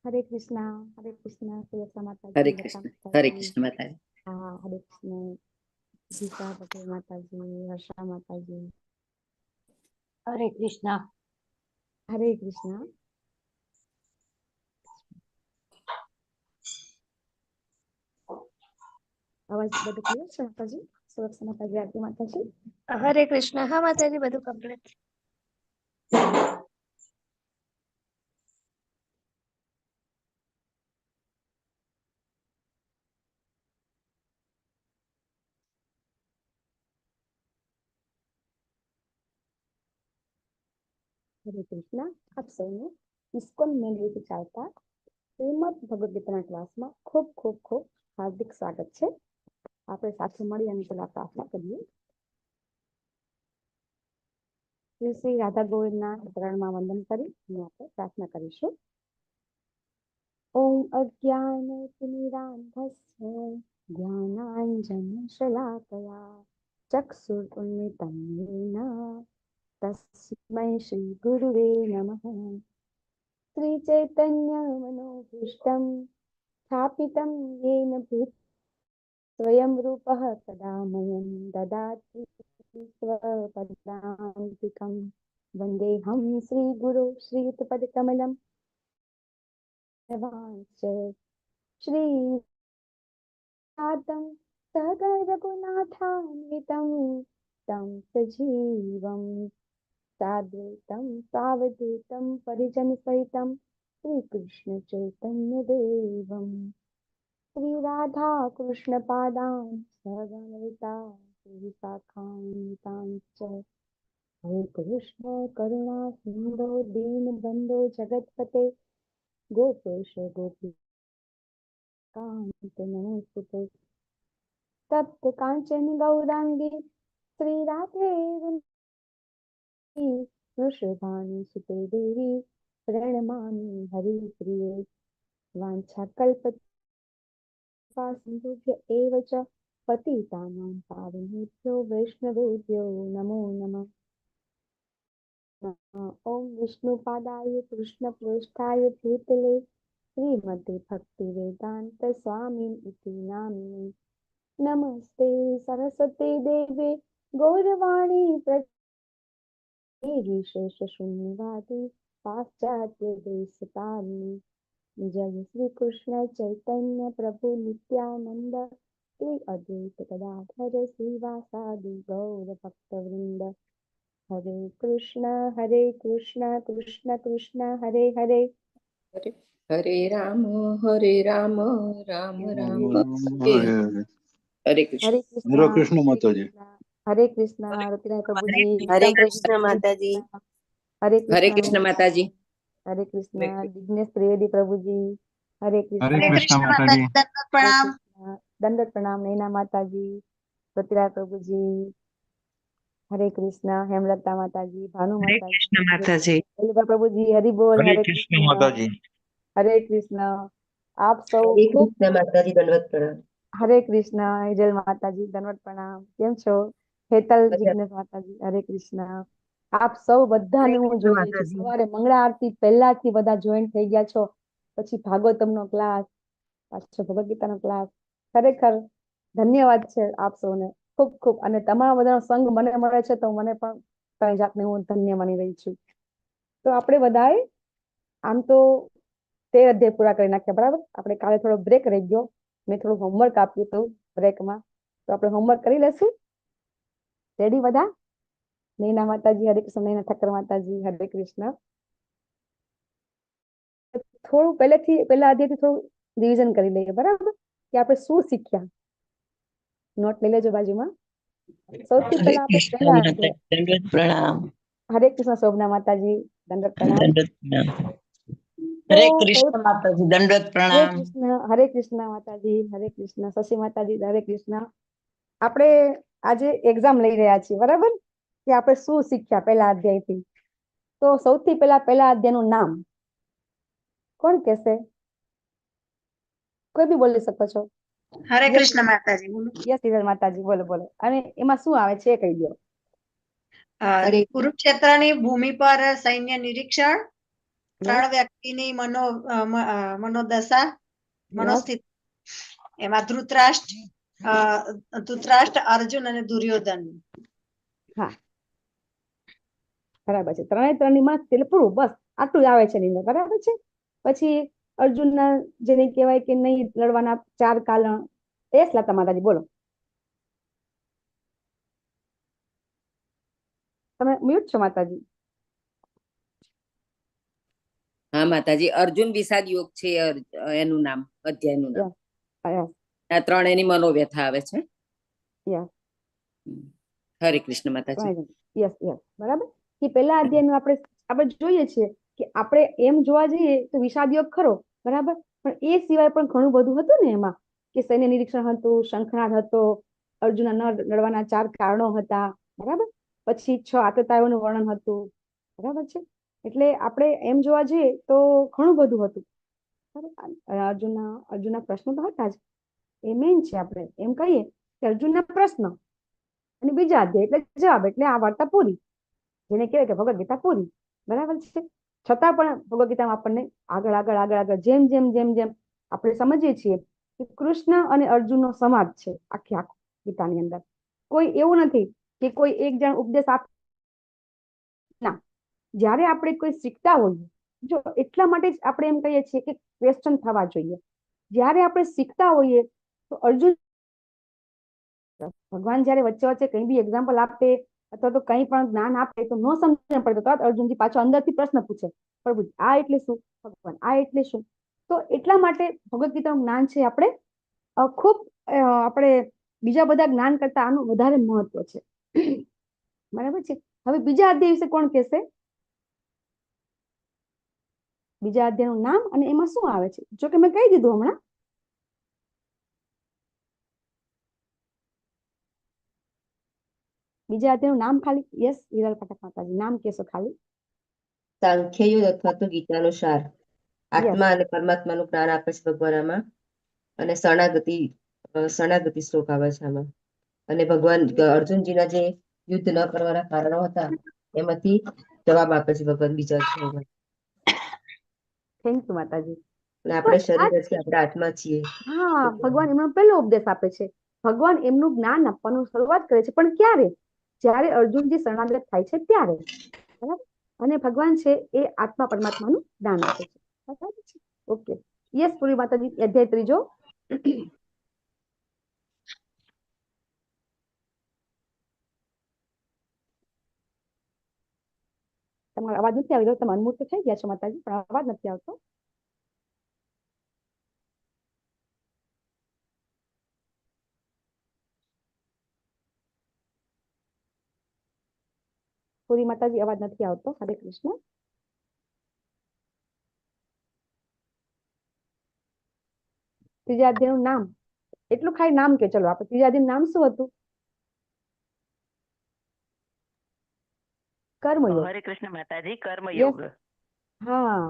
हरे कृष्णा सुरक्षा माता हरे जी, लता कृष्ण माता हरे जी। कृष्ण माता जी। हाँ, हरे कृष्ण। गीता पटेल माता जी, हर्षा माता जी। हरे कृष्णा। हरे कृष्णा। अवाज બધું ક્લિયર છે માતાજી? સુરક્ષા માતાજી, આરતી માતાજી। हरे कृष्णा। हाँ माताजी, બધું કમ્પ્લીટ। હરે કૃષ્ણ। આપ સૌને ઇસ્કોન મેળવીથી ચાલતા શ્રીમદ ભગવદ ગીતાના ક્લાસમાં ખૂબ ખૂબ ખૂબ હાર્દિક સ્વાગત છે। આપણે સાથે મળી અને પેલા પ્રાર્થના કરીએ। શ્રી શ્રી રાધા ગોવિંદના ચરણમાં વંદન કરી અને આપણે પ્રાર્થના કરીશું। ઓમ અજ્ઞાનતિમિરાન્ધસ્ય જ્ઞાનાંજનશલાકયા ચક્ષુરુન્મિલિतं येन तस्मै श्री गुरुवे नमः। श्री चैतन्य मनोभीष्टं स्थापितं येन स्वयं रूपः तदा मह्यं ददाति स्वपदान्तिकं। वन्देऽहं श्रीगुरो श्रीयुतपदकमलं श्रीपादं सहगणरघुनाथान्वितं तं सजीवं साद्वैतं सावधूतं परिजनसहितं श्रीकृष्ण चैतन्यदेवं श्रीराधा कृष्णपादान् सहगणललिता श्रीविशाखान्वितांश्च हरे कृष्ण करुणा सिन्धो दीनबन्धो जगत्पते गोपेश गोपिकान्त नमोस्तुते। तप्त काञ्चन गौराङ्गी श्रीराधे वृषभानुसुते देवी प्रणमामि हरिप्रिये। वाञ्छाकल्पतरुभ्य एव च पतितानां पावनेभ्यो वैष्णवेभ्यो नमो नमः। ओम विष्णुपादाय कृष्णप्रेष्ठाय भूतले श्रीमते भक्तिवेदांत स्वामी इति नामिने। नमस्ते सरस्वती देवे गौरवाणी शून्यवादी पाश्चात्य देशतारिणी। जय श्री कृष्ण चैतन्य प्रभु नित्यानंद श्री अद्वैत गदाधर श्रीवासादि गौर भक्तवृंद। हरे कृष्ण कृष्ण कृष्ण हरे हरे हरे राम राम राम हरे हरे कृष्ण। कृष्ण माताजी। हरे कृष्ण रतिराय प्रभु जी। हरे कृष्ण माताजी। हरे हरे कृष्ण कृष्ण माता जी। हरे कृष्ण दिग्नेश त्रिवेदी प्रभु जी। हरे कृष्ण माताजी। प्रणाम। दंडवत प्रणाम नैना माता जी, रतिराय प्रभु जी। हरे कृष्ण हेमलता माता जी, भानु माता जी, प्रभु जी। हरि बोल। हरे कृष्ण माता जी। हरे कृष्ण। आप सब हरे कृष्ण माता जी, दंडवत प्रणाम। हरे कृष्ण हिजल माता जी, दंडवत प्रणाम। केम छो हेतल जिग्नेश माता जी। हरे कृष्ण। आप सौ बधाने હું જોઈએ છું સવારે મંગળા આરતી પહેલાથી બધા જોઈન થઈ ગયા છો, પછી ભાગવતમનો ક્લાસ, પાછો ભગવદ ગીતાનો ક્લાસ, ખરેખર ધન્યવાદ છે આપ સૌને ખૂબ ખૂબ। અને તમારા બધાનો સંગ મને મળે છે તો મને પણ કઈ જાતને હું ધન્ય માની રહી છું। તો આપણે બધાએ આમ તો 13 અધ્યાય પૂરા કરી નાખ્યા, બરાબર? આપણે કાલે થોડો બ્રેક રહી ગયો, મેં થોડું હોમવર્ક આપ્યું હતું બ્રેકમાં, તો આપણે હોમવર્ક કરી લેશું। રેડી બધા? નૈના માતાજી હરે કૃષ્ણ, નૈના ઠક્કર માતાજી હરે કૃષ્ણ। થોડું પહેલા અધ્યાયથી થોડું રિવિઝન કરી લઈએ, બરાબર? કે આપણે શું શીખ્યા। નોટ લઈ લેજો બાજુમાં। સૌથી પહેલા આપણે પહેલા दंडवत प्रणाम। हरे कृष्ण शोभना माताजी, दंडवत प्रणाम। हरे कृष्ण माताजी, दंडवत प्रणाम। हरे कृष्ण माताजी, हरे कृष्ण शशि माताजी, हरे कृष्ण। આપણે આજે એક્ઝામ લઈ રહ્યા છીએ, બરાબર? કે આપણે શું શીખ્યા પહેલા અધ્યાયથી। તો સૌથી પહેલા અધ્યાયનું નામ કોણ કહેશે? કોઈ બી બોલી શકો છો। हरे कृष्ण माताजी। યસ હિરલ માતાજી, બોલો બોલો। અને એમાં શું આવે છે એ કહી દો। कुरुक्षेत्रनी भूमि पर सैन्य निरीक्षण ત્રણ વ્યક્તિની મનોદશા મનોસ્થિતિ, એમાં ધૃતરાષ્ટ્ર, અર્જુન અને દુર્યોધન. હા, બરાબર છે. ત્રણેય માં પૂરું, બસ આટલું જ આવે છે એની અંદર, બરાબર છે. પછી અર્જુનના જેને કહેવાય કે નહીં લડવાના 4 કારણ, એ લતા માતાજી બોલો. તમે મ્યુટ છો માતાજી. હા માતાજી, અર્જુન વિષાદ યોગ છે એનું નામ, અધ્યાયનું નામ. આ 3 એની મનોવ્યથા આવે છે. હરે કૃષ્ણ માતાજી. યસ, બરાબર. કે પહેલા અધ્યાયનું આપણે જોઈએ છીએ કે આપણે એમ જોવા જઈએ તો વિષાદ યોગ ખરો, બરાબર, પણ એ સિવાય પણ ઘણું બધું હતું ને એમાં, કે સૈન્ય નિરીક્ષણ હતું, શંખનાદ હતો, અર્જુનના ન લડવાના 4 કારણો હતા, બરાબર. પછી 6 આતતાઓનું વર્ણન હતું, બરાબર છે. એટલે આપણે એમ જોવા જઈએ તો ઘણું બધું હતું. અર્જુનના પ્રશ્નો તો હતા જ, એ મેઇન છે. આપણે એમ કહીએ કે અર્જુનના પ્રશ્ન અને બીજા અધ્યાય એટલે જવાબ, એટલે આ વાર્તા પૂરી, જેને કહેવાય કે ભગવદ ગીતા પૂરી, બરાબર છે. છતાં પણ ભગવદ ગીતામાં આપણને આગળ જેમ જેમ આપણે સમજીએ છીએ કે કૃષ્ણ અને અર્જુનનો સંવાદ છે આખી ગીતાની અંદર. કોઈ એવું નથી કે કોઈ એક જણ ઉપદેશ આપ, ના. જ્યારે આપણે કોઈ શીખતા હોઈએ, જો એટલા માટે જ આપણે એમ કહીએ છીએ કે ક્વેશ્ચન થવા જોઈએ. જ્યારે આપણે શીખતા હોઈએ તો અર્જુન ભગવાન જયારે વચ્ચે કંઈ બી એક્ઝામ્પલ આપે અથવા તો કંઈ પણ જ્ઞાન આપે તો ન સમજ પડે તો અર્જુનજી પાછો અંદરથી પ્રશ્ન પૂછે, પ્રભુ આ એટલે શું, ભગવાન આ એટલે શું. તો એટલા માટે ભગવદ ગીતાનું જ્ઞાન છે આપણે ખૂબ આપણે બીજા બધા જ્ઞાન કરતા આનું વધારે મહત્વ છે, બરાબર છે. હવે બીજા અધ્યાય વિશે કોણ કહેશે? બીજા અધ્યાયનું નામ અને એમાં શું આવે છે, જો કે મેં કહી દીધું હમણાં. બીજા અધ્યાયનું નામ ખાલી, યસ હિરલ પાઠક માતાજી, નામ કહેશો ખાલી. સાંખ્યયોગ અથવા તો ગીતાનો સાર. આત્મા અને પરમાત્માનું જ્ઞાન આપે છે ભગવાન આમાં, અને શરણાગતિ શ્લોક આવે છે આમાં. અને ભગવાન અર્જુનજીના જે યુદ્ધ ન કરવાના કારણો હતા એમાંથી જવાબ આપે છે ભગવાન બીજા અધ્યાયમાં. થેન્ક યુ માતાજી. આપણે શરીર નથી, આપણે આત્મા છીએ. હા, ભગવાન એમનો પહેલો ઉપદેશ આપે છે. ભગવાન એમનું જ્ઞાન આપવાનું શરૂઆત કરે છે, પણ ક્યારે? જ્યારે અર્જુનજી શરણાગત થાય છે ત્યારે, બરાબર. અને ભગવાન છે એ આત્મા પરમાત્માનું જ્ઞાન આપે છે, બરાબર છે. ઓકે, યસ પૂરી માતાજી. અધ્યાય 3. તમારો અવાજ નથી આવી રહ્યો, તમે અનમ્યુટ થઈ ગયા છો માતાજી, પણ અવાજ નથી આવતો. પૂરી માતાજી અવાજ નથી આવતો. હરે કૃષ્ણ. ત્રીજા અધ્યાયનું નામ એટલું ખાલી નામ કે, ચલો આપણે ત્રીજા અધ્યાયનું નામ શું હતું? કર્મયોગ. હરે કૃષ્ણ માતાજી, કર્મયોગ. હા,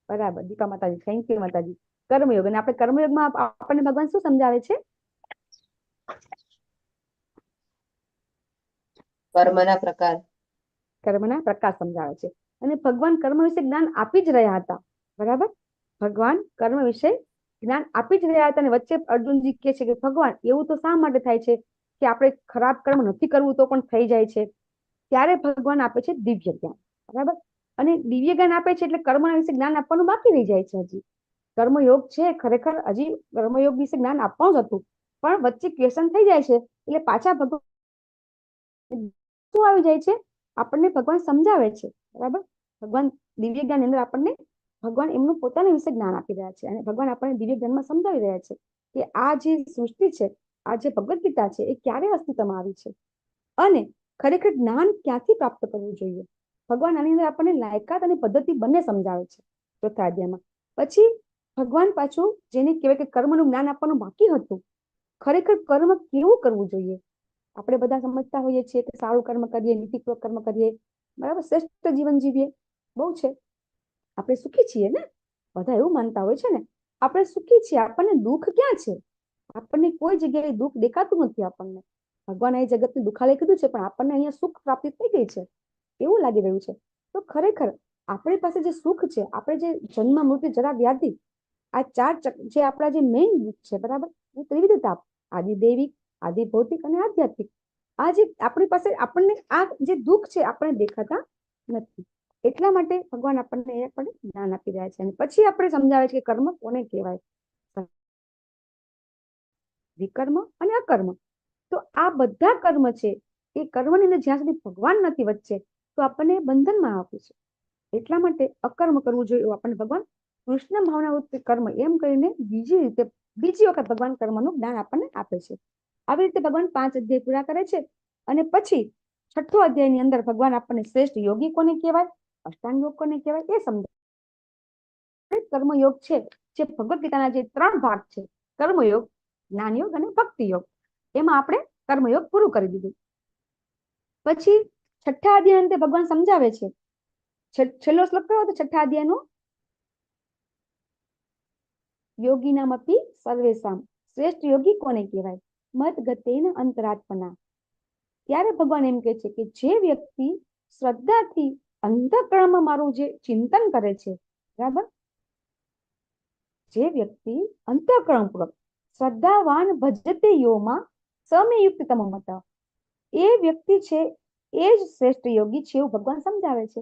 બરાબર. દીપા માતાજી, થેન્ક યુ માતાજી. કર્મયોગ. અને આપણે કર્મયોગમાં આપણને ભગવાન શું સમજાવે છે? કર્મના પ્રકાર સમજાવે છે. અને ભગવાન કર્મ વિશે જ્ઞાન આપી જ રહ્યા હતા, બરાબર. ભગવાન કર્મ વિશે જ્ઞાન આપી જ રહ્યા હતા. અને વચ્ચે અર્જુનજી કહે છે કે ભગવાન એવું તો શા માટે થાય છે કે આપણે ખરાબ કર્મ નથી કરવું તો પણ થઈ જાય છે? ત્યારે ભગવાન આપે છે દિવ્ય જ્ઞાન, બરાબર. અને દિવ્ય જ્ઞાન આપે છે એટલે કર્મ વિશે જ્ઞાન આપવાનું બાકી રહી જાય છે. હજી કર્મયોગ છે, ખરેખર હજી કર્મયોગ વિશે જ્ઞાન આપવાનું જ હતું, પણ વચ્ચે ક્વેશ્ચન થઈ જાય છે એટલે પાછા ભગવાન શું આવી જાય છે, આપણને ભગવાન સમજાવે છે, બરાબર. ભગવાન દિવ્ય જ્ઞાન અંદર આપણને ભગવાન એમનું પોતાના વિશે જ્ઞાન આપી રહ્યા છે, અને ભગવાન આપણને દિવ્ય જ્ઞાનમાં સમજાવી રહ્યા છે કે આ જે સૃષ્ટિ છે, આ જે ભગવદ ગીતા છે, એ ક્યારે અસ્તિત્વમાં આવી છે, અને ખરેખર જ્ઞાન ક્યાંથી પ્રાપ્ત કરવું જોઈએ. ભગવાન આની અંદર આપણને લાયકાત અને પદ્ધતિ બંને સમજાવે છે ચોથા અધ્યાયમાં. પછી ભગવાન પાછું જેને કહેવાય કે કર્મનું જ્ઞાન આપવાનું બાકી હતું, ખરેખર કર્મ કેવું કરવું જોઈએ. આપણે બધા સમજતા હોઈએ છીએ કે સારું કર્મ કરીએ, નીતિપૂર્વક કર્મ કરીએ, બરાબર, શ્રેષ્ઠ જીવન જીવીએ, બહુ છે. આપણે સુખી છીએ ને, બધા એવું માનતા હોય છે ને, આપણે સુખી છીએ, આપણને દુઃખ ક્યાં છે? આપણને કોઈ જગ્યાએ દુઃખ દેખાતું નથી. આપણને ભગવાન એ જગતને દુખાલે કીધું છે, પણ આપણને અહીંયા સુખ પ્રાપ્તિ થઈ ગઈ છે એવું લાગી રહ્યું છે. તો ખરેખર આપણી પાસે જે સુખ છે, આપણે જે જન્મ, મૃત્યુ, જરા, વ્યાધિ, આ ચાર જે આપણા જે મેઇન દુઃખ છે, બરાબર, એ ત્રિવિધ તાપ, આદિ દૈવિક, આદિ ભૌતિક અને આધ્યાત્મિક. આ જે આપણી પાસે આપણને આ જે દુઃખ છે આપણે દેખાતા નથી. એટલા માટે ભગવાન આપણને જ્ઞાન આપી રહ્યા છે. અને પછી આપણે સમજાવે છે કે કર્મ કોને કહેવાય, વિકર્મ અને અકર્મ. તો આ બધા કર્મ છે એ કર્મની અંદર જ્યાં સુધી ભગવાન નથી વચ્ચે તો આપણને બંધનમાં આપે છે. એટલા માટે અકર્મ કરવું જોઈએ એવું આપણને ભગવાન કૃષ્ણ ભાવના કર્મ એમ કરીને બીજી વખત ભગવાન કર્મનું જ્ઞાન આપણને આપે છે. આવી રીતે ભગવાન 5 અધ્યાય પૂરા કરે છે. અને પછી 6થો અધ્યાયની અંદર ભગવાન આપણને શ્રેષ્ઠ યોગી કોને કહેવાય, અષ્ટાંગ યોગ કોને કહેવાય એ સમજાવે. કર્મયોગ છે જે ભગવદ ગીતાના જે 3 ભાગ છે, કર્મયોગ, જ્ઞાન યોગ અને ભક્તિ યોગ, એમાં આપણે કર્મયોગ પૂરું કરી દીધું. પછી 6થા અધ્યાય અંતે ભગવાન સમજાવે છે. છેલ્લો શ્લોક કયો હતો 6થા અધ્યાયનો? યોગીનામપી સર્વેસામ, શ્રેષ્ઠ યોગી કોને કહેવાય, મત ગતેન અંતરાત્મના. ત્યારે ભગવાન એમ કહે છે કે જે વ્યક્તિ શ્રદ્ધાથી અંતઃકરણમાં મારું જે ચિંતન કરે છે, બરાબર, જે વ્યક્તિ અંતઃકરણપૂર્વક શ્રદ્ધાવાન ભજતે યોમાં સમયુક્તતમ મત, એ વ્યક્તિ છે એ જ શ્રેષ્ઠ યોગી છે એવું ભગવાન સમજાવે છે.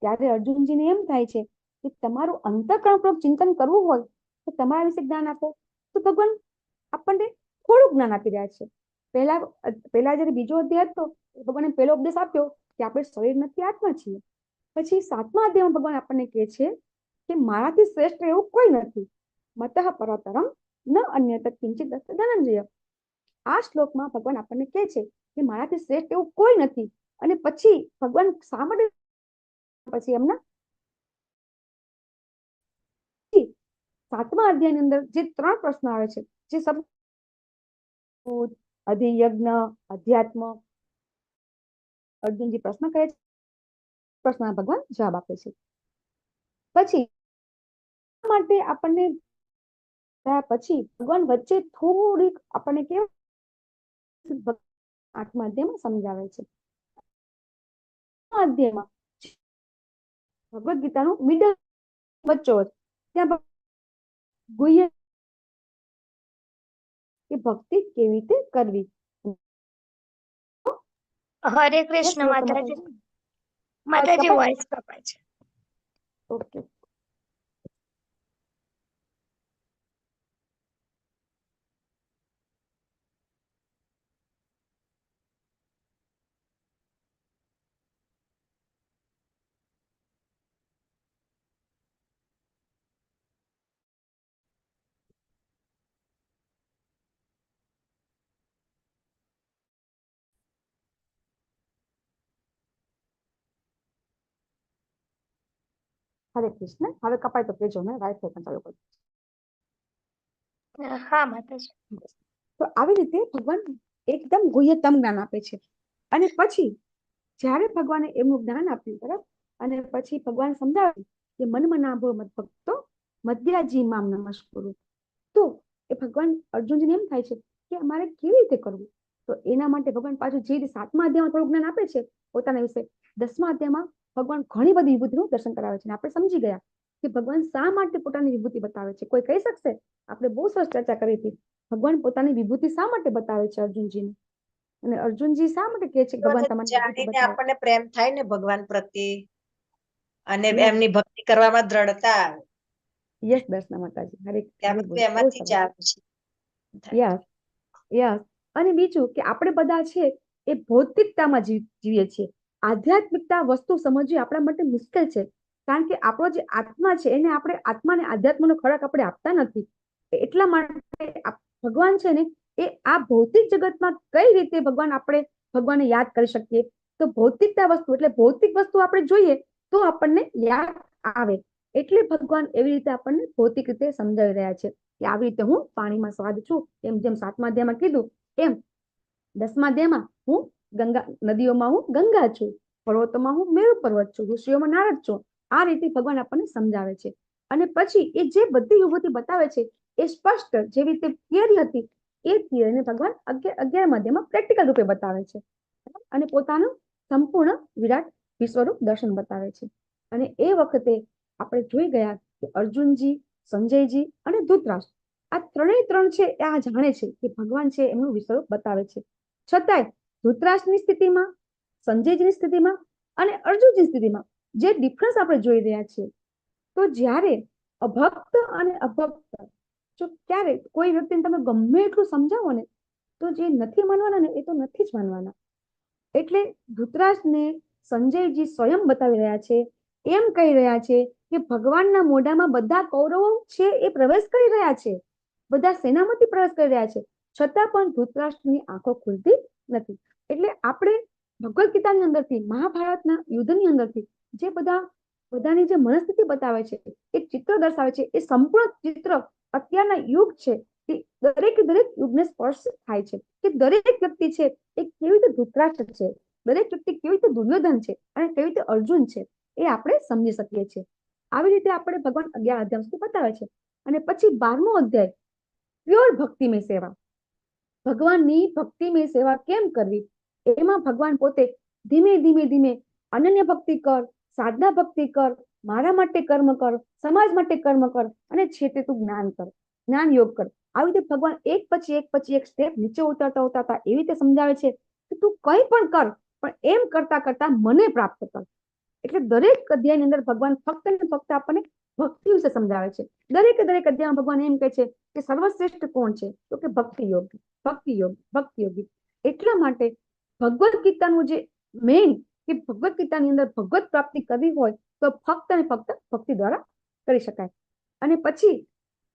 ત્યારે અર્જુનજીને એમ થાય છે કે તમારું અંતઃકરણપૂર્વક ચિંતન કરવું હોય તો તમારા વિશે જ્ઞાન આપો. તો ભગવાન આપણને થોડું જ્ઞાન આપી રહ્યા છે. પહેલા જયારે બીજો અધ્યાય હતો ભગવાને પહેલો ઉપદેશ આપ્યો કે આપણે શરીર નથી, આત્મા છીએ. પછી 7મા અધ્યાયમાં ભગવાન આપણને કહે છે કે મારાથી શ્રેષ્ઠ એવું કોઈ નથી, મતઃ પરતરમ ન અન્યત કિંચિત ધનંજય. આ શ્લોકમાં ભગવાન આપણને કહે છે કે મારાથી શ્રેષ્ઠ એવું કોઈ નથી. અને પછી ભગવાન શા માટે પછી એમના 7મા અધ્યાયની અંદર જે 3 પ્રશ્નો આવે છે, જે અધિયજ્ઞ, અધ્યાત્મ, અર્જુનજી પ્રશ્ન કરે છે, પ્રશ્નના ભગવાન જવાબ આપે છે. પછી માટે આપણને પછી ભગવાન વચ્ચે થોડીક આપણને કેવું 8મા અધ્યાયમાં સમજાવે છે. અધ્યાયમાં ભગવદ ગીતાનું મિડલ વચ્ચો ત્યાં ગુહ્ય કે ભક્તિ કેવી રીતે કરવી. હરે કૃષ્ણ માતાજી. માતાજી વોઇસ કપાય છે. ઓકે. હરે કૃષ્ણ. હવે કપાય તો કેજો, મેં વાઇફાઈ પણ ચાલુ કર્યું. હા માતાજી. તો આવી રીતે ભગવાન એકદમ ગુહ્યતમ જ્ઞાન આપે છે. અને પછી જ્યારે ભગવાને એમનું જ્ઞાન આપ્યું, બરાબર, અને પછી ભગવાન સમજાવે કે મન્મનાભો મદ્ભક્તો મધ્યાજી મામ નમસ્કુરુ. તો એ ભગવાન અર્જુનજીને એમ થાય છે કે અમારે કેવી રીતે કરવું. તો એના માટે ભગવાન પાછું જે 7મા અધ્યાયમાં થોડું જ્ઞાન આપે છે પોતાના વિશે, 10મા અધ્યાયમાં ભગવાન ઘણી બધી વિભૂતિનું દર્શન કરાવે છે. આપણે સમજી ગયા કે ભગવાન શા માટે પોતાની વિભૂતિ બતાવે છે. કોઈ કહી શકશે? આપણે બહુ સરસ ચર્ચા કરી હતી. ભગવાન પોતાની વિભૂતિ શા માટે બતાવે છે અર્જુનજીને, અને અર્જુનજી શા માટે કહે છે ભગવાન તમારી વિભૂતિ જાણીને બતાવે? આપણને પ્રેમ થાય ને ભગવાન પ્રત્યે, અને Yes. એમની ભક્તિ કરવામાં દ્રઢતા આવે. યસ દર્શના માતાજી. હરે ત્યાં હરે બધું બોલ. બહુ એમાંથી જ સરસ. આવે છે. Yes yes. અને બીજું કે આપણે બધા છે એ ભૌતિકતામાં જીવીએ છીએ. આધ્યાત્મિકતા વસ્તુ સમજવી આપણા માટે મુશ્કેલ છે, કારણ કે આપણો જે આત્મા છે એને આપણે આત્માને આધ્યાત્મનો ખોરાક આપણે આપતા નથી. એટલા માટે ભગવાન છે ને એ આ ભૌતિક જગતમાં કઈ રીતે ભગવાનને યાદ કરી શકીએ. તો ભૌતિકતા વસ્તુ એટલે ભૌતિક વસ્તુ આપણે જોઈએ તો આપણને યાદ આવે. એટલે ભગવાન એવી રીતે આપણને ભૌતિક રીતે સમજાવી રહ્યા છે કે આવી રીતે હું પાણીમાં સ્વાદ છું, એમ જેમ 7મા અધ્યાયમાં કીધું એમ 10મા અધ્યાયમાં હું નદીઓમાં હું ગંગા છું, પર્વતોમાં હું મેરુ પર્વત છું, ઋષિઓમાં નારદ છું. આ રીતે ભગવાન આપણને સમજાવે છે. અને પછી એ જે બધી વિભૂતિ બતાવે છે એ સ્પષ્ટ જેવી રીતે થિયરી હતી એ થિયરીને ભગવાન 11મા અધ્યાયમાં પ્રેક્ટિકલ રૂપે બતાવે છે અને પોતાનું સંપૂર્ણ વિરાટ વિશ્વરૂપ દર્શન બતાવે છે. અને એ વખતે આપણે જોઈ ગયા કે અર્જુનજી, સંજયજી અને ધૃતરાષ્ટ્ર આ ત્રણેય ત્રણ છે એ આ જાણે છે કે ભગવાન છે એમનું વિશ્વરૂપ બતાવે છે. છતાંય ધૃતરાષ્ટ્રની સ્થિતિમાં, સંજયજીની સ્થિતિમાં અને અર્જુનજીની સ્થિતિમાં જે ડિફરન્સ આપણે જોઈ રહ્યા છીએ, તો જ્યારે અભક્ત અને અભક્ત, જો ક્યારે કોઈ વ્યક્તિને તમે ગમે એટલું સમજાવો ને, તો જે નથી માનવાના ને એ તો નથી જ માનવાના. એટલે ધૃતરાષ્ટ્રને સંજયજી સ્વયં બતાવી રહ્યા છે, એમ કહી રહ્યા છે કે ભગવાનના મોઢામાં બધા કૌરવો છે એ પ્રવેશ કરી રહ્યા છે, બધા સેનામાંથી પ્રવેશ કરી રહ્યા છે, છતાં પણ ધૃતરાષ્ટ્રની આંખો ખુલતી નથી. એટલે આપણે ભગવદ્ ગીતાની અંદરથી, મહાભારતના યુદ્ધની અંદરથી જે બધાની જે મનસ્થિતિ બતાવે છે, એક ચિત્ર દર્શાવે છે, એ સંપૂર્ણ ચિત્ર અત્યારના યુગ છે કે દરેક યુગને સ્પર્શ થાય છે કે દરેક વ્યક્તિ છે એ કેવી રીતે ધૃતરાષ્ટ્ર છે, દરેક વ્યક્તિ કેવી રીતે દુર્યોધન છે અને કેવી રીતે અર્જુન છે, એ આપણે સમજી શકીએ છીએ. આવી રીતે આપણે ભગવાન 11 અધ્યાય સુધી બતાવે છે. અને પછી 12મો અધ્યાય પ્યોર ભક્તિમય સેવા, ભગવાનની ભક્તિમય સેવા કેમ કરવી, એમાં ભગવાન પોતે ધીમે ધીમે ધીમે અનન્ય ભક્તિ કર, સાધના ભક્તિ કર, મારા માટે કર્મ કર, સમાજ માટે કર્મ કર અને છેટે તું જ્ઞાન કર, જ્ઞાન યોગ કર. આવી રીતે ભગવાન એક પછી એક સ્ટેપ નીચે ઉતરતા એવી રીતે સમજાવે છે કે તું કંઈ પણ કર, પણ એમ કરતા કરતા મને પ્રાપ્ત કર. એટલે દરેક અધ્યાયની અંદર ભગવાન ફક્ત ને ફક્ત આપણને ભક્તિ વિશે સમજાવે છે. દરેક અધ્યાયમાં ભગવાન એમ કહે છે કે સર્વશ્રેષ્ઠ કોણ છે, તો કે ભક્તિ યોગી, ભક્તિ યોગી, ભક્તિ યોગી. એટલા માટે ભગવદ્ ગીતાનું જે મેઇન, કે ભગવદ્ ગીતાની અંદર ભગવત પ્રાપ્તિ કરવી હોય તો ફક્ત ને ફક્ત ભક્તિ દ્વારા કરી શકાય. અને પછી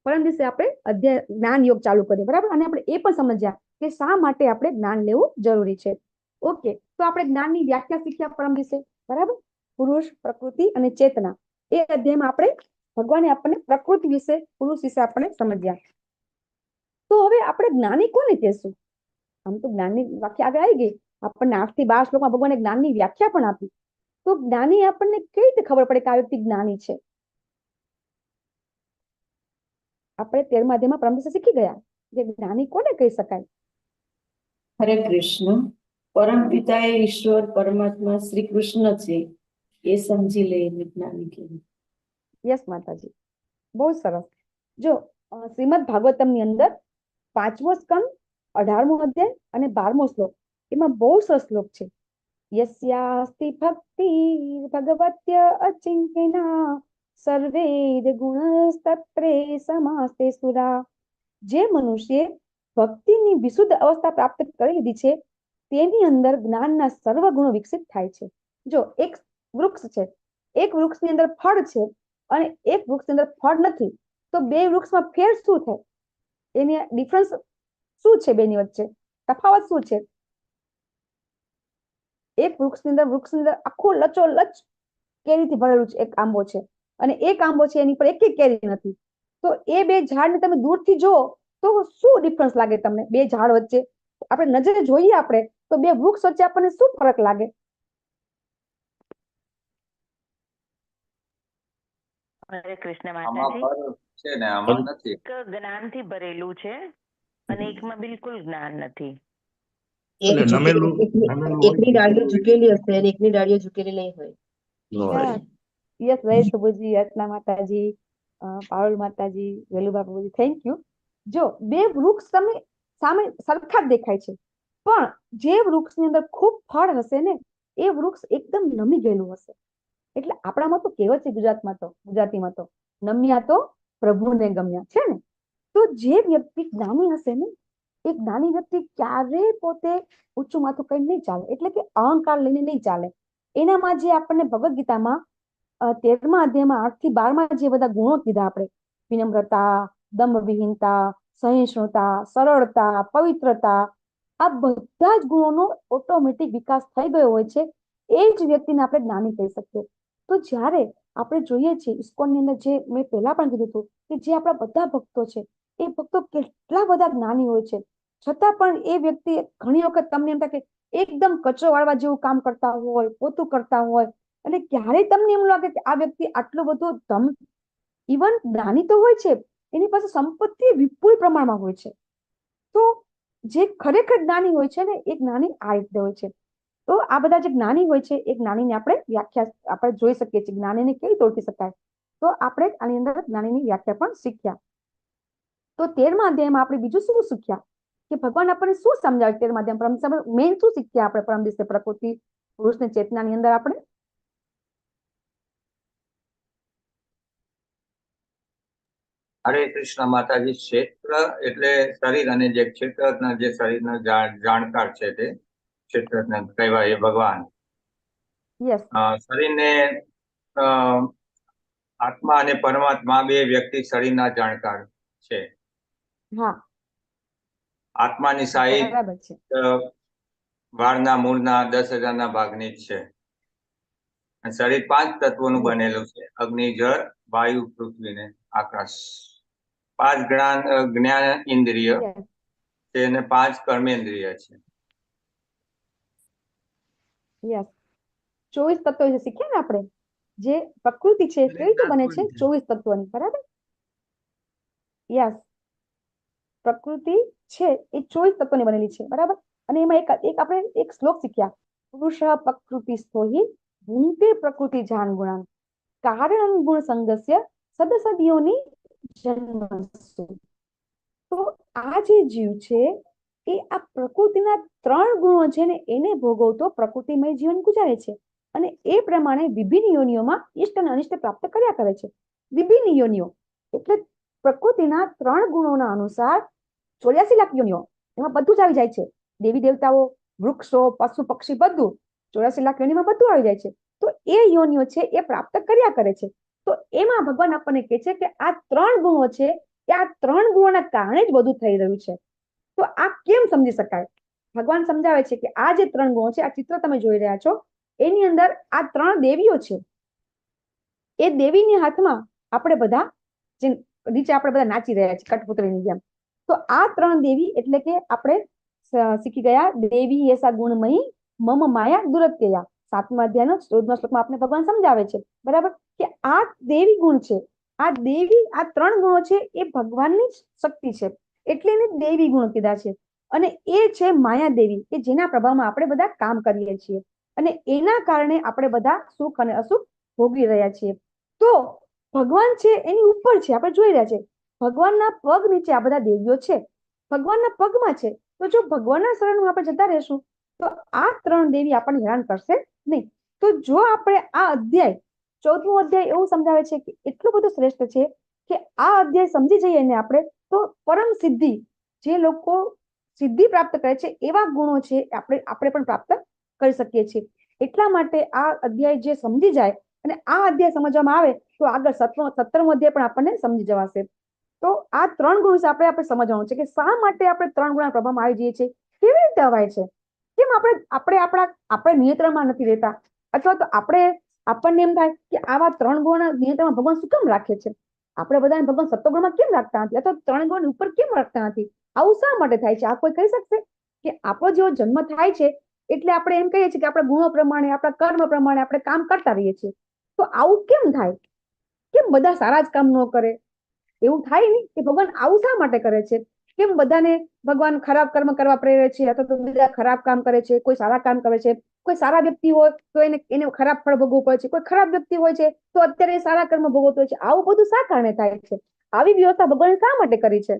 પરમ દિવસે આપણે અધ્યાય જ્ઞાન યોગ ચાલુ કરીએ, બરાબર. અને આપણે એ પણ સમજ્યા કે શા માટે આપણે જ્ઞાન લેવું જરૂરી છે. ઓકે, તો આપણે જ્ઞાનની વ્યાખ્યા શીખ્યા પરમ દિવસે, બરાબર. પુરુષ, પ્રકૃતિ અને ચેતના, એ અધ્યાયમાં આપણે ભગવાને આપણને પ્રકૃતિ વિશે, પુરુષ વિશે આપણે સમજ્યા. તો હવે આપણે જ્ઞાની કોને કહેશું? આમ તો જ્ઞાનની વ્યાખ્યા આગળ આવી ગઈ, આપણને 8 થી 12 શ્લોકમાં ભગવાને જ્ઞાનની વ્યાખ્યા પણ આપી. તો જ્ઞાની આપણને કેવી રીતે ખબર પડે કે આ વ્યક્તિ જ્ઞાની છે? આપણે 13મા અધ્યાયમાં પરમ દિવસે શીખી ગયા કે જ્ઞાની કોને કહી શકાય. હરે કૃષ્ણ. પરમ પિતા એ ઈશ્વર પરમાત્મા શ્રી કૃષ્ણ છે, એ સમજી લે જ્ઞાની કહેવાય. યસ માતાજી, બહુ સરસ. જો શ્રીમદ ભાગવતમની અંદર 5મો સ્કંદ 18મો અધ્યાય અને 12મો શ્લોક, એમાં બહુ સરસ શ્લોક છે. યસ્યાસ્તિ ભક્તિ ભગવત્ય અચિંત્યના સર્વેદ ગુણસ્તત્રે સમાસ્તે સુરા. જે મનુષ્ય ભક્તિની વિશુદ્ધ અવસ્થા પ્રાપ્ત કરી લીધી છે, તેની અંદર જ્ઞાનના સર્વ ગુણો વિકસિત થાય છે. જો એક વૃક્ષ છે, એક વૃક્ષની અંદર ફળ છે અને એક વૃક્ષની અંદર ફળ નથી, તો બે વૃક્ષમાં ફેર શું થાય? એની ડિફરન્સ શું છે? બેની વચ્ચે તફાવત શું છે? એક વૃક્ષની અંદર આખું લચોલચ કેરીથી ભરેલું છે, એક આંબો છે, અને એક આંબો છે એની પર એક કેરી નથી. તો એ બે ઝાડને તમે દૂરથી જુઓ તો શું ડિફરન્સ લાગે તમને? બે ઝાડ વચ્ચે આપણે નજરે જોઈએ આપણે તો બે વૃક્ષ વચ્ચે આપણને શું ફરક લાગે? હરે કૃષ્ણ આમાં માતાજી. ફરક છે ને આમાં નથી. એક જ્ઞાનથી ભરેલું છે અને એકમાં બિલકુલ જ્ઞાન નથી. એક એટલે નમેલું એકની ડાળીઓ ઝૂકેલી હશે અને એકની ડાળીઓ ઝૂકેલી નહીં હોય. હોય. યસ રહીશ પ્રભુજી, અર્ચના માતાજી, પારુલ માતાજી, વેલુબા પ્રભુજી, થેન્ક યુ. જો બે વૃક્ષ તમે સામે સરખા જ દેખાય છે, પણ જે વૃક્ષની અંદર ખૂબ ફળ હશે ને, એ વૃક્ષ એકદમ નમી ગયેલું હશે. એટલે આપણામાં તો કહેવત છે ગુજરાતીમાં તો નમ્યા તો પ્રભુને ગમ્યા છે ને. તો જે વ્યક્તિ જ્ઞાની હશે ને, એ જ્ઞાની વ્યક્તિ ક્યારેય પોતે ઊંચું માથું કઈ નહીં ચાલે, એટલે કે અહંકાર લઈને નહીં ચાલે. એનામાં જે આપણને ભગવદ્ ગીતામાં 13મા અધ્યાયમાં 8 થી 12માં જે બધા ગુણો કીધા આપણે, વિનમ્રતા, દંભવિહીનતા, સહિષ્ણુતા, સરળતા, પવિત્રતા, આ બધા જ ગુણોનો ઓટોમેટિક વિકાસ થઈ ગયો હોય છે. એ જ વ્યક્તિને આપણે જ્ઞાની કહી શકીએ. તો જ્યારે આપણે જોઈએ છીએ ઇસ્કોનની અંદર, જે મેં પહેલા પણ કીધું હતું કે જે આપણા બધા ભક્તો છે, એ ભક્તો કેટલા બધા જ્ઞાની હોય છે, છતાં પણ એ વ્યક્તિ ઘણી વખત તમને એમ થાય કે એકદમ કચરો વાળવા જેવું કામ કરતા હોય, પોતું કરતા હોય, અને ક્યારેય તમને એમ લાગે કે આ વ્યક્તિ આટલો બધો ધમ, ઇવન જ્ઞાની તો હોય છે, એની પાસે સંપત્તિ વિપુલ પ્રમાણમાં હોય છે. તો જે ખરેખર જ્ઞાની હોય છે ને, એ જ્ઞાની આ રીતે હોય છે. તો આ બધા જે જ્ઞાની હોય છે એ જ્ઞાનીને આપણે જોઈ શકીએ છીએ, જ્ઞાનીને કેવી રીતે ઓળખી શકાય. તો આપણે આની અંદર જ્ઞાનીની વ્યાખ્યા પણ શીખ્યા. તો 13મા અધ્યાયમાં આપણે બીજું શું શીખ્યા કે ભગવાન આપણને શું સમજાવે 13મા અધ્યાય મેઇન શું શીખ્યા આપણે પરમ દિવસે પ્રકૃતિ પુરુષની ચેતનાની અંદર આપણે? હરે કૃષ્ણ માતાજી. ક્ષેત્ર એટલે શરીર, અને જે ક્ષેત્રના જે શરીરના જાણકાર છે તે ક્ષેત્રના કહેવાય એ ભગવાન. યસ, શરીરને આત્મા અને પરમાત્મા બે વ્યક્તિ શરીરના જાણકાર છે. હા, આત્માની સાઈઝ બરાબર છે. વાળના મૂળના 10,000 ભાગની જ છે. અને શરીર 5 તત્વોનું બનેલું છે: અગ્નિ, જળ, વાયુ, પૃથ્વી ને આકાશ. 5 જ્ઞાન ઇન્દ્રિય Yes. છે અને 5 કર્મેન્દ્રિય છે. યસ, 24 તત્વો જે શીખ્યા ને આપણે, જે પ્રકૃતિ છે કેવી રીતે બને છે? 24 તત્વોની, બરાબર? યસ, પ્રકૃતિ છે એ 24 તત્વોની બનેલી છે, બરાબર? અને એમાં આપણે એક શ્લોક શીખ્યા, પુરુષ પ્રકૃતિસ્થો હિ ભૂંતે પ્રકૃતિ જાન ગુણાન કારણ ગુણ સંગસ્ય સદસદયોની જન્મસુ. તો આ જે જીવ છે એ આ પ્રકૃતિના 3 ગુણો છે ને એને ભોગવતો પ્રકૃતિમય જીવન ગુજારે છે, અને એ પ્રમાણે વિભિન્ન યોનિઓમાં ઇષ્ટ અને અનિષ્ટ પ્રાપ્ત કર્યા કરે છે. વિભિન્ન યોનિઓ એટલે પ્રકૃતિના 3 ગુણોના અનુસાર 84 લાખ યોનિઓ, એમાં બધું જ આવી જાય છે. દેવી દેવતાઓ, વૃક્ષો, પશુ પક્ષી, બધું 84 લાખ યોનિમાં બધું આવી જાય છે. તો એ યોનિઓ છે એ પ્રાપ્ત કર્યા કરે છે. તો એમાં ભગવાન આપણને કહે છે કે આ 3 ગુણો છે કે આ 3 ગુણોના કારણે જ બધું થઈ રહ્યું છે. તો આ કેમ સમજી શકાય? ભગવાન સમજાવે છે કે આ જે 3 ગુણો છે, આ ચિત્ર તમે જોઈ રહ્યા છો, એની અંદર આ 3 દેવીઓ છે. એ દેવીની હાથમાં આપણે બધા જે નીચે આપણે બધા નાચી રહ્યા છીએ કઠપુતળીની જેમ. તો આ 3 દેવી એટલે કે આપણે શીખી ગયા દેવી એસા ગુણમયી મમ માયા દુરત્યયા. 7મા અધ્યાયનો 14મા શ્લોકમાં આપણે ભગવાન સમજાવે છે, બરાબર, કે આ દેવી ગુણ છે. આ દેવી, આ 3 ગુણો છે એ ભગવાનની જ શક્તિ છે, એટલે એને દેવી ગુણ કીધા છે. અને એ છે માયા દેવી કે જેના પ્રભાવમાં આપણે બધા કામ કરીએ છીએ, અને એના કારણે આપણે બધા સુખ અને અસુખ ભોગવી રહ્યા છીએ. તો ભગવાન છે એની ઉપર છે, આપણે જોઈ રહ્યા છે. ભગવાનના પગ નીચે આ બધા દેવીઓ છે, ભગવાનના પગમાં છે. તો જો ભગવાનના શરણમાં આપણે જતા રહેશું તો આ 3 દેવી આપણને હેરાન કરશે નહીં. તો જો આપણે આ અધ્યાય 14મો અધ્યાય એવું સમજાવે છે કે એટલું બધું શ્રેષ્ઠ છે કે આ અધ્યાય સમજી જઈએ ને આપણે તો પરમ સિદ્ધિ, જે લોકો સિદ્ધિ પ્રાપ્ત કરે છે એવા ગુણો છે આપણે પણ પ્રાપ્ત કરી શકીએ છીએ. એટલા માટે આ અધ્યાય જે સમજી જાય અને આ અધ્યાય સમજવામાં આવે તો આગળ 17મો અધ્યાય પણ આપણને સમજી જવાશે. તો આ 3 ગુણ આપણે સમજવાનું છે કે શા માટે આપણે 3 ગુણના પ્રભાવમાં આવી જઈએ છીએ, કેવી રીતે અવાય છે, કેમ આપણે નિયંત્રણમાં નથી રહેતા, અથવા તો આપણને એમ થાય કે આવા 3 ગુણના નિયંત્રણમાં ભગવાન શું કેમ રાખે છે? આપણે બધાને ભગવાન સત્વગુણમાં કેમ રાખતા નથી, અથવા 3 ગુણ ઉપર કેમ રાખતા નથી? આવું શા માટે થાય છે? આ કોઈ કહી શકશે? કે આપણો જેવો જન્મ થાય છે એટલે આપણે એમ કહીએ છીએ કે આપણા ગુણો પ્રમાણે, આપણા કર્મ પ્રમાણે આપણે કામ કરતા રહીએ છીએ. તો આવું કેમ થાય? કેમ બધા સારા જ કામ ન કરે? એવું થાય નહીં કે ભગવાન આવું શા માટે કરે છે? કેમ બધાને ભગવાન ખરાબ કર્મ કરવા પ્રેરે છે, અથવા તો બીજા ખરાબ કામ કરે છે, કોઈ સારા કામ કરે છે? કોઈ સારા વ્યક્તિ હોય તો એને ખરાબ ફળ ભોગવવું પડે છે, કોઈ ખરાબ વ્યક્તિ હોય છે તો અત્યારે સારા કર્મ ભોગવતો હોય છે. આવું બધું શા કારણે થાય છે? આવી વ્યવસ્થા ભગવાને શા માટે કરી છે?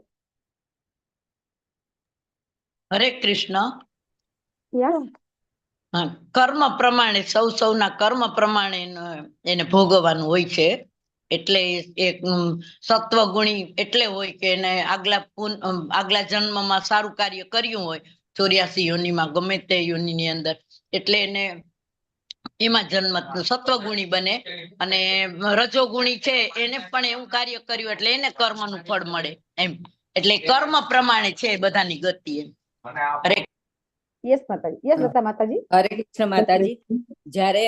હરે કૃષ્ણ. યસ, કર્મ પ્રમાણે સૌના કર્મ પ્રમાણે એને ભોગવવાનું હોય છે. એટલે એક સત્વગુણી એટલે હોય કે એને આગલા જન્મમાં સારું કાર્ય કર્યું હોય, 84 યોનિમાં ગમે તે યોનિની અંદર, એટલે એને એમાં જન્મ સત્વગુણી બને. અને રજોગુણી છે એને પણ એવું કાર્ય કર્યું એટલે એને કર્મનું ફળ મળે એમ. એટલે કર્મ પ્રમાણે છે બધાની ગતિ એમ. યસ માતાજી, યસ લતા માતાજી. હરે કૃષ્ણ માતાજી. જ્યારે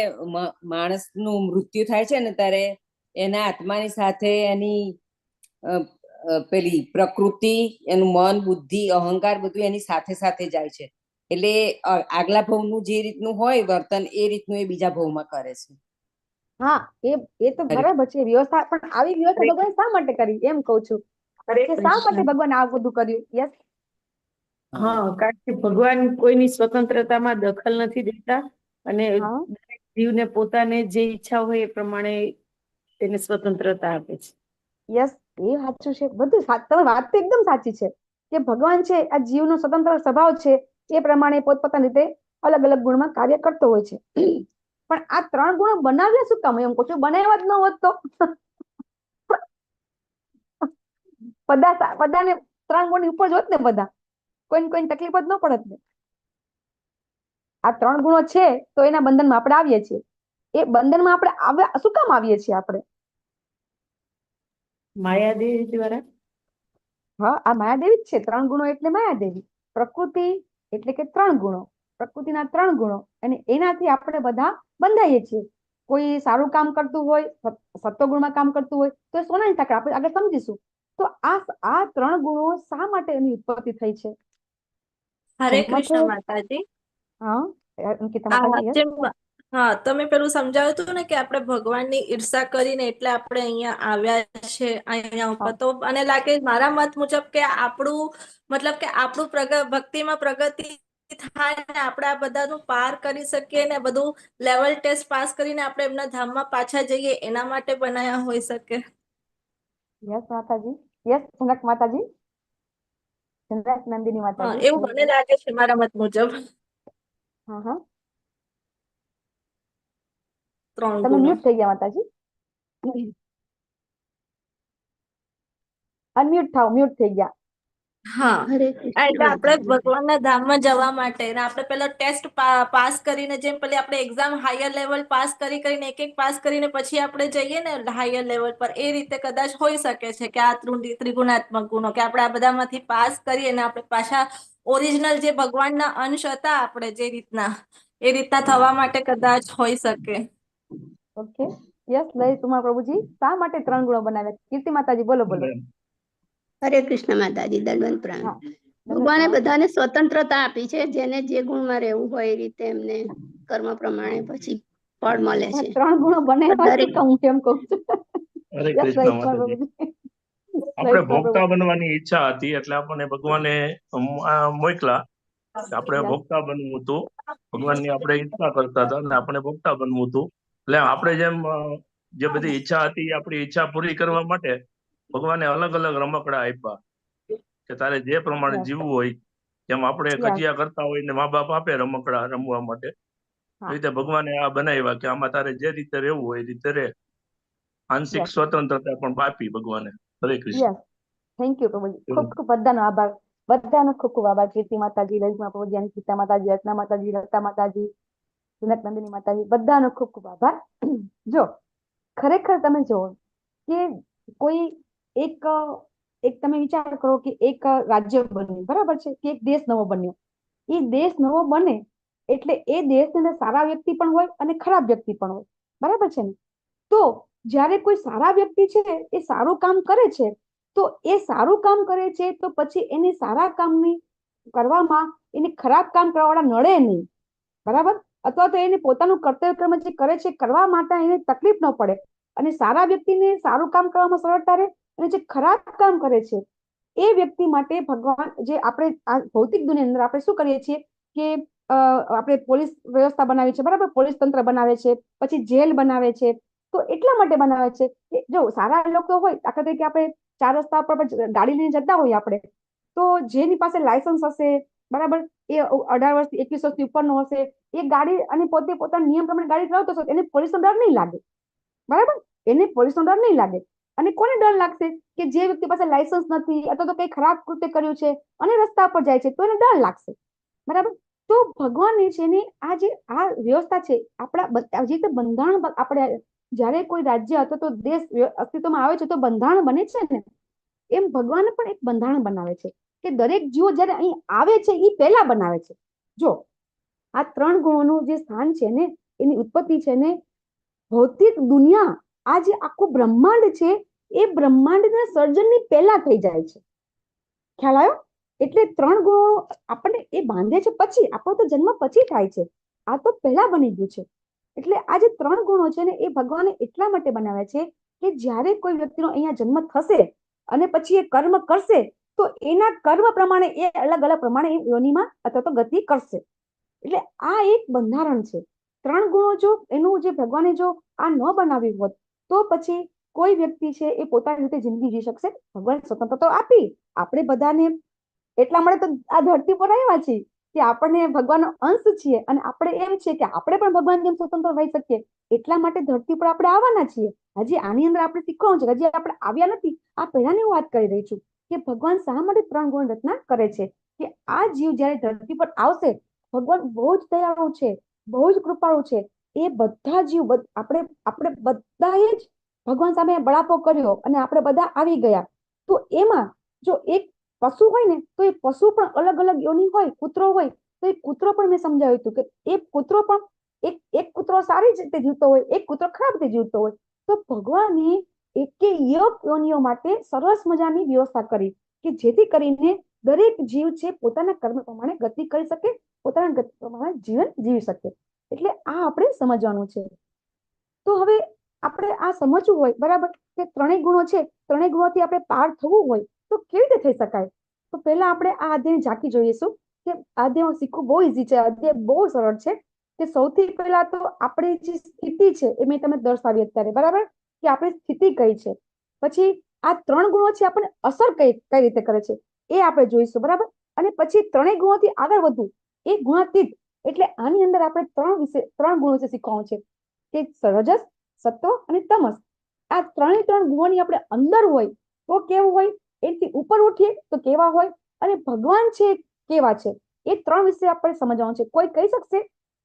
માણસનું મૃત્યુ થાય છે ને ત્યારે એના આત્માની સાથે એની પેલી પ્રકૃતિ, એનું મન, બુદ્ધિ, અહંકાર બધું એની સાથે સાથે જાય છે. એટલે આગલા ભવનું જે રીતનું હોય વર્તન એ રીતનું એ બીજા ભવમાં કરે છે. હા, એ તો બરાબર છે વ્યવસ્થા, પણ આવી વ્યવસ્થા ભગવાન શા માટે કરી એમ કહું છું, કે શા માટે ભગવાન આ બધું કર્યું? યસ, હા, કારણ કે ભગવાન કોઈની સ્વતંત્રતામાં દખલ નથી દેતા અને હા દરેક જીવને પોતાને જે ઈચ્છા હોય એ પ્રમાણે તેને સ્વતંત્રતા આપે છે. યસ, એ સાચું છે. બધું તમે વાત તો એકદમ સાચી છે કે ભગવાન છે આ જીવનો સ્વતંત્ર સ્વભાવ છે, એ પ્રમાણે પોતપોતાની રીતે અલગ અલગ ગુણમાં કાર્ય કરતો હોય છે. પણ આ 3 ગુણો બનાવ્યા શું કામ? એમ કહું છું, બનાવ્યા જ ન હોત તો બધાને 3 ગુણની ઉપર જ હોત ને, બધા કોઈને તકલીફ જ ન પડત ને. આ 3 ગુણો છે તો એના બંધનમાં આપણે આવીએ છીએ. એ બંધનમાં આપણે આવ્યા શું કામ આવીએ છીએ આપણે? માયાદેવી દ્વારા. હા, આ માયાદેવી જ છે. 3 ગુણો એટલે માયાદેવી. પ્રકૃતિ એટલે કે 3 ગુણો, પ્રકૃતિના 3 ગુણો, અને એનાથી આપણે બધા બંધાઈએ છીએ. કોઈ સારું કામ કરતું હોય, સત્વગુણમાં કામ કરતું હોય તો એ સોનાની સાંકળ આપણે આગળ સમજીશું. તો આ 3 ગુણો શા માટે એની ઉત્પત્તિ થઈ છે? હરે એમાં કૃષ્ણ તો- માતાજી. હા, અંકિતા આ માતાજી, yes. જેમ હા, તમે પેલું સમજાવ્યું હતું ને કે આપણે ભગવાનની ઈર્ષા કરીને એટલે આપણે અહીંયા આવ્યા છે અહીંયા ઉપર. તો મને લાગે મારા મત મુજબ કે આપણું મતલબ કે આપણું ભક્તિમાં પ્રગતિ થાય ને આપણે આ બધાનું પાર કરી શકીએ ને બધું લેવલ ટેસ્ટ પાસ કરીને આપણે એમના ધામમાં પાછા જઈએ એના માટે બનાયા હોઈ શકે. યસ માતાજી, યસ જનક માતાજી, જનક નંદિની હા, માતાજી. એવું મને લાગે છે મારા મત મુજબ. હા હા, 3 તમે ગુણો. મ્યુટ થઈ ગયા માતાજી. અનમ્યુટ થાવ, મ્યુટ થઈ ગયા. હા, હરે એટલે કૃષ્ણ આપણે માતાજી. ભગવાનના ધામમાં જવા માટે ને આપણે પેલો ટેસ્ટ પાસ કરીને જેમ પેલી આપણે એક્ઝામ હાયર લેવલ પાસ કરીને એક પાસ કરીને પછી આપણે જઈએ ને હાયર લેવલ પર, એ રીતે કદાચ હોઈ શકે છે કે આ ત્રિગુણાત્મક ગુણો કે આપણે આ બધામાંથી પાસ કરીએ ને આપણે પાછા ઓરિજિનલ જે ભગવાનના અંશ હતા આપણે જે રીતના એ રીતના થવા માટે કદાચ હોઈ શકે. ઓકે, યસ લઈ તમારા પ્રભુજી. શા માટે 3 ગુણો બનાવ્યા? કીર્તિ માતાજી બોલો બોલો. હરે કૃષ્ણ માતાજી, દંડવત પ્રણામ. હા, ભગવાને બધાને સ્વતંત્રતા આપી છે, જેને જે ગુણમાં રહેવું હોય એ રીતે એમને કર્મ પ્રમાણે પછી ફળ મળે છે. 3 ગુણો બનાવ્યા શું દરેક કામ? હું એમ કહું છું. હરે યસ કૃષ્ણ લઈ તમારા માતાજી. પ્રભુજી. આપણે ભોગતા બનવાની ઈચ્છા હતી એટલે આપણને ભગવાને મોકલા કે આપણે ભોગતા બનવું હતું. ભગવાનની આપણે ઈચ્છા કરતા હતા અને આપણે ભોગતા બનવું હતું. એટલે આપણે જે બધી ઈચ્છા હતી એ આપણી ઈચ્છા પૂરી કરવા માટે ભગવાને અલગ અલગ રમકડા આપ્યા કે તારે જે પ્રમાણે જીવવું હોય. જેમ આપણે કજિયા કરતા હોય ને મા બાપ આપે રમકડા રમવા માટે, એ રીતે ભગવાને આ બનાવ્યા કે આમાં તારે જે રીતે રહેવું હોય એ રીતે રહે. આંશિક સ્વતંત્રતા પણ આપી ભગવાને. હરે કૃષ્ણ. યસ, થેન્ક યુ પ્રભુજી. ખૂબ ખૂબ બધાનો આભાર. બધાનો ખૂબ ખૂબ આભાર. કીર્તિ માતાજી, લલિતમા પ્રભુજી, અનિતા માતાજી, રત્ના માતાજી, લતા માતાજી, જનક નંદિની માતાજી, બધાનો ખૂબ ખૂબ આભાર. જો ખરેખર તમે જુઓ કે કોઈ એક તમે વિચાર કરો કે એક રાજ્ય બન્યું, બરાબર છે, કે એક દેશ નવો બન્યો. એ દેશ નવો બને એટલે એ દેશની અંદર સારા વ્યક્તિ પણ હોય અને ખરાબ વ્યક્તિ પણ હોય, બરાબર છે ને? તો જ્યારે કોઈ સારા વ્યક્તિ છે એ સારું કામ કરે છે, તો એ સારું કામ કરે છે તો પછી એને સારા કામની કરવામાં એને ખરાબ કામ કરવાવાળા નડે નહીં, બરાબર? અથવા તો એને પોતાનું કર્તવ્ય કર્મ જે કરે છે કરવા માટે એને તકલીફ ન પડે, અને સારા વ્યક્તિને સારું કામ કરવામાં સરળતા રહે, અને જે ખરાબ કામ કરે છે એ વ્યક્તિ માટે ભગવાન, જે આપણે આ ભૌતિક દુનિયાની અંદર આપણે શું કરીએ છીએ કે આપણે પોલીસ વ્યવસ્થા બનાવી છે, બરાબર? પોલીસ તંત્ર બનાવે છે, પછી જેલ બનાવે છે. તો એટલા માટે બનાવે છે કે જો સારા લોકો હોય, દાખલા તરીકે આપણે 4 રસ્તા પર ગાડી લઈને જતા હોઈએ આપણે, તો જેની પાસે લાયસન્સ હશે, બરાબર, એ 18 વર્ષથી 21 વર્ષથી ઉપરનો હશે, એ ગાડી અને પોતે પોતાના નિયમ પ્રમાણે ગાડી ચલાવતો હશે, એને પોલીસનો ડર નહીં લાગે, બરાબર? એને પોલીસનો ડર નહીં લાગે. અને કોને ડર લાગશે? કે જે વ્યક્તિ પાસે લાયસન્સ નથી અથવા તો કઈ ખરાબ કૃત્ય કર્યું છે અને રસ્તા પર જાય છે, તો એને ડર લાગશે, બરાબર? તો ભગવાનને છે ને આ વ્યવસ્થા છે આપણા, જે રીતે બંધારણ આપણે જ્યારે કોઈ રાજ્ય અથવા તો દેશ અસ્તિત્વમાં આવે છે તો બંધારણ બને છે ને, એમ ભગવાન પણ એક બંધારણ બનાવે છે કે દરેક જીવો જ્યારે અહીં આવે છે એ પહેલા બનાવે છે. જો આ 3 ગુણોનું જે સ્થાન છે ને, એની ઉત્પત્તિ છે ને, ભૌતિક દુનિયા, આ જે આખું બ્રહ્માંડ છે એ બ્રહ્માંડના સર્જનની પહેલા થઈ જાય છે. ખ્યાલ આવ્યો? એટલે 3 ગુણો આપણને એ બાંધે છે પછી, આપણો તો જન્મ પછી થાય છે, આ તો પહેલા બની ગયું છે. એટલે આ જે 3 ગુણો છે ને એ ભગવાને એટલા માટે બનાવ્યા છે કે જ્યારે કોઈ વ્યક્તિનો અહીંયા જન્મ થશે અને પછી એ કર્મ કરશે તો એના કર્મ પ્રમાણે એ અલગ અલગ પ્રમાણે એ યોનિમાં અથવા તો ગતિ કરશે. એટલે આ એક બંધારણ છે. 3 ગુણો જો એનું જે ભગવાને જો આ ન બનાવ્યું હોત તો પછી કોઈ વ્યક્તિ છે એ પોતાની રીતે જિંદગી જીવી શકશે? ભગવાન સ્વતંત્રતા તો આપી, આપણે બધાને એટલા માટે તો આ ધરતી પર આવ્યા છીએ કે આપણને ભગવાનનો અંશ છીએ અને આપણે એમ છે કે આપણે પણ ભગવાન જેમ સ્વતંત્ર રહી શકીએ. એટલા માટે ધરતી પર આપણે આવવાના છીએ. હજી આની અંદર આપણે શીખવાનું છે, હજી આપણે આવ્યા નથી. આ પહેલાની હું વાત કરી રહી છું કે ભગવાન શા માટે 3 ગુણ રચના કરે છે કે આ જીવ જયારે ધરતી પર આવશે, ભગવાન બહુ જ દયાળુ છે, બહુ જ કૃપાળુ છે. એ બધા જીવ આપણે બધાએ જ ભગવાન સામે બળાપો કર્યો અને આપણે બધા આવી ગયા. તો એમાં જો એક પશુ હોય ને તો એ પશુ પણ અલગ અલગ યોની હોય, કૂતરો હોય તો એ કૂતરો પણ મેં સમજાવ્યું હતું કે એ કૂતરો પણ એક કૂતરો સારી રીતે જીવતો હોય, એક કૂતરો ખરાબ રીતે જીવતો હોય. તો ભગવાને યોનિઓ માટે સરસ મજાની વ્યવસ્થા કરી કે જેથી કરીને દરેક જીવ છે પોતાના કર્મ પ્રમાણે ગતિ કરી શકે, પોતાના ગતિ પ્રમાણે જીવન જીવી શકે. એટલે આ આપણે સમજવાનું છે. તો હવે આપણે આ સમજવું હોય બરાબર કે 3 ગુણો છે, 3 ગુણોથી આપણે પાર થવું હોય તો કેવી રીતે થઈ શકાય? તો પહેલા આપણે આ અધ્યાય ઝાંકી જોઈશું કે આ અધ્યાય શીખવું બહુ ઈઝી છે, અધ્યાય બહુ સરળ છે. કે સૌથી પહેલા તો આપણી જે સ્થિતિ છે એ મેં તમને દર્શાવી અત્યારે બરાબર કે આપણી સ્થિતિ કઈ છે. પછી આ 3 ગુણો છે આપણને અસર કઈ રીતે કરે છે એ આપણે જોઈશું બરાબર. અને પછી 3 ગુણોથી આગળ વધવું એ ગુણાતીત. એટલે આની અંદર આપણે 3 ગુણો વિશે શીખવાનું છે કે રજસ, સત્વ અને તમસ. આ 3 ગુણોની આપણે અંદર હોય તો કેવું હોય, એથી ઉપર ઉઠીએ તો કેવા હોય, અને ભગવાન છે કેવા છે, એ 3 વિશે આપણે સમજવાનું છે. કોઈ કહી શકશે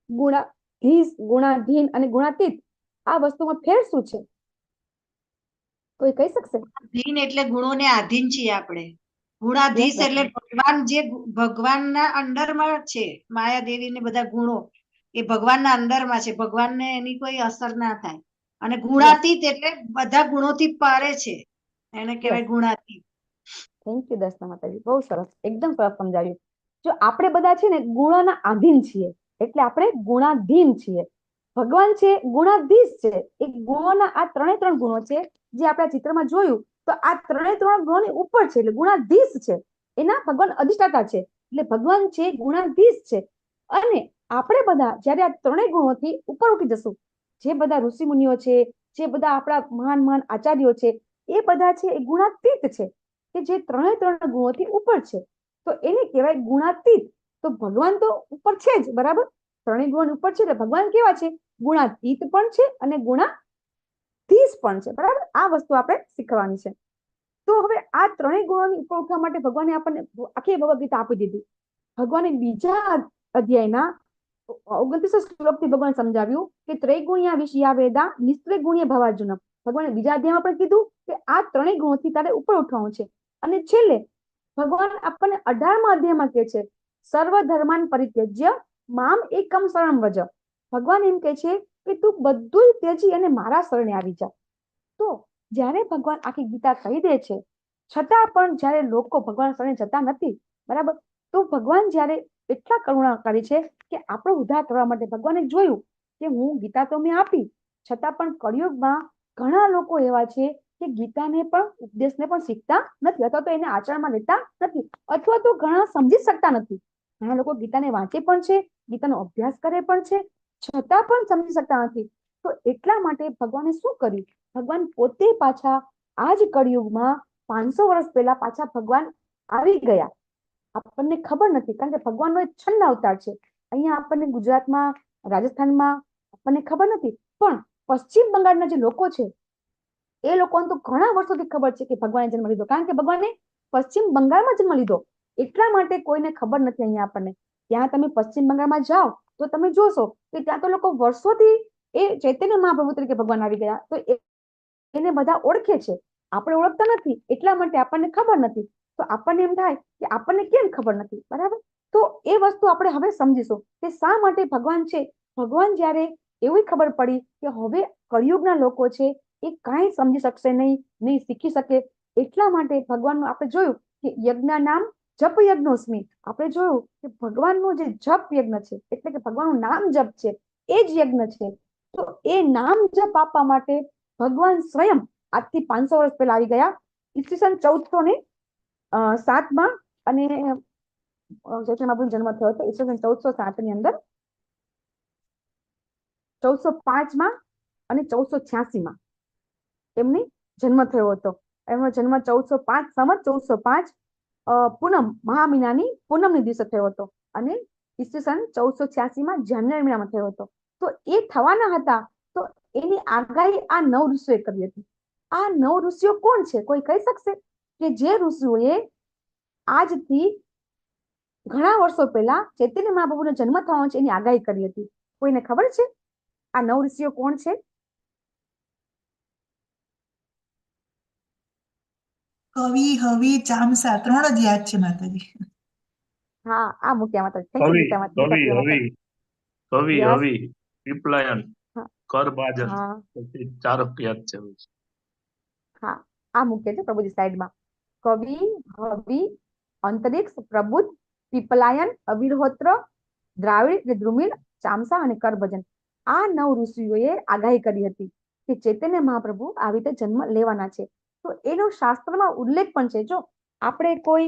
ગુણાધીશ, ગુણાધીન અને ગુણાતીત આ વસ્તુમાં ફેર શું છે? કોઈ કહી શકશે? ધીન એટલે ગુણોને આધીન છીએ આપણે. ગુણાધીશ એટલે ભગવાન જે ભગવાનના અંડરમાં છે, માયાદેવી ને બધા ગુણો એ ભગવાનના અંદરમાં છે, ભગવાનને એની કોઈ અસર ના થાય. અને ગુણાતીત એટલે બધા ગુણોથી પારે છે, એને કહેવાય ગુણાતીત. થેન્ક યુ દર્શના માતાજી, બહુ સરસ, એકદમ સરસ સમજાવ્યું. જો આપણે બધા છે ને ગુણોના આધીન છીએ એટલે આપણે ગુણાધીન છીએ. ભગવાન છે ગુણાધીશ છે. એ ગુણોના આ 3 ગુણો છે જે આપણા ચિત્રમાં જોયું તો આ 3 ગુણોની ઉપર છે એટલે ગુણાધીશ છે. એના ભગવાન અધિષ્ઠાતા છે એટલે ભગવાન છે ગુણાધીશ છે. અને આપણે બધા જયારે આ 3 ગુણોથી ઉપર ઉઠી જશું, જે બધા ઋષિ મુનિઓ છે, જે બધા આપણા મહાન આચાર્યો છે, એ બધા છે એ ગુણાતીત છે કે જે 3 ગુણોથી ઉપર છે. તો એને કહેવાય ગુણાતીત. તો ભગવાન તો ઉપર છે જ બરાબર, 3 ગુણ ઉપર છે એટલે ભગવાન કેવા છે? ગુણાતીત પણ છે અને ગુણાધીશ પણ છે બરાબર. આ વસ્તુ આપણે શીખવાની છે. તો હવે આ 3 ગુણોની ઉપર ઉઠવા માટે ભગવાને આપણને આખી ભગવદ ગીતા આપી દીધી. ભગવાને બીજા અધ્યાયના 29 શ્લોકથી ભગવાન સમજાવ્યું કે ત્રૈગુણ્યા વિષયા વેદા નિસ્ત્રૈગુણ્ય ભવાર્જુનમ. ભગવાને બીજા અધ્યાયમાં પણ કીધું કે આ 3 ગુણોથી તારે ઉપર ઉઠવાનું છે. અને છેલ્લે ભગવાન આપણને 18મા અધ્યાયમાં કહે છે સર્વ ધર્માન પરિત્યજ્ય મામ એકમ શરણમ વ્રજ. ભગવાન એમ કહે છે કે તું બધું ત્યજી અને મારા શરણે આવી જા. તો જ્યારે ભગવાન આખી ગીતા કહી દે છે છતાં પણ જ્યારે લોકો ભગવાન શરણે જતા નથી બરાબર, તો ભગવાન જ્યારે એટલા કરુણાકારી છે કે આપણો ઉદ્ધાર કરવા માટે ભગવાને જોયું કે હું ગીતા તો મેં આપી છતાં પણ કળિયુગમાં ઘણા લોકો એવા છે કે ગીતાને પણ ઉપદેશને પણ શીખતા નથી અથવા તો એને આચરણમાં લેતા નથી અથવા તો ઘણા સમજી શકતા નથી. ઘણા લોકો ગીતાને વાંચે પણ છે, ગીતાનો અભ્યાસ કરે પણ છે, છતાં પણ સમજી શકતા નથી. તો એટલા માટે ભગવાને શું કર્યું? ભગવાન પોતે પાછા આ જ કળિયુગમાં 500 વર્ષ પહેલા પાછા ભગવાન આવી ગયા. આપણને ખબર નથી કારણ કે ભગવાનનો એક છંદ અવતાર છે. અહીંયા આપણને ગુજરાતમાં, રાજસ્થાનમાં આપણને ખબર નથી, પણ પશ્ચિમ બંગાળના જે લોકો છે એ લોકોને તો ઘણા વર્ષોથી ખબર છે કે ભગવાને જન્મ લીધો, કારણ કે ભગવાને પશ્ચિમ બંગાળમાં જન્મ લીધો. એટલા માટે કોઈને ખબર નથી અહીંયા આપણને. ત્યાં તમે પશ્ચિમ બંગાળમાં જાઓ તો તમે જોશો કે ત્યાં તો લોકો વર્ષોથી એ ચૈતન્ય મહાપ્રભુ તરીકે ભગવાન આવી ગયા, તો એને બધા ઓળખે છે, આપણે ઓળખતા નથી એટલા માટે આપણને ખબર નથી. તો આપણને એમ થાય કે આપણને કેમ ખબર નથી બરાબર. તો એ વસ્તુ આપણે હવે સમજીશું કે શા માટે ભગવાન છે. ભગવાન જ્યારે એવી ખબર પડી કે હવે કળિયુગના લોકો છે એ કાંઈ સમજી શકશે નહીં શીખી શકે, એટલા માટે ભગવાનનું આપણે જોયું કે યજ્ઞ નામ જપ યજ્ઞોસ્મિ. આપણે જોયું કે ભગવાનનું જે જપ યજ્ઞ છે એટલે કે ભગવાનનું નામ જપ છે એ જ યજ્ઞ છે. તો એ નામ જપ આપવા માટે ભગવાન સ્વયં આજથી 500 વર્ષ પહેલા આવી ગયા. ઈસવીસન 1400 7માં અને ચૈતન્ય મહાપ્રભુનો જન્મ થયો હતો ઈસવીસન 1407 ની અંદર, 1405માં અને 1486માં એમની જન્મ થયો હતો. એમનો જન્મ 1405 સંવત 1405 પૂનમ મહામીનાની પૂનમની દિવસે થયો હતો અને ઈસવીસન 1486માં જાન્યુઆરી મહિનામાં થયો હતો. તો એ થવાના હતા તો એની આગાહી આ 9 ઋષિઓએ કરી હતી. આ 9 ઋષિઓ કોણ છે? કોઈ કહી શકશે? કે જે ઋષિઓએ આજથી ઘણા વર્ષો પહેલા ચૈતન્ય મહાપ્રભુનો જન્મ થવાનો છે એની આગાહી કરી હતી. કોઈને ખબર છે આ 9 ઋષિઓ કોણ છે? કવિ, હવિ, ચામસા 3 જ યાદ છે માતાજી. હા, આ મૂક્યા માતાજી. થેન્ક યુ કવિ ગીતા કવિ માતાજી. કવિ યસ. હવિ પીપલાયન હા. કરબાજન હા પછી 4 યાદ છે. હા, આ મૂક્યા છે પ્રભુજી સાઈડમાં. કવિ, હવિ, અંતરિક્ષ, પ્રબુદ્ધ, પીપલાયન, અવિરહોત્ર, દ્રાવિડ એટલે દ્રુમિલ, ચામસા અને કરભજન. આ 9 ઋષિઓએ આગાહી કરી હતી કે ચૈતન્ય મહાપ્રભુ આવી રીતે જન્મ લેવાના છે. તો એનો શાસ્ત્રમાં ઉલ્લેખ પણ છે. જો આપણે કોઈ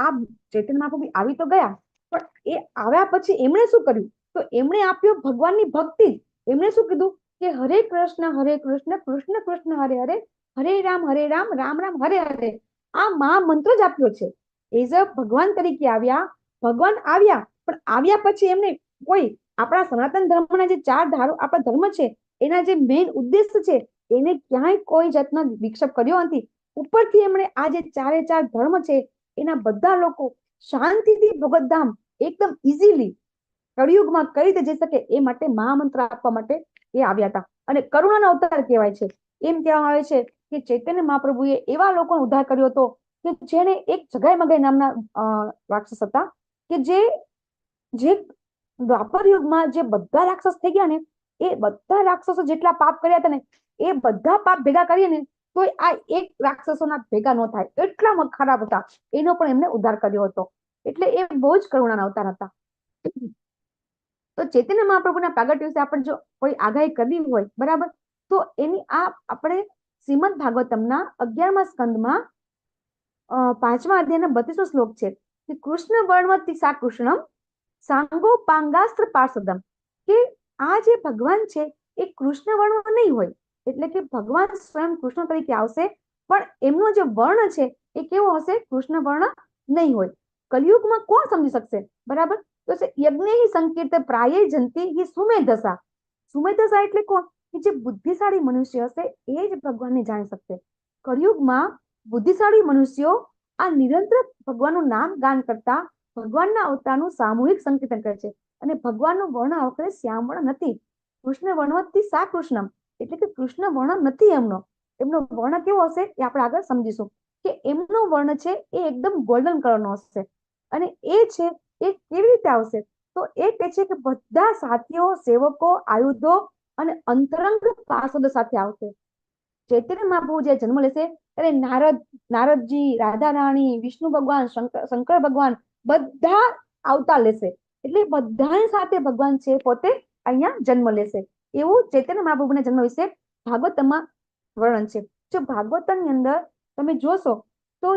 આ ચૈતન્ય મહાપ્રભુ આવી તો ગયા, પણ એ આવ્યા પછી એમણે શું કર્યું? તો એમણે આપ્યો ભગવાનની ભક્તિ. એમણે શું કીધું કે હરે કૃષ્ણ કૃષ્ણ કૃષ્ણ હરે હરે, હરે રામ રામ રામ હરે હરે. આ મહામંત્ર જ આપ્યો છે. એઝ અ ભગવાન તરીકે આવ્યા. ભગવાન આવ્યા, પણ આવ્યા પછી એમને કોઈ આપણા સનાતન ધર્મના જે 4 ધારો આપણા ધર્મ છે એના જે મેઇન ઉદ્દેશ્ય છે એને ક્યાંય કોઈ જાતનો વિક્ષેપ કર્યો નથી. ઉપરથી એમણે આ જે 4 ધર્મ છે એના બધા લોકો શાંતિથી ભગવદ્ધામ એકદમ ઇઝીલી કળિયુગમાં કઈ રીતે જઈ શકે એ માટે મહામંત્ર આપવા માટે એ આવ્યા હતા. અને કરુણાનો અવતાર કહેવાય છે. એમ કહેવામાં આવે છે કે ચૈતન્ય મહાપ્રભુએ એવા લોકોનો ઉદ્ધાર કર્યો હતો કે જેને એક જગાઈ મગાઈ નામના રાક્ષસ હતા કે જે દ્વાપર યુગમાં જે બધા રાક્ષસ થઈ ગયા ને એ બધા રાક્ષસો જેટલા પાપ કર્યા હતા ને એ બધા પાપ ભેગા કરીએ ને તો આ એક રાક્ષસોના ભેગા ન થાય એટલા ખરાબ હતા. એનો પણ એમને ઉદ્ધાર કર્યો હતો. એટલે એ બહુ જ કરુણાના અવતાર હતા. તો ચૈતન્ય મહાપ્રભુના પ્રાગટ્ય વિશે આપણે જો કોઈ આગાહી કરવી હોય બરાબર, તો એની આ આપણે શ્રીમદ ભાગવતમના 11મા સ્કંદમાં 5મા અધ્યાયના 32મો શ્લોક છે કે કૃષ્ણ વર્ણવતી સા કૃષ્ણમ સાંગો પાંગાસ્ત્ર પાર્ષદમ. કે આ જે ભગવાન છે એ કૃષ્ણ વર્ણ નહીં હોય, એટલે કે ભગવાન સ્વયં કૃષ્ણ તરીકે આવશે, પણ એમનો જે વર્ણ છે એ કેવો હશે? કૃષ્ણ વર્ણ નહીં હોય. કલિયુગમાં કોણ સમજી શકશે? બરાબર. તો યજ્ઞ સંકીર્ત પ્રાયે જંતી હિ સુમેધસા. સુમેધસા એટલે કોણ? કે જે બુદ્ધિશાળી મનુષ્ય હશે એ જ ભગવાનને જાણી શકશે. કળિયુગમાં બુદ્ધિશાળી મનુષ્યો આ નિરંતર ભગવાનનું નામ ગાન કરતા ભગવાનના અવતારનું સામૂહિક સંકીર્તન કરે છે. અને ભગવાનનું વર્ણ આ વખતે શ્યામ વર્ણ નથી, કૃષ્ણ વર્ણવતી સા કૃષ્ણમ, એટલે કે કૃષ્ણ વર્ણ નથી એમનો. એમનો વર્ણ કેવો હશે એ આપણે આગળ સમજીશું કે એમનો વર્ણ છે એ એકદમ ગોલ્ડન કલરનો હશે. અને એ છે એ કેવી રીતે આવશે? તો એ કહે છે કે બધા સાથીઓ, સેવકો, આયુધો અને અંતરંગ પાર્ષદો સાથે આવશે. ચૈતન્ય મહાપ્રભુ જે જન્મ લેશે ત્યારે નારદજી, રાધા રાણી, વિષ્ણુ ભગવાન, શંકર ભગવાન બધા આવતા લેશે. એટલે બધાની સાથે ભગવાન છે પોતે અહીંયા જન્મ લેશે. એવું ચૈતન્ય મહાપ્રભુના જન્મ વિશે ભાગવતમાં વર્ણન છે. જો ભાગવતમની અંદર તમે જોશો તો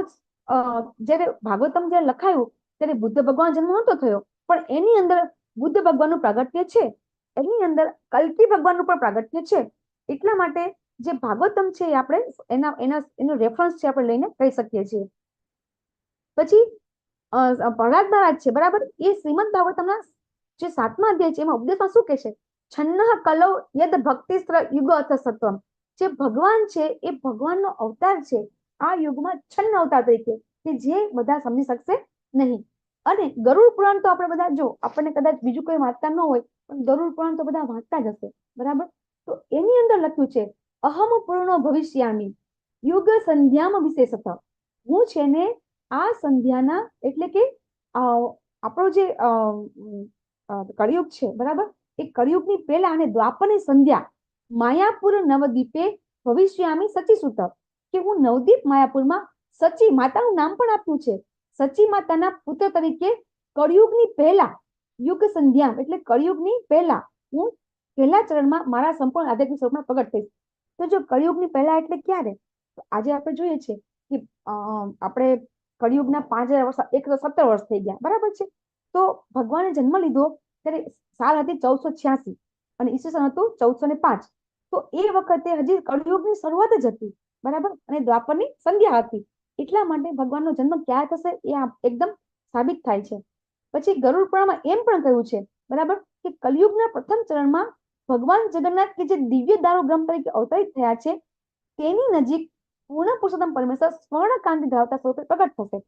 જ્યારે ભાગવતમ જ્યારે લખાયું ત્યારે બુદ્ધ ભગવાન જન્મ નહોતો થયો, પણ એની અંદર બુદ્ધ ભગવાનનું પ્રાગટ્ય છે, એની અંદર કલ્કી ભગવાનનું પણ પ્રાગટ્ય છે. એટલા માટે જે ભાગવતમ છે એ આપણે એનો રેફરન્સ છે આપણે લઈને કહી શકીએ છીએ. પછી પ્રહલાદ મહારાજ છે બરાબર, એ શ્રીમદ ભાગવતમના જે 7મા અધ્યાય છે એમાં ઉપદેશમાં શું કહે છે? છન્ન કલૌ યદ ભક્તિસ્ત્ર યુગ અથ સત્વમ. જે ભગવાન છે એ ભગવાનનો અવતાર છે આ યુગમાં છન્ન અવતાર તરીકે, કે જે બધા સમજી શકશે નહીં. અને ગરુડ પુરાણ તો આપણે બધા, જો આપણને કદાચ બીજું કોઈ વાંચતા ન હોય પણ ગરુડ પુરાણ તો બધા વાંચતા જ હશે બરાબર. તો એની અંદર લખ્યું છે અહમ પૂર્ણો ભવિષ્યામિ યુગ સંધ્યામ વિશેષત. હું છે ને આ સંધ્યાના એટલે કે આપણો જે કળિયુગ છે બરાબર, એ કળિયુગની પહેલા અને દ્વાપરની સંધ્યા માયાપુર નવદીપે ભવિષ્યામિ સચીસુત. કે હું નવદીપ માયાપુરમાં સચી માતાનું નામ પણ આપ્યું છે. સચી માતાના પુત્ર તરીકે કળિયુગની પહેલા યુગ સંધ્યા એટલે કળિયુગની પહેલા હું પહેલા ચરણમાં મારા સંપૂર્ણ આધ્યાત્મિક સ્વરૂપમાં પ્રગટ થઈશ. તો જો કળિયુગની પહેલા એટલે ક્યારે? આજે આપણે જોઈએ છે કે આપણે કળિયુગના 5000 વર્ષ 117 વર્ષ થઈ ગયા, બરાબર છે. તો ભગવાને જન્મ લીધો ત્યારે સાલ હતી 1486 અને ઈસવીસન હતું 1405. તો એ વખતે હજી કળિયુગની શરૂઆત જ હતી, બરાબર, અને દ્વાપરની સંધ્યા હતી. એટલા માટે ભગવાનનો જન્મ ક્યાં થશે એ એકદમ સાબિત થાય છે. પછી ગરુડ પુરાણમાં એમ પણ કહ્યું છે, બરાબર, કે કલયુગના પ્રથમ ચરણમાં ભગવાન જગન્નાથ કે જે દિવ્ય દારૂ બ્રહ્મ તરીકે અવતરિત થયા છે તેની નજીક પૂર્ણ પુરુષોત્તમ પરમેશ્વર સ્વર્ણકાંતિ ધરાવતા સ્વરૂપે પ્રગટ થશે.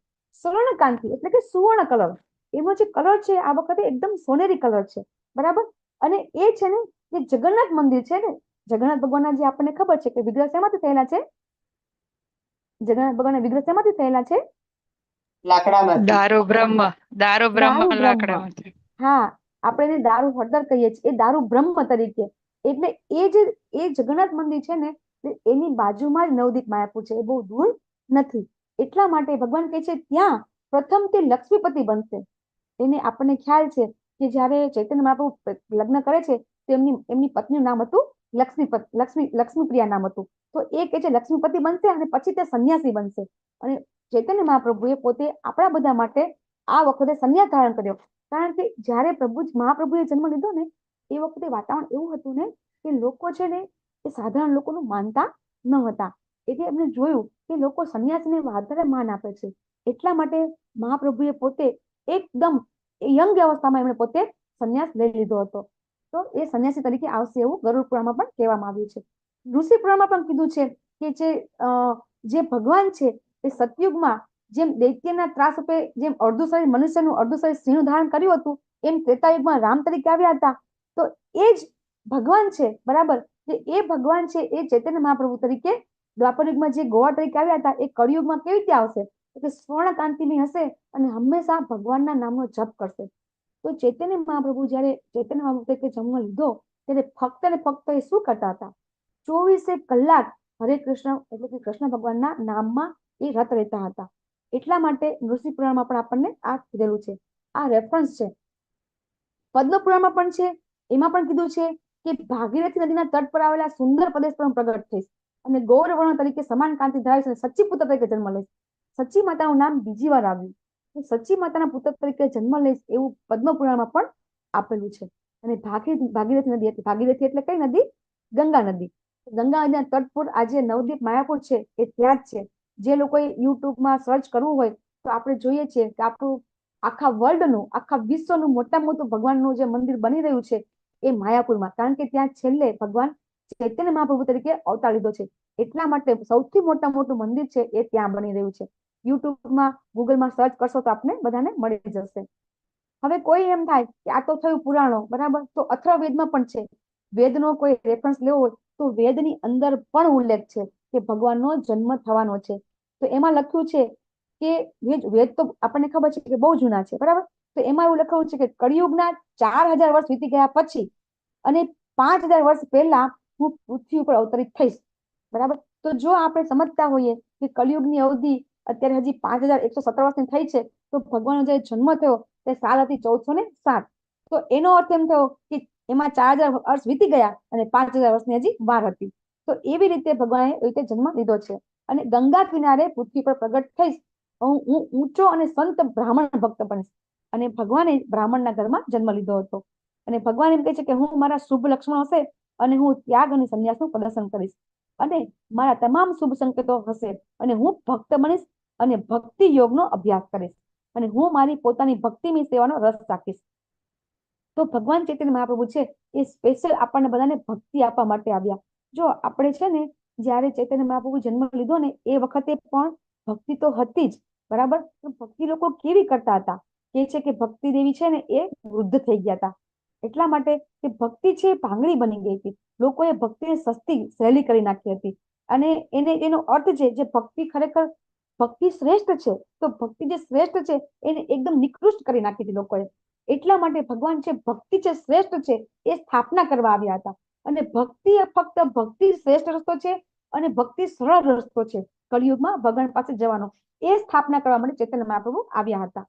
સ્વર્ણકાંતિ એટલે કે સુવર્ણ કલર, એનો જે કલર છે આ વખતે એકદમ સોનેરી કલર છે, બરાબર. અને એ છે ને જે જગન્નાથ મંદિર છે ને, જગન્નાથ ભગવાનના જે આપણને ખબર છે કે વિગ્રહ શેમાંથી થયેલા છે, જગન્નાથ ભગવાનના વિગ્રહ શેમાંથી થયેલા છે? લાકડામાંથી. દારૂ બ્રહ્મ લાકડામાંથી. હા, આપણે એને દારૂ હળદર કહીએ છીએ, એ દારૂ બ્રહ્મ તરીકે. એટલે એ જગન્નાથ મંદિર છે ને એની બાજુમાં જ નવદીપ માયાપુર છે, એ બહુ દૂર નથી. એટલા માટે ભગવાન કહે છે ત્યાં પ્રથમ તે લક્ષ્મીપતિ બનશે. એને આપણને ખ્યાલ છે કે જયારે ચૈતન્ય મહાપ્રભુ લગ્ન કરે છે તો એમની પત્નીનું નામ હતું લક્ષ્મીપ્રિયા નામ હતું. તો એ કહે છે લક્ષ્મીપતિ બનશે અને પછી તે સંન્યાસી બનશે. અને ચૈતન્ય મહાપ્રભુએ પોતે આપણા બધા માટે આ વખતે સંન્યાસ ધારણ કર્યો. કારણ કે જયારે મહાપ્રભુએ જન્મ લીધો ને એ વખતે વાતાવરણ એવું હતું ને કે લોકો છે ને એ સાધારણ લોકોનું માનતા ન હતા. એટલે એમને જોયું કે લોકો સંન્યાસીને વધારે માન આપે છે. એટલા માટે મહાપ્રભુએ પોતે એકદમ યંગ અવસ્થામાં એમણે પોતે સંન્યાસ લઈ લીધો હતો. તો એ સંન્યાસી તરીકે આવશે એવું ગરુડ પુરાણમાં પણ કહેવામાં આવ્યું છે. ઋષિ પુરાણમાં પણ કીધું છે કે જે ભગવાન છે એ સતયુગમાં જેમ દૈત્યના ત્રાસ રૂપે જેમ અડધું શરીર મનુષ્યનું અડધું શરીર સિંહનું ધારણ કર્યું હતું, એમ ત્રેતાયુગમાં રામ તરીકે આવ્યા હતા. તો એ જ ભગવાન છે, બરાબર, એ ભગવાન છે એ ચૈતન્ય મહાપ્રભુ તરીકે દ્વાપરયુગમાં જે ગોવા તરીકે આવ્યા હતા એ કળિયુગમાં કેવી રીતે આવશે? એટલે સ્વર્ણકાંતિની હશે અને હંમેશા ભગવાનના નામનો જપ કરશે. તો ચૈતન્ય મહાપ્રભુ જયારે ચૈતન્ય મહાપ્રભુ તરીકે જન્મ લીધો ત્યારે ફક્ત ને ફક્ત એ શું કરતા હતા? 24 કલાક હરે કૃષ્ણ એટલે કે કૃષ્ણ ભગવાનના નામમાં એ રત રહેતા હતા. એટલા માટે ઋષિ પુરાણમાં પણ આપણને આ કીધેલું છે, આ રેફરન્સ છે. પદ્મ પુરાણમાં પણ છે, એમાં પણ કીધું છે કે ભાગીરથી નદીના તટ પર આવેલા સુંદર પ્રદેશ પર પ્રગટ થઈશ અને ગૌરવર્ણ તરીકે સમાન કાંતિ ધરાવીશ અને સચ્ચી પુત્ર તરીકે જન્મ લઈશ. સચ્ચી માતાનું નામ બીજી વાર આવ્યું. સચ્ચી માતાના પુત્ર તરીકે જન્મ લઈશ એવું પદ્મ પુરાણમાં પણ આપેલું છે. અને ભાગીરથી નદી, ભાગીરથી એટલે કઈ નદી? ગંગા નદી. ગંગા નદીના તટ પર આજે નવદીપ માયાપુર છે એ ત્યાં જ છે. જે લોકોએ યુટ્યુબમાં સર્ચ કરવું હોય તો આપણે જોઈએ છીએ કે આપણું આખા વર્લ્ડનું, આખા વિશ્વનું મોટામાં મોટું ભગવાનનું જે મંદિર બની રહ્યું છે એ માયાપુરમાં. કારણ કે ત્યાં છેલ્લે ભગવાન ચૈતન્ય મહાપ્રભુ તરીકે અવતાર લીધો છે. એટલા માટે સૌથી મોટું મંદિર છે એ ત્યાં બની રહ્યું છે. યુટ્યુબમાં, ગૂગલમાં સર્ચ કરશો તો આપને બધાને મળી જશે. હવે કોઈ એમ થાય કે આ તો થયું પુરાણો, બરાબર, તો અથર્વવેદમાં પણ છે. વેદનો કોઈ રેફરન્સ લેવો હોય તો વેદની અંદર પણ ઉલ્લેખ છે કે ભગવાનનો જન્મ થવાનો છે. તો એમાં લખ્યું છે કે વેદ તો આપણને ખબર છે કે બહુ જૂના છે, બરાબર. તો એમાં એવું લખાયું છે કે કળિયુગના 4000 વર્ષ વીતી ગયા પછી અને 5000 વર્ષ પહેલા હું પૃથ્વી ઉપર અવતરિત થઈશ, બરાબર. તો જો આપણે સમજતા હોઈએ કે કળિયુગની અવધિ અત્યારે હજી 5117 વર્ષની થઈ છે, તો ભગવાનનો જે જન્મ થયો તે સાલ હતી 1407. તો એનો અર્થ એમ થયો કે એમાં 4000 વર્ષ વીતી ગયા અને 5000 વર્ષની હજી વાર હતી. તો એવી રીતે ભગવાને એવી રીતે જન્મ લીધો છે. અને ગંગા કિનારે પૃથ્વી પર પ્રગટ થઈશ, હું ઊંચો અને સંત બ્રાહ્મણ ભક્ત બનીશ. અને ભગવાને બ્રાહ્મણના ઘરમાં જન્મ લીધો હતો. અને ભગવાન એમ કહે છે કે હું મારા શુભ લક્ષણો હશે અને હું ત્યાગ અને સંન્યાસનું પ્રદર્શન કરીશ અને મારા તમામ શુભ સંકેતો હશે અને હું ભક્ત બનીશ અને ભક્તિ યોગનો અભ્યાસ કરીશ અને હું મારી પોતાની ભક્તિની સેવાનો રસ રાખીશ. તો ભગવાન ચૈતન્ય મહાપ્રભુ છે એ સ્પેશિયલ આપણને બધાને ભક્તિ આપવા માટે આવ્યા. જો આપણે છે ને જયારે ચૈતન્ય મહાપ્રભુ જન્મ લીધો ને એ વખતે પણ ભક્તિ તો હતી જ, બરાબર. ભક્તિ લોકો કેવી કરતા હતા? કે છે કે ભક્તિ દેવી છે ને એ વૃદ્ધ થઈ ગયા હતા. એટલા માટે કે ભક્તિ છે એ ભાંગડી બની ગઈ હતી. લોકોએ ભક્તિને સસ્તી સહેલી કરી નાખી હતી. અને એનો અર્થ છે જે ભક્તિ ખરેખર ભક્તિ શ્રેષ્ઠ છે, તો ભક્તિ જે શ્રેષ્ઠ છે એને એકદમ નિકૃષ્ટ કરી નાખી હતી લોકોએ. એટલા માટે ભગવાન છે ભક્તિ છે શ્રેષ્ઠ છે એ સ્થાપના કરવા આવ્યા હતા. અને ભક્તિ ફક્ત ભક્તિ શ્રેષ્ઠ રસ્તો છે અને ભક્તિ સરળ રસ્તો છે કળિયુગમાં ભગવાન પાસે જવાનો. એ સ્થાપના કરવા માટે ચૈતન્ય મહાપ્રભુ આવ્યા હતા.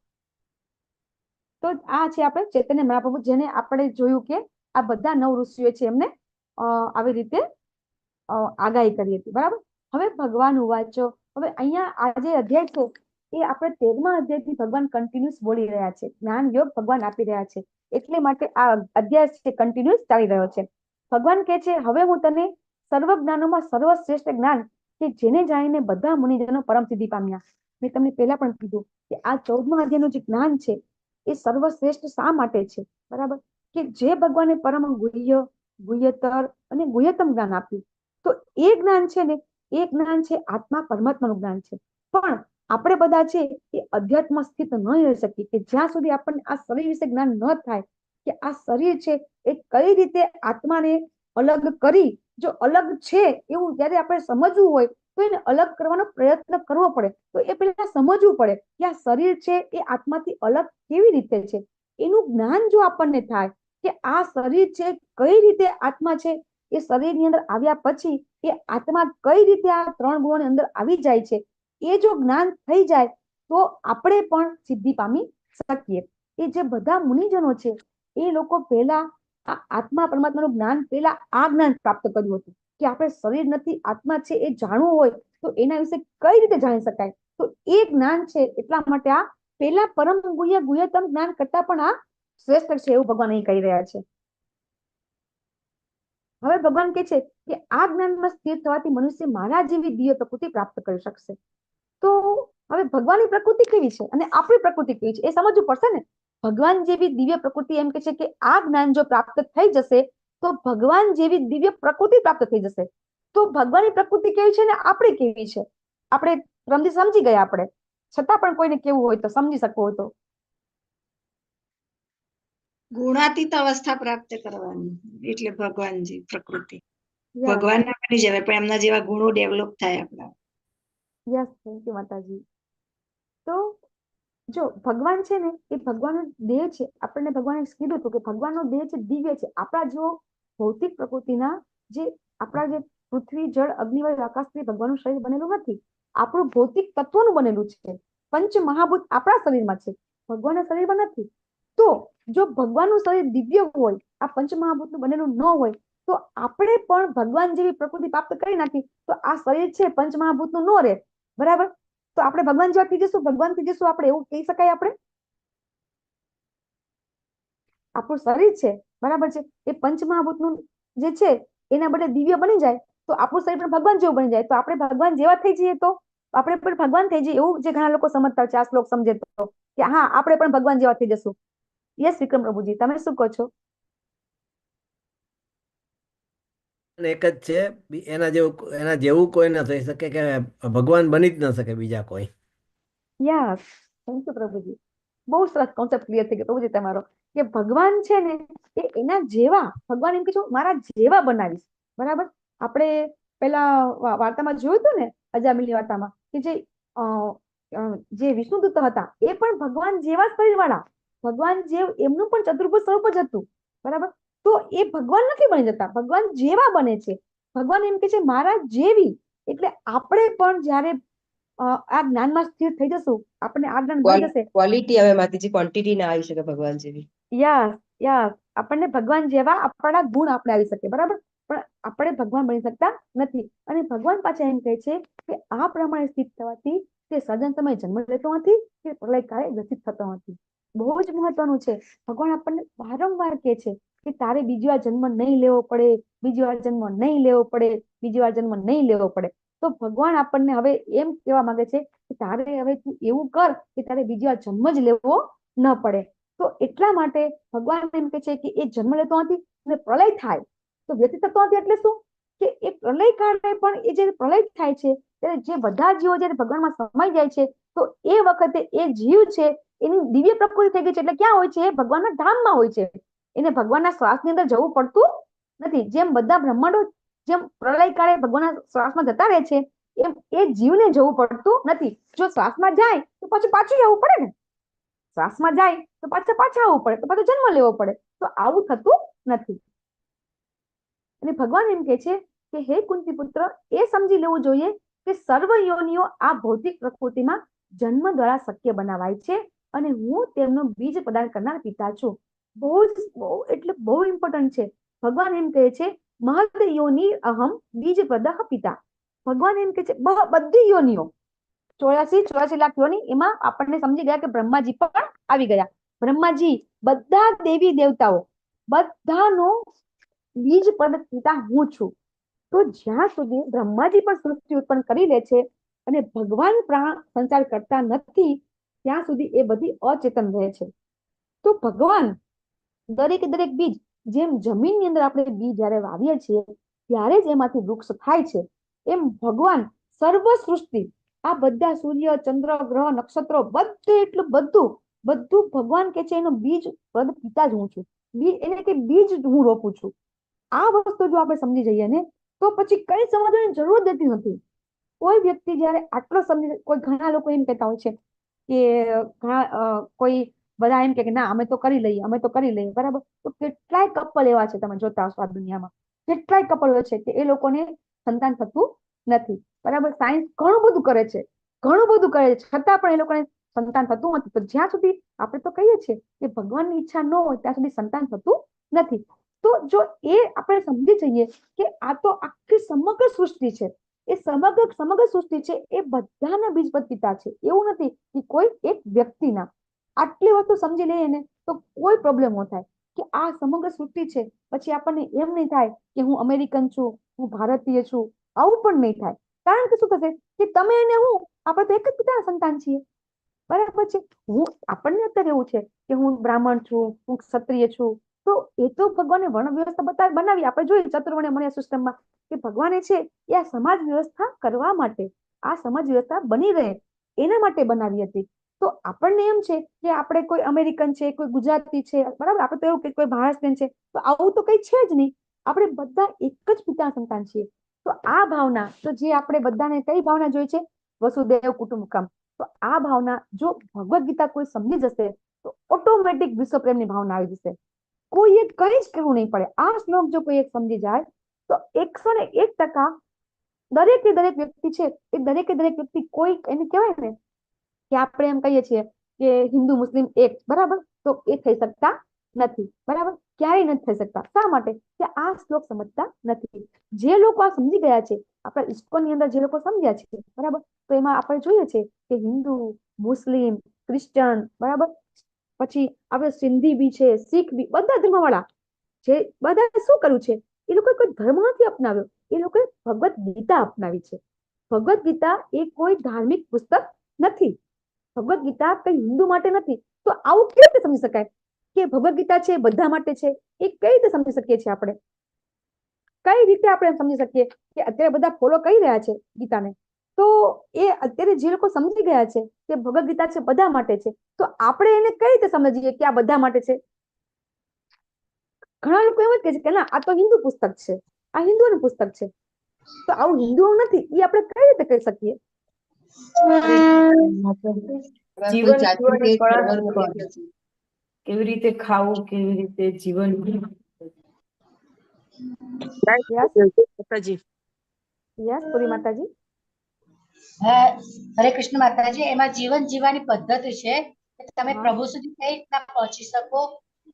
તો આ છે આપણે ચૈતન્ય મહાપ્રભુ, જેને આપણે જોયું કે આ બધા 9 ઋષિઓ છે એમને આવી રીતે આગાહી કરી હતી, બરાબર. હવે ભગવાન ઉવાચો. હવે અહીંયા આ જે અધ્યાય છે એ આપણે 13મા અધ્યાયથી ભગવાન કન્ટિન્યુઅસ બોલી રહ્યા છે, જ્ઞાન યોગ ભગવાન આપી રહ્યા છે. એટલે માટે આ અધ્યાય છે કન્ટિન્યુઅસ ચાલી રહ્યો છે. ભગવાન કહે છે હવે હું તને સર્વ જ્ઞાનોમાં સર્વશ્રેષ્ઠ જ્ઞાન કે જેને જાણીને બધા મુનિજનો પરમ સિદ્ધિ પામ્યા. મેં તમને પહેલા પણ કીધું કે આ 14મા અધ્યાયનું જે જ્ઞાન છે એ સર્વશ્રેષ્ઠ શા માટે છે? બરાબર, કે જે ભગવાને પરમ ગુહ્ય, ગુહ્યતર અને ગુહ્યતમ જ્ઞાન આપ્યું, તો એ જ્ઞાન છે ને એ જ્ઞાન છે આત્મા પરમાત્માનું જ્ઞાન છે. પણ આપણે બધા છે એ અધ્યાત્મ સ્થિત ન રહી શકીએ કે જ્યાં સુધી આપણને આ શરીર વિશે જ્ઞાન ન થાય કે આ શરીર છે એ કઈ રીતે આત્માને અલગ કરી, જો અલગ છે એવું જયારે આપણે સમજવું હોય તો એને અલગ કરવાનો પ્રયત્ન કરવો પડે. તો એ પહેલા સમજવું પડે કે આ શરીર છે એ આત્માથી અલગ કેવી રીતે છે. એનું જ્ઞાન જો આપણને થાય કે આ શરીર છે કઈ રીતે આત્મા છે, એ શરીરની અંદર આવ્યા પછી એ આત્મા કઈ રીતે આ 3 ગુણોની અંદર આવી જાય છે, એ જો જ્ઞાન થઈ જાય તો આપણે પણ સિદ્ધિ પામી શકીએ. એ જે બધા મુનિજનો છે એ લોકો પહેલા આ આત્મા પરમાત્માનું જ્ઞાન પહેલા આ જ્ઞાન પ્રાપ્ત કર્યું હતું કે આપણે શરીર નથી આત્મા છે એ જાણવું હોય તો એના વિશે કઈ રીતે જાણી શકાય. તો એ જ્ઞાન છે એટલા માટે આ પહેલા પરમ ગુહ્ય ગુહ્યતમ જ્ઞાન કરતા પણ આ શ્રેષ્ઠ છે એવું ભગવાન અહીં કહી રહ્યા છે. હવે ભગવાન કહે છે કે આ જ્ઞાનમાં સ્થિર થવાથી મનુષ્ય મારા જેવી દિવ્ય પ્રકૃતિ પ્રાપ્ત કરી શકશે. તો હવે ભગવાનની પ્રકૃતિ કેવી છે અને આપણી પ્રકૃતિ કેવી છે એ સમજવું પડશે ને. ભગવાન જેવી દિવ્ય પ્રકૃતિ એમ કે છે કે આ જ્ઞાન જો પ્રાપ્ત થઈ જશે તો ભગવાન જેવી દિવ્ય પ્રકૃતિ પ્રાપ્ત થઈ જશે. તો ભગવાનની પ્રકૃતિ કેવી છે ને આપણી કેવી છે આપણે રમજી સમજી ગયા. આપણે છતાં પણ કોઈને કેવું હોય તો સમજી શકવું હોય તો ગુણાતીત અવસ્થા પ્રાપ્ત કરવાની એટલે ભગવાનજી પ્રકૃતિ ભગવાન ના બની જવાય પણ એમના જેવા ગુણો ડેવલપ થાય આપણા. યસ, થેન્ક યુ માતાજી. તો જો ભગવાન છે ને એ ભગવાનનો દેહ છે. આપણને ભગવાને કીધું હતું કે ભગવાનનો દેહ છે દિવ્ય છે. આપણા જો ભૌતિક પ્રકૃતિના જે આપણા જે પૃથ્વી જળ અગ્નિ વાયુ આકાશથી ભગવાનનું શરીર બનેલું નથી. આપણું ભૌતિક તત્વોનું બનેલું છે. પંચ મહાભૂત આપણા શરીરમાં છે, ભગવાનના શરીરમાં નથી. તો જો ભગવાનનું શરીર દિવ્ય હોય, આ પંચ મહાભૂતનું બનેલું ન હોય, તો આપણે પણ ભગવાન જેવી પ્રકૃતિ પ્રાપ્ત કરી નાખી તો આ શરીર છે પંચ મહાભૂતનું ન રહે. બરાબર, તો આપણે ભગવાન જેવા થઈ જશું, ભગવાન થઈ જશું આપણે એવું કહી શકાય? આપણે આપણું શરીર છે બરાબર છે એ પંચ મહાભૂતનું જે છે એના બદલે દિવ્ય બની જાય તો આપણું શરીર પણ ભગવાન જેવું બની જાય તો આપણે ભગવાન જેવા થઈ જઈએ. તો આપણે પણ ભગવાન થઈ જઈએ એવું જે ઘણા લોકો સમજતા છે આ શ્લોક સમજે તો કે હા આપણે પણ ભગવાન જેવા થઈ જશું. યસ વિક્રમ પ્રભુજી, તમે શું કહો છો? એક જ છે, એના જેવું કોઈ ન થઈ શકે કે ભગવાન બની જ ન શકે બીજા કોઈ. યસ, થેન્ક યુ પ્રભુજી. બહુ સરસ કોન્સેપ્ટ ક્લિયર થઈ ગયો પ્રભુજી તમારો કે ભગવાન છે ને એ એના જેવા, ભગવાન એમ કે છો મારા જેવા બનાવીશ. બરાબર, આપણે પેલા વાર્તામાં જોયું હતું ને અજામિલની વાર્તામાં કે જે વિષ્ણુદૂત હતા એ પણ ભગવાન જેવા શરીર વાળા, ભગવાન જેવ એમનું પણ ચતુર્ભુજ સ્વરૂપ જ હતું. બરાબર, તો એ ભગવાન નથી બની જતા, ભગવાન જેવા બને છે. ભગવાન એમ કે છે મારા જેવી. એટલે આપણે પણ જયારે આ જ્ઞાનમાં સ્થિર થઈ જશું, આપણને આ જ્ઞાન મળી જશે. ક્વોલિટી આવે માતાજી, ક્વોન્ટિટી ના આવી શકે ભગવાન જેવી. યસ યસ, આપણને ભગવાન જેવા આપણા ગુણ આપણે આવી શકે. બરાબર, પણ આપણે ભગવાન બની શકતા નથી. અને ભગવાન પાછા એમ કહે છે કે આ પ્રમાણે સ્થિત થવાથી તે સર્જન સમય જન્મ લેતો નથી કે પ્રલય કાળે વ્યથિત થતો નથી. બહુ જ મહત્વનું છે. ભગવાન આપણને વારંવાર કહે છે કે તારે બીજી વાર જન્મ નહીં લેવો પડે, બીજી વાર જન્મ નહીં લેવો પડે, બીજી વાર જન્મ નહીં લેવો પડે. તો ભગવાન આપણને હવે એમ કહેવા માંગે છે કે તારે હવે તું એવું કર કે તારે બીજી વાર જન્મ જ લેવો ન પડે. તો એટલા માટે ભગવાન એમ કે છે કે એ જન્મ લેતો નથી અને પ્રલય થાય તો વ્યથિત થતો નથી. એટલે શું કે એ પ્રલય કાળે પણ એ જે પ્રલય થાય છે ત્યારે જે બધા જીવો જયારે ભગવાનમાં સમાઈ જાય છે તો એ વખતે એ જીવ છે એની દિવ્ય પ્રકૃતિ થઈ ગઈ છે. એટલે ક્યાં હોય છે? એ ભગવાનના ધામમાં હોય છે. એને ભગવાનના શ્વાસની અંદર જવું પડતું નથી. જેમ બધા બ્રહ્માંડો જેમ પ્રલય કાળે ભગવાનના શ્વાસમાં જતા રહે છે એમ એ જીવને જવું પડતું નથી. જો શ્વાસમાં જાય તો પાછું આવવું પડે ને, શ્વાસમાં જાય તો પાછા આવવું પડે, તો પાછો જન્મ લેવો પડે. તો આવું થતું નથી. અને ભગવાન એમ કે છે કે હે કુંતી પુત્ર, એ સમજી લેવું જોઈએ કે સર્વ યોનિઓ આ ભૌતિક પ્રકૃતિમાં જન્મ દ્વારા શક્ય બનાવાય છે અને હું તેમનો બીજ પ્રદાન કરનાર પિતા છું. બહુ ઇમ્પોર્ટન્ટ છે. ભગવાન એમ કહે છે મહદ યોનિ અહમ બીજ પ્રદહ પિતા. ભગવાન એમ કહે છે બધી યોનિઓ 84 લાખ યોની, એમાં આપણને સમજી ગયા કે બ્રહ્માજી પણ આવી ગયા. બ્રહ્માજી બધા દેવી દેવતાઓ બધાનો બીજ પિતા હું છું. તો જ્યાં સુધી બ્રહ્માજી પણ સૃષ્ટિ ઉત્પન્ન કરી લે છે અને ભગવાન પ્રાણ સંચાર કરતા નથી, ત્યાં સુધી એ બધી અચેતન રહે છે. તો ભગવાન દરેક બીજ, જેમ જમીનની અંદર આપણે બીજ જયારે વાવીએ છીએ ત્યારે જ એમાંથી વૃક્ષ થાય છે, એમ ભગવાન સર્વ સૃષ્ટિ, આ બધા સૂર્ય, ચંદ્ર, ગ્રહ, નક્ષત્રો, બધું ભગવાન કે છે એનો બીજ પદ પિતા જ હું છું. બીજ એટલે કે બીજ હું રોપું છું. આ વસ્તુ જો આપણે સમજી જઈએ ને તો પછી કઈ સમજવાની જરૂર રહેતી નથી. કોઈ વ્યક્તિ જયારે આટલો સમજી, કોઈ ઘણા લોકો એમ કહેતા હોય છે કે કોઈ બધા એમ કે ના અમે તો કરી લઈએ, બરાબર. તો કેટલાય કપલ એવા છે, તમે જોતા હશો આ દુનિયામાં કેટલાય કપલ હોય છે કે એ લોકોને સંતાન થતું નથી, બરાબર. સાયન્સ ઘણું બધું કરે છે, છતાં પણ એ લોકોને સંતાન થતું નથી. તો જ્યાં સુધી આપણે તો કહીએ છીએ કે ભગવાનની ઈચ્છા ન હોય ત્યાં સુધી સંતાન થતું નથી. તો જો એ આપણે સમજી જઈએ કે આ તો આખી સમગ્ર સૃષ્ટિ છે, એ સમગ્ર સૃષ્ટિ છે એ બધાના બીજપદ પિતા છે, એવું નથી કે કોઈ એક વ્યક્તિના. આટલી વસ્તુ સમજી લઈએ ને તો કોઈ પ્રોબ્લેમ ન થાય કે આ સમગ્ર સૃષ્ટિ છે. પછી આપણને એમ નહીં થાય કે હું અમેરિકન છું, હું ભારતીય છું, આવું પણ નહીં થાય. કારણ કે શું થશે કે તમે અને હું, આપણે તો એક જ પિતાના સંતાન છીએ, બરાબર છે. આપણને અત્યારે એવું છે કે હું બ્રાહ્મણ છું, હું ક્ષત્રિય છું, તો એ તો ભગવાને વર્ણ વ્યવસ્થા બનાવી. આપણે જોઈએ ચતુર્વર્ણ્ય મૌર્ય સિસ્ટમમાં કે ભગવાને છે એ આ સમાજ વ્યવસ્થા કરવા માટે, આ સમાજ વ્યવસ્થા બની રહે એના માટે બનાવી હતી. તો આપણને એમ છે કે આપણે કોઈ અમેરિકન છે, કોઈ ગુજરાતી છે, બરાબર, આપણે તો એવું કે કોઈ મહારાષ્ટ્રીયન છે, તો આવું તો કઈ છે જ નહીં. આપણે બધા એક જ પિતા સંતાન છીએ. તો આ ભાવના, તો જે આપણે બધાને કઈ ભાવના જોઈ છે, વસુદેવ કુટુંબકમ. તો આ ભાવના જો ભગવદ્ ગીતા કોઈ સમજી જશે તો ઓટોમેટિક વિશ્વ પ્રેમની ભાવના આવી જશે. કોઈએ કઈ જ કરવું નહીં પડે. આ શ્લોક જો કોઈ એક સમજી જાય તો 101% દરેક વ્યક્તિ છે એ દરેક વ્યક્તિ કોઈ એને કહેવાય ને કે આપણે એમ કહીએ છીએ કે હિન્દુ મુસ્લિમ એક, બરાબર, તો એ થઈ શકતા નથી, બરાબર, ક્યારેય નથી થઈ શકતા. શા માટે? કે આ શ્લોક સમજતા નથી. જે લોકો આ સમજી ગયા છે, આપણા ઇસ્કોનની અંદર જે લોકો સમજ્યા છે, બરાબર, તો એમાં આપણે જોઈએ છે કે હિન્દુ, મુસ્લિમ, ક્રિશ્ચન, બરાબર, પછી આપણે સિંધી બી છે, શીખ બી, બધા ધર્મવાળા જે બધા શું કર્યું છે, એ લોકોએ કોઈ ધર્મ નથી અપનાવ્યો, એ લોકોએ ભગવદ્ ગીતા અપનાવી છે. ભગવદ્ ગીતા એ કોઈ ધાર્મિક પુસ્તક નથી. ભગવદ્ ગીતા કઈ હિન્દુ માટે નથી. તો આવું કેવી રીતે સમજી શકાય કે ભગવદ્ ગીતા છે બધા માટે છે? એ કઈ રીતે સમજી શકીએ છીએ આપણે? કઈ રીતે આપણે સમજી શકીએ કે અત્યારે બધા ફોલો કરી રહ્યા છે ગીતાને? તો એ અત્યારે જે લોકો સમજી ગયા છે કે ભગવદ્ ગીતા છે બધા માટે છે, તો આપણે એને કઈ રીતે સમજીએ કે આ બધા માટે છે? ઘણા લોકો એમ જ કહે છે કે ના, આ તો હિન્દુ પુસ્તક છે, આ હિન્દુઓનું પુસ્તક છે. તો આવું હિન્દુઓ નથી, એ આપણે કઈ રીતે કહી શકીએ? જીવન જીવવાની કળા શીખવાની. કેવી રીતે ખાવું, કેવી રીતે જીવન. યસ પૂરી માતાજી. હરે કૃષ્ણ માતાજી. એમાં જીવન જીવવાની પદ્ધતિ છે, તમે પ્રભુ સુધી કઈ રીતના પહોંચી શકો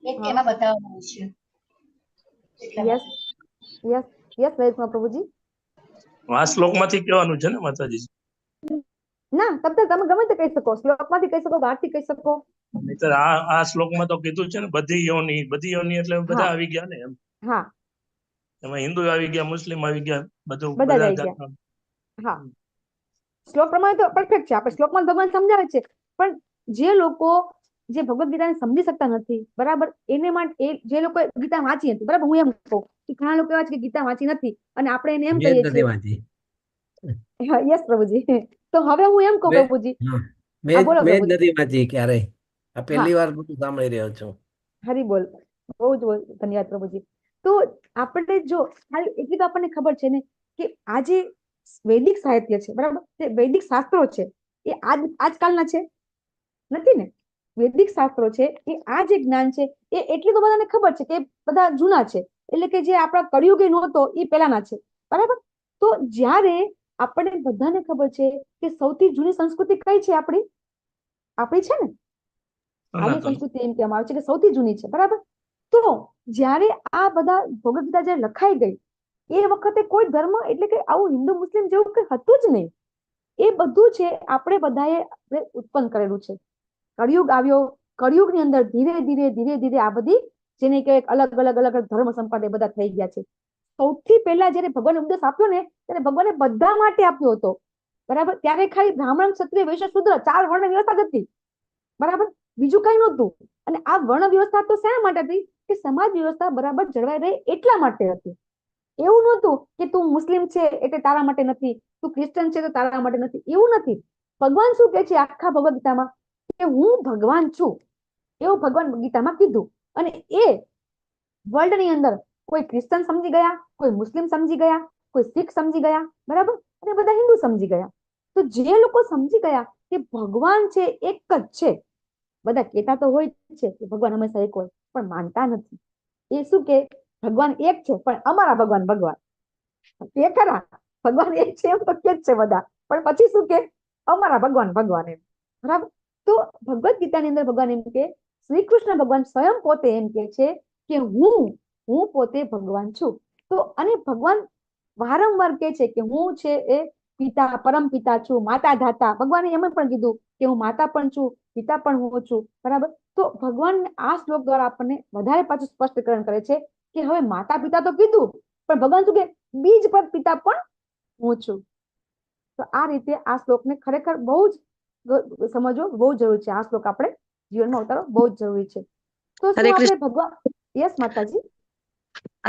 એમાં બતાવવાનું છે. યસ પ્રભુજી. આ શ્લોકમાંથી કહેવાનું છે ને માતાજી? ના, તમે ગમે તે કહી શકો, શ્લોકમાંથી કહી શકો, વારથી કહી શકો. નહીંતર આ શ્લોકમાં તો કીધું છે ને બધી યોની એટલે બધા આવી ગયા ને એમ. હા, એમાં હિન્દુ આવી ગયા, મુસ્લિમ આવી ગયા, બધું બધા આવી ગયા. હા, શ્લોક પ્રમાણે તો પરફેક્ટ છે. આપણે શ્લોકમાં ભગવાન સમજાવે છે, પણ જે લોકો જે ભગવદ્ ગીતાને સમજી શકતા નથી, બરાબર, એને માટે જે લોકો ગીતા વાંચી નથી, બરાબર, હું એમ કહું કે ઘણા લોકો એવા છે કે ગીતા વાંચી નથી અને આપણે એને એમ કહીએ છીએ. યસ પ્રભુજી. તો હવે હું એમ કહું પ્રભુજી, મેં જ નથી વાંચી ક્યારેય. આ પહેલી વાર બધું સાંભળી રહ્યો છું. હરી બોલ. બહુ જ ધન્યવાદ પ્રભુજી. તો આપણે જો એટલી તો આપણને ખબર છે ને કે આ જે વૈદિક સાહિત્ય છે, બરાબર, જે વૈદિક શાસ્ત્રો છે એ આજકાલના છે નથી ને. વૈદિક શાસ્ત્રો છે એ આ જે જ્ઞાન છે એ એટલી તો બધાને ખબર છે કે બધા જૂના છે, એટલે કે જે આપણા કળિયુગે નહોતો એ પહેલાના છે, બરાબર. તો જ્યારે આપણને બધાને ખબર છે કે સૌથી જૂની સંસ્કૃતિ કઈ છે આપણી છે ને આર્ય સંસ્કૃતિ, એમ કહેવામાં આવે છે કે સૌથી જૂની છે, બરાબર. તો જ્યારે આ બધા ભગવદ્ ગીતા જયારે લખાઈ ગઈ એ વખતે કોઈ ધર્મ એટલે કે આવું હિન્દુ મુસ્લિમ જેવું કઈ હતું જ નહીં. એ બધું છે આપણે બધાએ ઉત્પન્ન કરેલું છે. કળિયુગ આવ્યો, કળિયુગની અંદર ધીરે ધીરે આ બધી જેને કે અલગ અલગ ધર્મ સંપ્રદાય બધા થઈ ગયા છે. સૌથી પહેલા જયારે ભગવાન ઉપદેશ આપ્યો ને ત્યારે ભગવાને બધા માટે આપ્યો હતો, બરાબર. ત્યારે ખાલી બ્રાહ્મણ, ક્ષત્રિય, વૈશ્ય, શૂદ્ર 4 વર્ણ વ્યવસ્થા જ હતી, બરાબર. બીજું કઈ નહોતું. અને આ વર્ણ વ્યવસ્થા તો શા માટે હતી? કે સમાજ વ્યવસ્થા બરાબર જળવાઈ રહે એટલા માટે હતી. એવું નહોતું કે તું મુસ્લિમ છે એટલે તારા માટે નથી, તું ક્રિશ્ચન છે તો તારા માટે નથી, એવું નથી. ભગવાન શું કહે છે આખા ભગવદ ગીતામાં? કે હું ભગવાન છું, એવું ભગવાન ગીતામાં કીધું. અને એ વર્લ્ડ ની અંદર કોઈ ક્રિશ્ચન સમજી ગયા, કોઈ મુસ્લિમ સમજી ગયા, કોઈ શીખ સમજી ગયા, બરાબર, અને બધા હિન્દુ સમજી ગયા. તો જે લોકો સમજી ગયા કે ભગવાન છે એક જ છે, બધા કહેતા તો હોય છે કે ભગવાન હંમેશા એક હોય, પણ માનતા નથી. એ શું કે ભગવાન એક છે પણ અમારા ભગવાન એ ખરા, ભગવાન એક છે એમ તો કે જ છે બધા, પણ પછી શું કે અમારા ભગવાન એમ, બરાબર. તો ભગવદ ગીતાની અંદર ભગવાન એમ કે, શ્રી કૃષ્ણ ભગવાન સ્વયં પોતે એમ કે છે કે હું પોતે ભગવાન છું. તો અને ભગવાન વારંવાર કે છે કે હું છે એ પિતા, પરમ પિતા છું, માતા ધાતા. ભગવાને એમ પણ કીધું કે હું માતા પણ છું, પિતા પણ હું છું, બરાબર. તો ભગવાન આ શ્લોક દ્વારા આપણને વધારે પાછું સ્પષ્ટીકરણ કરે છે કે હવે માતા પિતા તો કીધું, પણ ભગવાન શું કે બીજ પર પિતા પણ હું છું. તો આ રીતે આ શ્લોકને ખરેખર બહુ જ સમજવો બહુ જરૂરી છે. આ શ્લોક આપણે જીવનમાં ઉતારવો બહુ જ જરૂરી છે. તો શું આપણે ભગવાન, યસ માતાજી,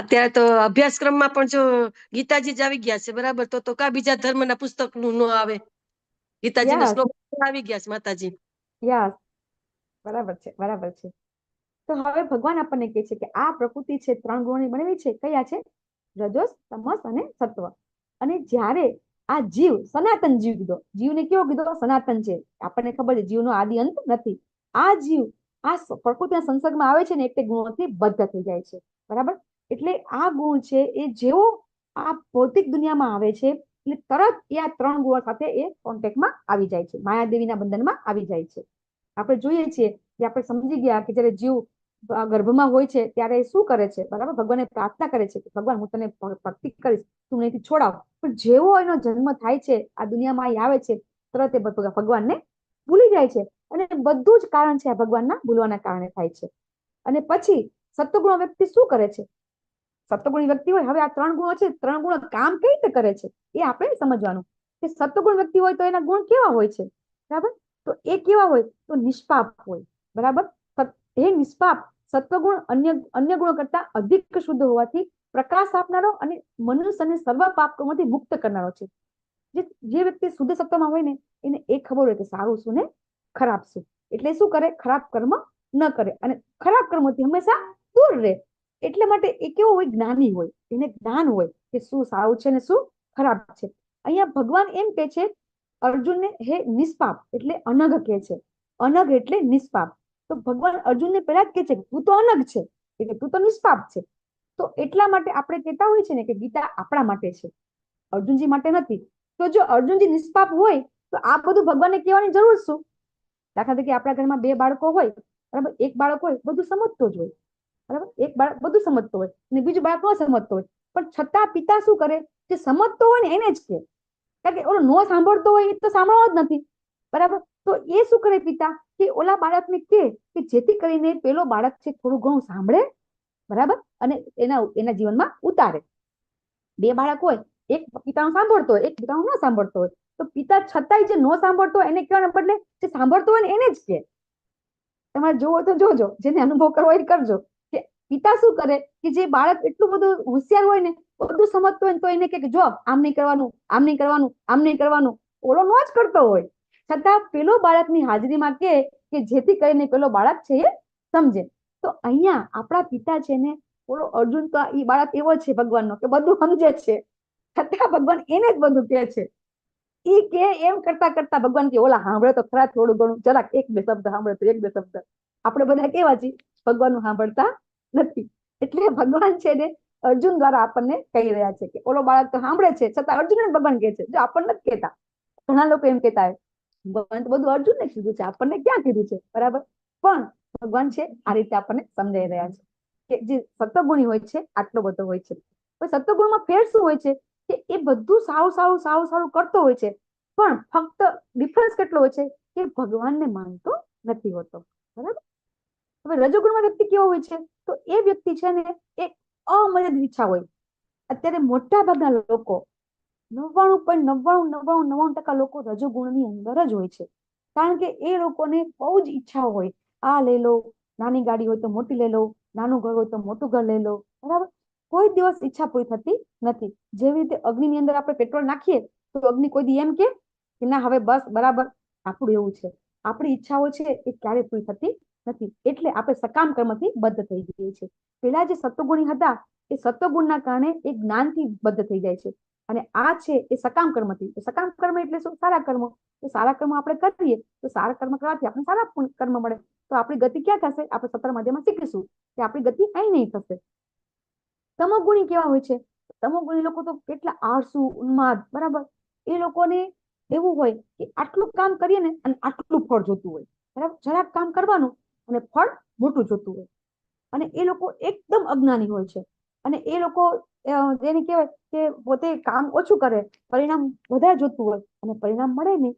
અત્યારે તો અભ્યાસક્રમમાં પણ જો ગીતાજી જ આવી ગયા છે, બરાબર, તો કા બીજા ધર્મના પુસ્તક નું ન આવે? ગીતાજીના શ્લોક આવી ગયા છે માતાજી. યસ, બરાબર છે, બરાબર છે. તો હવે ભગવાન આપણને કહે છે કે આ પ્રકૃતિ છે 3 ગુણોની બનેલી છે. કયા છે? રજોસ, તમસ અને સત્વ. અને જ્યારે આ જીવ, સનાતન જીવ કીધો, જીવને કેવો કીધો? સનાતન છે. આપણને ખબર છે જીવનો આદિ અંત નથી. આ જીવ આ પ્રકૃતિના સંસર્ગમાં આવે છે ને એટલે ગુણોથી બદ્ધ થઈ જાય છે, બરાબર. એટલે આ ગુણ છે એ જેવો આ ભૌતિક દુનિયામાં આવે છે એટલે તરત એ આ 3 ગુણો સાથે એ કોન્ટેક્ટમાં આવી જાય છે, માયાદેવીના બંધનમાં આવી જાય છે. આપણે જોઈએ છીએ કે આપણે સમજી ગયા કે જયારે જીવ ગર્ભમાં હોય છે ત્યારે શું કરે છે, બરાબર, ભગવાનને પ્રાર્થના કરે છે કે ભગવાન હું તને ભક્તિ કરીશ, તું અહીંથી છોડાવ. પણ જેવો એનો જન્મ થાય છે, આ દુનિયામાં આવે છે, તરત એ ભગવાનને ભૂલી જાય છે. અને બધું જ કારણ છે આ ભગવાનના ભૂલવાના કારણે થાય છે. અને પછી સત્વગુણ વ્યક્તિ શું કરે છે? સત્વગુણી વ્યક્તિ હોય, હવે આ 3 ગુણો છે, 3 ગુણો કામ કઈ રીતે કરે છે એ આપણે સમજવાનું. કે સત્વગુણ વ્યક્તિ હોય તો એના ગુણ કેવા હોય છે, બરાબર? તો એ કેવા હોય? તો નિષ્પાપ હોય, બરાબર. એ નિષ્પાપ સત્વગુણ અન્ય ગુણો કરતા અધિક શુદ્ધ હોવાથી પ્રકાશ આપનારો અને મનુષ્યને સર્વ પાપ કર્મોથી મુક્ત કરનારો છે. જે વ્યક્તિ શુદ્ધ સત્વમાં હોય ને એને એ ખબર હોય કે સારું શું ને ખરાબ શું, એટલે શું કરે? ખરાબ કર્મ ન કરે અને ખરાબ કર્મોથી હંમેશા દૂર રહે. એટલે માટે એ કેવો હોય? જ્ઞાની હોય, એને જ્ઞાન હોય કે શું સારું છે ને શું ખરાબ છે. અહીંયા ભગવાન એમ કે છે અર્જુનને, હે નિષ્પાપ એટલે અનઘ કે છે, અનઘ એટલે નિષ્પાપ. તો ભગવાન અર્જુનને પહેલા જ કે છે તું તો અનઘ છે એટલે તું તો નિષ્પાપ છે. તો એટલા માટે આપણે કહેતા હોય છે ને કે ગીતા આપણા માટે છે, અર્જુનજી માટે નથી. તો જો અર્જુનજી નિષ્પાપ હોય તો આ બધું ભગવાનને કહેવાની જરૂર શું? દાખલા તરીકે આપણા ઘરમાં 2 બાળકો હોય, બરાબર, એક બાળક હોય બધું સમજતો જ હોય, બરાબર, એક બાળક બધું સમજતો હોય અને બીજું બાળક ન સમજતો હોય, પણ છતાં પિતા શું કરે? જે સમજતો હોય ને એને જ કે, કારણ કે ઓલો ન સાંભળતો હોય એ તો સાંભળવો જ નથી, બરાબર. તો એ શું કરે પિતા? કે ઓલા બાળકને કે જેથી કરીને પેલો બાળક છે થોડું ઘણું સાંભળે, બરાબર, અને એના જીવનમાં ઉતારે. 2 બાળક હોય, એક પિતાનું સાંભળતો હોય, એક પિતાનું ન સાંભળતો હોય, તો પિતા છતાંય જે ન સાંભળતો હોય એને કહેવાને બદલે જે સાંભળતો હોય ને એને જ કે. તમારે જોવો તો જોજો, જેને અનુભવ કરવો એ કરજો કે પિતા શું કરે કે જે બાળક એટલું બધું હોશિયાર હોય ને, બધું સમજતો હોય તો એને કે જો આમ નહીં કરવાનું, આમ નહીં કરવાનું, આમ નહીં કરવાનું, ઓલો નો જ કરતો હોય, છતાં પેલો બાળકની હાજરીમાં કે જેથી કરીને પેલો બાળક છે એ સમજે. તો અહીંયા આપણા પિતા છે ને, ઓલો અર્જુન તો એ બાળક એવો છે ભગવાનનો કે બધું સમજે છે, છતાં ભગવાન એને જ બધું કે છે. ઈ કે એમ કરતા કરતા ભગવાન કે ઓલા સાંભળે તો ખરા થોડું ઘણું, જરાક 1-2 શબ્દ સાંભળે તો 1-2 શબ્દ. આપણે બધા કેવા છીએ? ભગવાનનું સાંભળતા નથી. એટલે ભગવાન છે ને અર્જુન દ્વારા આપણને કહી રહ્યા છે કે ઓલો બાળક તો સાંભળે છે, છતાં અર્જુનને ભગવાન કહે છે, જો આપણને નથી કહેતા. ઘણા લોકો એમ કહેતા હોય ભગવાન તો બધું અર્જુનને કીધું છે, આપણને ક્યાં કીધું છે, બરાબર. પણ ભગવાન છે આ રીતે આપણને સમજાઈ રહ્યા છે કે જે સત્વગુણી હોય છે આટલો બધો હોય છે. સત્વગુણમાં ફેર શું હોય છે? કે એ બધું સારું કરતો હોય છે, પણ ફક્ત ડિફરન્સ કેટલો હોય છે કે ભગવાનને માનતો નથી હોતો, બરાબર. હવે રજોગુણમાં વ્યક્તિ કેવો હોય છે? તો એ વ્યક્તિ છે ને એક અમર્યાદિત ઈચ્છા હોય. અત્યારે મોટા ભાગના લોકો 99.99% લોકો રજોગુણની અંદર જ હોય છે. કારણ કે એ લોકોને બહુ જ ઈચ્છા હોય, આ લઈ લો, નાની ગાડી હોય તો મોટી લઈ લો, નાનું ઘર હોય તો મોટું ઘર લઈ લો, બરાબર. કોઈ દિવસ ઈચ્છા પૂરી થતી નથી. જેવી રીતે અગ્નિની અંદર આપણે પેટ્રોલ નાખીએ તો અગ્નિ કોઈ દી એમ કે ના હવે બસ બરાબર. આપણું એવું છે, આપણી ઈચ્છાઓ છે એ ક્યારેય પૂરી થતી નથી. એટલે આપણે સકામ કર્મથી બદ્ધ થઈ જઈએ છીએ. પેલા જે સત્વગુણી હતા એ સત્વગુણના કારણે એ જ્ઞાનથી બદ્ધ થઈ જાય છે, અને આ છે એ સકામ કર્મથી. સકામ કર્મ એટલે શું? સારા કર્મો. તો સારા કર્મ આપણે કરીએ તો સારા કર્મ કરવાથી આપણે સારા કર્મ મળે. તો આપણી ગતિ ક્યાં થશે? આપણે સત્તર માધ્યમમાં શીખીશું કે આપણી ગતિ અહીં નહીં થશે. તમોગુણી કેવા હોય છે? તમોગુણી લોકો તો કેટલા આળસુ, ઉન્માદ, બરાબર. એ લોકોને એવું હોય કે આટલું કામ કરીએ ને અને આટલું ફળ જોતું હોય, બરાબર. જરાક કામ કરવાનું અને ફળ મોટું જોતું હોય. અને એ લોકો એકદમ અજ્ઞાની હોય છે. અને એ લોકો જેને કહેવાય કે પોતે કામ ઓછું કરે, પરિણામ વધારે જોતું હોય અને પરિણામ મળે નહીં.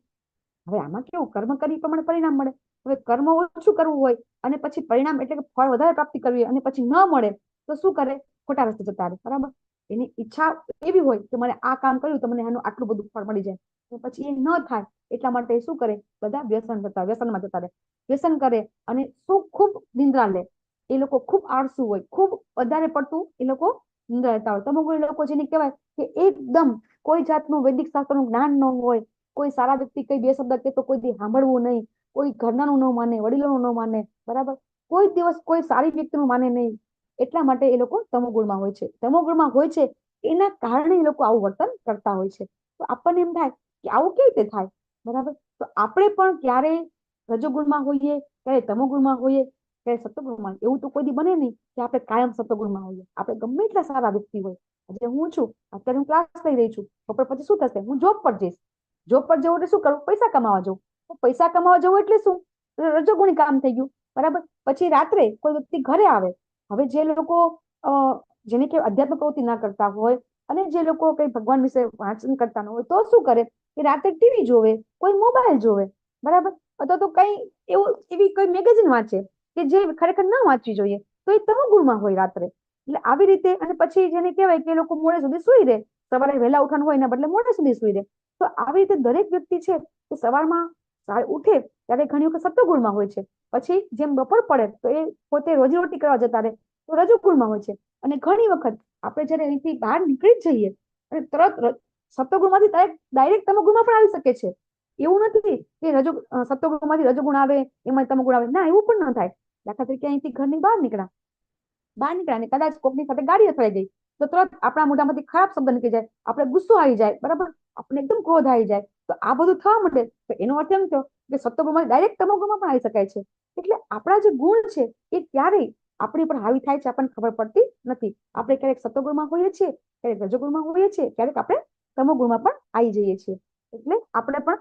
હવે આમાં કેવું? કર્મ કરી પ્રમાણે પરિણામ મળે. હવે કર્મ ઓછું કરવું હોય અને પછી પરિણામ એટલે કે ફળ વધારે પ્રાપ્તિ કરવી અને પછી ન મળે તો શું કરે? ખોટા રસ્તે જતા રહે, બરાબર. એની ઈચ્છા એવી હોય કે મને આ કામ કર્યું તો મને એનું આટલું બધું ફળ મળી જાય, પછી એ ન થાય એટલા માટે શું કરે? બધા વ્યસનમાં જતા રહે. વ્યસન કરે અને શું ખૂબ નિંદ્રા લે. એ લોકો ખૂબ આળસુ હોય, ખૂબ વધારે પડતું એ લોકો નિંદ્રા લેતા હોય. તમોગુણી લોકો જેને કહેવાય કે એકદમ કોઈ જાતનું વૈદિક શાસ્ત્રનું જ્ઞાન ન હોય, કોઈ સારા વ્યક્તિ કઈ બે શબ્દ કે તો કોઈ દી સાંભળવું નહીં, કોઈ ઘરનાનું ન માને, વડીલોનું ન માને, બરાબર. કોઈ દિવસ કોઈ સારી વ્યક્તિનું માને નહીં. એટલા માટે એ લોકો તમોગુણમાં હોય છે. તમોગુણમાં હોય છે એના કારણે એ લોકો આવું વર્તન કરતા હોય છે. તો આપણને એમ થાય કે આવું કેવી રીતે થાય, બરાબર. તો આપણે પણ ક્યારેય રજોગુણમાં હોઈએ, ક્યારે તમોગુણમાં હોઈએ, ક્યારે સત્વગુણમાં. એવું તો કોઈ દી બને નહીં કે આપણે કાયમ સત્વગુણમાં હોઈએ. આપણે ગમે એટલા સારા વ્યક્તિ હોય. આજે હું છું, અત્યારે હું ક્લાસ લઈ રહી છું, તો પછી શું થશે? હું જોબ પર જઈશ. જોબ પર જવું એટલે શું કરું? પૈસા કમાવા જવું. પૈસા કમાવા જવું એટલે શું? રજોગુણી કામ થઈ ગયું, બરાબર. પછી રાત્રે કોઈ વ્યક્તિ ઘરે આવે. હવે જે લોકો જેને કે અધ્યાત્મ પ્રવૃત્તિ ના કરતા હોય અને જે લોકો કઈ ભગવાન વિશે વાંચન કરતા ન હોય તો શું કરે? કે રાત્રે ટીવી જોવે, કોઈ મોબાઈલ જોવે, બરાબર. અથવા તો કઈ એવી કોઈ મેગેઝિન વાંચે કે જે ખરેખર ના વાંચવી જોઈએ, તો એ તમોગુણમાં હોય રાત્રે. એટલે આવી રીતે અને પછી જેને કહેવાય કે લોકો મોડે સુધી સુઈ રહે, સવારે વહેલા ઉઠવાનું હોય એના બદલે મોડે સુધી સુઈ રહે. તો આવી રીતે દરેક વ્યક્તિ છે કે સવારમાં ઉઠે ત્યારે ઘણી વખત સત્વગુણમાં હોય છે. પછી જેમ બપોર પડે તો એ પોતે રોજીરોટી કરવા જતા રહે તો રજોગુણમાં હોય છે. અને ઘણી વખત આપણે જયારે અહીંથી બહાર નીકળી જ જઈએ અને તરત સત્વગુણમાંથી ડાયરેક્ટ તમોગુણમાં પણ આવી શકે છે. એવું નથી કે સત્વગુણમાંથી રજોગુણ આવે એમાં તમોગુણ આવે, ના, એવું પણ ન થાય. દાખલા તરીકે અહીંથી ઘરની બહાર નીકળ્યા અને કદાચ કોકની સાથે ગાડી અથડાઈ ગઈ તો તરત આપણા મોઢામાંથી ખરાબ શબ્દ નીકળી જાય, આપણે ગુસ્સો આવી જાય, બરાબર. આપણે એકદમ ક્રોધ આવી જાય. તો આ બધું થવા માંડે તો એનો અર્થ એમ થયો કે સત્વગુણમાં ડાયરેક્ટ તમોગુણમાં પણ આવી શકાય છે. એટલે આપણા જે ગુણ છે એ ક્યારેય આપણી પર હાવી થાય છે આપણને ખબર પડતી નથી. આપણે ક્યારેક સત્વગુણમાં હોઈએ છીએ, ક્યારેક રજોગુણમાં હોઈએ છીએ, ક્યારેક આપણે તમોગુણમાં પણ આવી જઈએ છીએ. એટલે આપણે પણ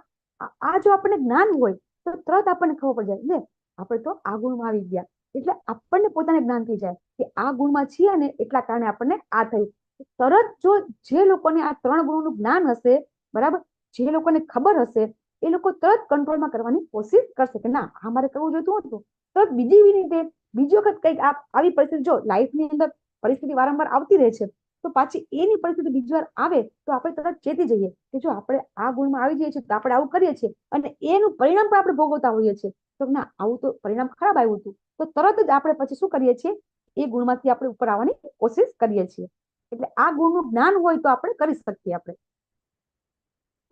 આ જો આપણને જ્ઞાન હોય તો તરત આપણને ખબર પડી જાય, ને આપણે તો આ ગુણમાં આવી ગયા. એટલે આપણને પોતાને જ્ઞાન થઈ જાય કે આ ગુણમાં છીએ ને એટલા કારણે આપણને આ થયું. તરત જો જે લોકોને આ 3 ગુણોનું જ્ઞાન હશે, બરાબર, જે લોકોને ખબર હશે એ લોકો તરત કંટ્રોલમાં કરવાની કોશિશ કરશે કે ના આ મારે કરવું જોઈતું હતું. તરત બીજી રીતે બીજી વખત કંઈક આવી પરિસ્થિતિ જો લાઈફની અંદર પરિસ્થિતિ વારંવાર આવતી રહે છે તો પાછી એની પરિસ્થિતિ બીજી વાર આવે તો આપણે તરત ચેતી જઈએ કે જો આપણે આ ગુણમાં આવી જઈએ છીએ તો આપણે આવું કરીએ છીએ અને એનું પરિણામ પણ આપણે ભોગવતા હોઈએ છીએ. તો ના, આવું તો પરિણામ ખરાબ આવ્યું હતું, તો તરત જ આપણે પછી શું કરીએ છીએ? એ ગુણમાંથી આપણે ઉપર આવવાની કોશિશ કરીએ છીએ. એટલે આ ગુણનું જ્ઞાન હોય તો આપણે કરી શકીએ. આપણે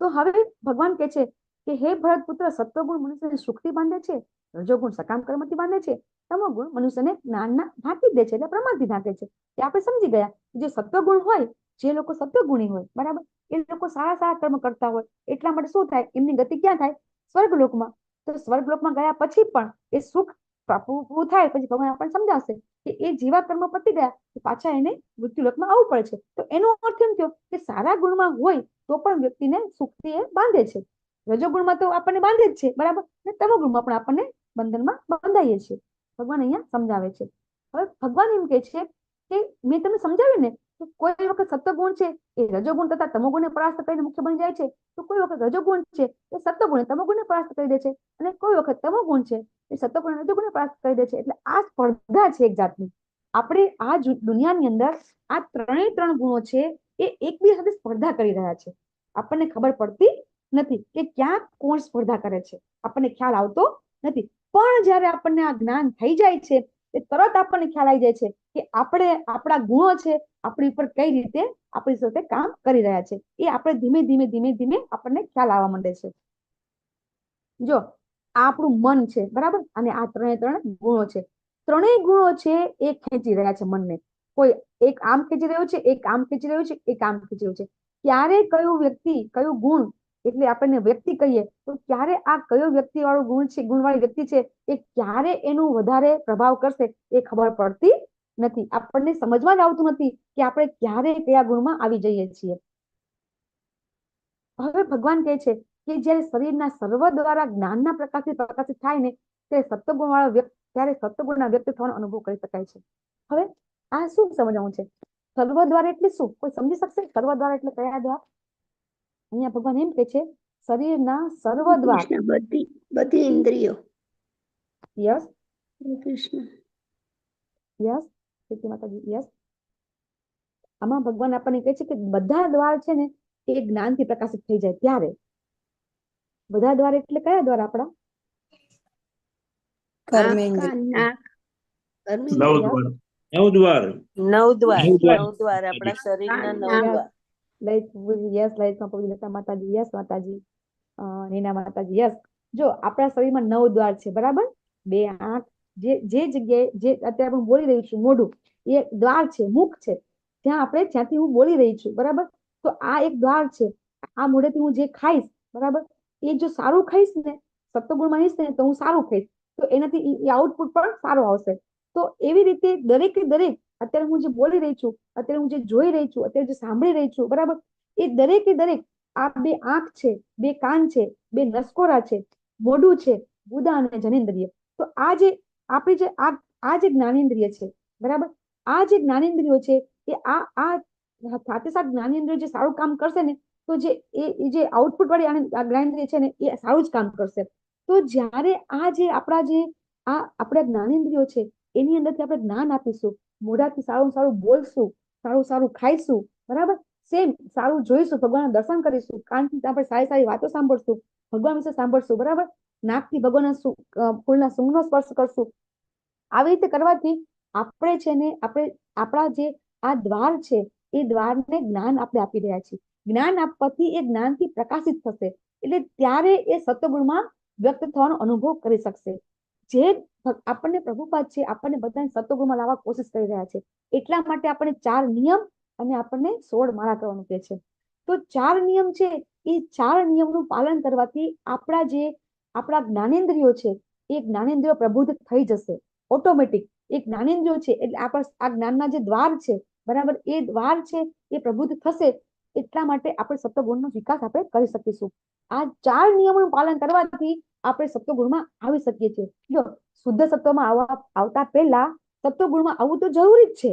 તો હવે ભગવાન કહે છે કે હે ભરત પુત્ર, સત્વગુણ મનુષ્યને સુખથી બાંધે છે, રજોગુણ સકામ કર્મથી બાંધે છે, તમોગુણ મનુષ્યને જ્ઞાનના ઢાંકી દે છે, એટલે પ્રમાદથી ઢાંકે છે. એ આપણે સમજી ગયા. જે સત્વગુણ હોય, જે લોકો સત્વગુણી હોય, બરાબર, એ લોકો સારા સારા કર્મ કરતા હોય એટલા માટે શું થાય? એમની ગતિ ક્યાં થાય? સ્વર્ગલોકમાં. તો સ્વર્ગલોકમાં ગયા પછી પણ એ સુખ પૂરું થાય પછી ભગવાન આપણને સમજાવશે કે એ જેવા કર્મ પતી ગયા પાછા એને મૃત્યુલોકમાં આવવું પડે છે. તો એનો અર્થ એમ થયો કે સારા ગુણમાં હોય તો પણ વ્યક્તિને સુખથી એ બાંધે છે. રજોગુણમાં તો આપણને બાંધે જ છે, બરાબર, ને તમોગુણમાં પણ આપણને બંધનમાં બંધાઈએ છીએ. ભગવાન અહીંયા સમજાવે છે. હવે ભગવાન એમ કે છે કે મેં તમને સમજાવ્યું ને તો કોઈ વખત સત્વગુણ છે એ રજોગુણ તથા તમોગુણને પરાસ્ત કરીને મુખ્ય બની જાય છે, તો કોઈ વખત રજોગુણ છે એ સત્વગુણ તમોગુણને પરાસ્ત કરી દે છે, અને કોઈ વખત તમોગુણ છે એ સત્વગુણ રજોગુણને પરાસ્ત કરી દે છે. એટલે આ સ્પર્ધા છે એક જાતની. આપણે આ દુનિયાની અંદર આ ત્રણ ગુણો છે એ એકબીજા સાથે સ્પર્ધા કરી રહ્યા છે. આપણને ખબર પડતી નથી કે ક્યાં કોણ સ્પર્ધા કરે છે, આપણને ખ્યાલ આવતો નથી. પણ જયારે આપણને આ જ્ઞાન થઈ જાય છે એ તરત આપણને ખ્યાલ આવી જાય છે કે આપણે આપણા ગુણો છે આપણી ઉપર કઈ રીતે આપણી સાથે કામ કરી રહ્યા છે. એ આપણે ધીમે ધીમે ધીમે ધીમે આપણને ખ્યાલ આવવા માંડે છે. જો આ આપણું મન છે, બરાબર, અને આ ત્રણ ગુણો છે. ત્રણેય ગુણો છે એ ખેંચી રહ્યા છે મનને. કોઈ એક આમ ખેંચી રહ્યું છે, એક આમ ખેંચી રહ્યું છે, એક આમ ખેંચી રહ્યું છે. ક્યારે કયું વ્યક્તિ કયું ગુણ, એટલે આપણને વ્યક્તિ કહીએ તો ક્યારે આ કયો વ્યક્તિ વાળો ગુણ છે, ગુણવાળી વ્યક્તિ છે એ ક્યારે એનું વધારે પ્રભાવ કરશે એ ખબર પડતી નથી. આપણને સમજમાં જ આવતું નથી કે આપણે ક્યારે કયા ગુણમાં આવી જઈએ છીએ. હવે ભગવાન કહે છે કે જયારે શરીરના સર્વ દ્વારા જ્ઞાનના પ્રકાશથી પ્રકાશિત થાય ને તે સત્વગુણ વાળો વ્યક્તિ, ત્યારે સત્વગુણના વ્યક્તિ થવાનો અનુભવ કરી શકાય છે. હવે આ શું સમજવું છે? સર્વ દ્વાર એટલે શું? કોઈ સમજી શકશે? સર્વ દ્વાર એટલે કયા દ્વાર? અહીંયા ભગવાન એમ કે છે શરીરના સર્વ દ્વાર, બધી ઇન્દ્રિયો. યસ કૃષ્ણ. યસ માતાજી, યસ. આમાં ભગવાન આપણને કહે છે કે બધા દ્વાર છે ને એ જ્ઞાનથી પ્રકાશિત થઈ જાય ત્યારે. બધા દ્વાર એટલે કયા દ્વાર? આપણા માતાજી, યસ માતાજી, નીના માતાજી, યસ. જો આપણા શરીરમાં 9 દ્વાર છે, બરાબર. 2 આંખ, જે જગ્યાએ જે અત્યારે હું બોલી રહી છું, મોઢું એ દ્વાર છે, મુખ છે, જ્યાંથી હું બોલી રહી છું, બરાબર. તો આ એક દ્વાર છે. આ મોઢેથી હું જે ખાઈશ, બરાબર, એ જો સારું ખાઈશ ને, સત્વગુણમાં રહીશ ને તો હું સારું ખાઈશ, તો એનાથી એ આઉટપુટ પણ સારું આવશે. તો એવી રીતે દરેકે દરેક અત્યારે હું જે બોલી રહી છું, અત્યારે હું જે જોઈ રહી છું, અત્યારે જે સાંભળી રહી છું, બરાબર, એ દરેકે દરેક આ 2 આંખ છે, 2 કાન છે, 2 નસકોરા છે, મોઢું છે, ગુદા અને જનેન્દ્રિય. તો આ જે આપણી જે આ જે જ્ઞાનેન્દ્રિય છે, બરાબર, આ જે જ્ઞાનેન્દ્રિયો છે એ આ સાથે સાથે જ્ઞાનેન્દ્રિય જે સારું કામ કરશે ને તો જે આઉટપુટ વાળી જ્ઞાનેન્દ્રિય છે ને એ સારું જ કામ કરશે. તો જ્યારે આ જે આપણા જ્ઞાનેન્દ્રિયો છે એની અંદરથી આપણે જ્ઞાન આપીશું, મોઢાથી સારું સારું બોલશું, સારું સારું ખાઈશું, બરાબર, સેમ સારું જોઈશું, ભગવાનના દર્શન કરીશું, કાનથી આપણે સારી સારી વાતો સાંભળશું, ભગવાન વિશે સાંભળશું, બરાબર, નાકથી ભગવાનના ફૂલના સુંગનો સ્પર્શ કરશું. આવી રીતે કરવાથી આપણે છે ને આપણા જે આ દ્વાર છે એ દ્વારને જ્ઞાન આપણે આપી રહ્યા છીએ. જ્ઞાન આપવાથી એ જ્ઞાનથી પ્રકાશિત થશે, એટલે ત્યારે એ સત્વગુણમાં વ્યક્ત થવાનો અનુભવ કરી શકશે. જે આપણને પ્રભુપાદ છે આપણને બધાને સત્વગુણમાં લાવવા કોશિશ કરી રહ્યા છે. એટલા માટે આપણને 4 નિયમ અને આપણને 16 માળા કરવાનું કહે છે. તો 4 નિયમ છે એ 4 નિયમનું પાલન કરવાથી આપણા જ્ઞાનેન્દ્રિયો છે એ જ્ઞાનેન્દ્રિયો પ્રબુદ્ધ થઈ જશે ઓટોમેટિક. એ જ્ઞાનેન્દ્રિયો છે એટલે આ જ્ઞાનના જે દ્વાર છે, બરાબર, એ દ્વાર છે એ પ્રબુદ્ધ થશે. એટલા માટે આપણે સત્વગુણનો વિકાસ આપણે કરી શકીશું. આ 4 નિયમોનું પાલન કરવાથી આપણે સત્વગુણમાં આવી શકીએ છીએ. જો શુદ્ધ સત્વમાં આવતા પહેલા સત્વગુણમાં આવવું તો જરૂરી જ છે.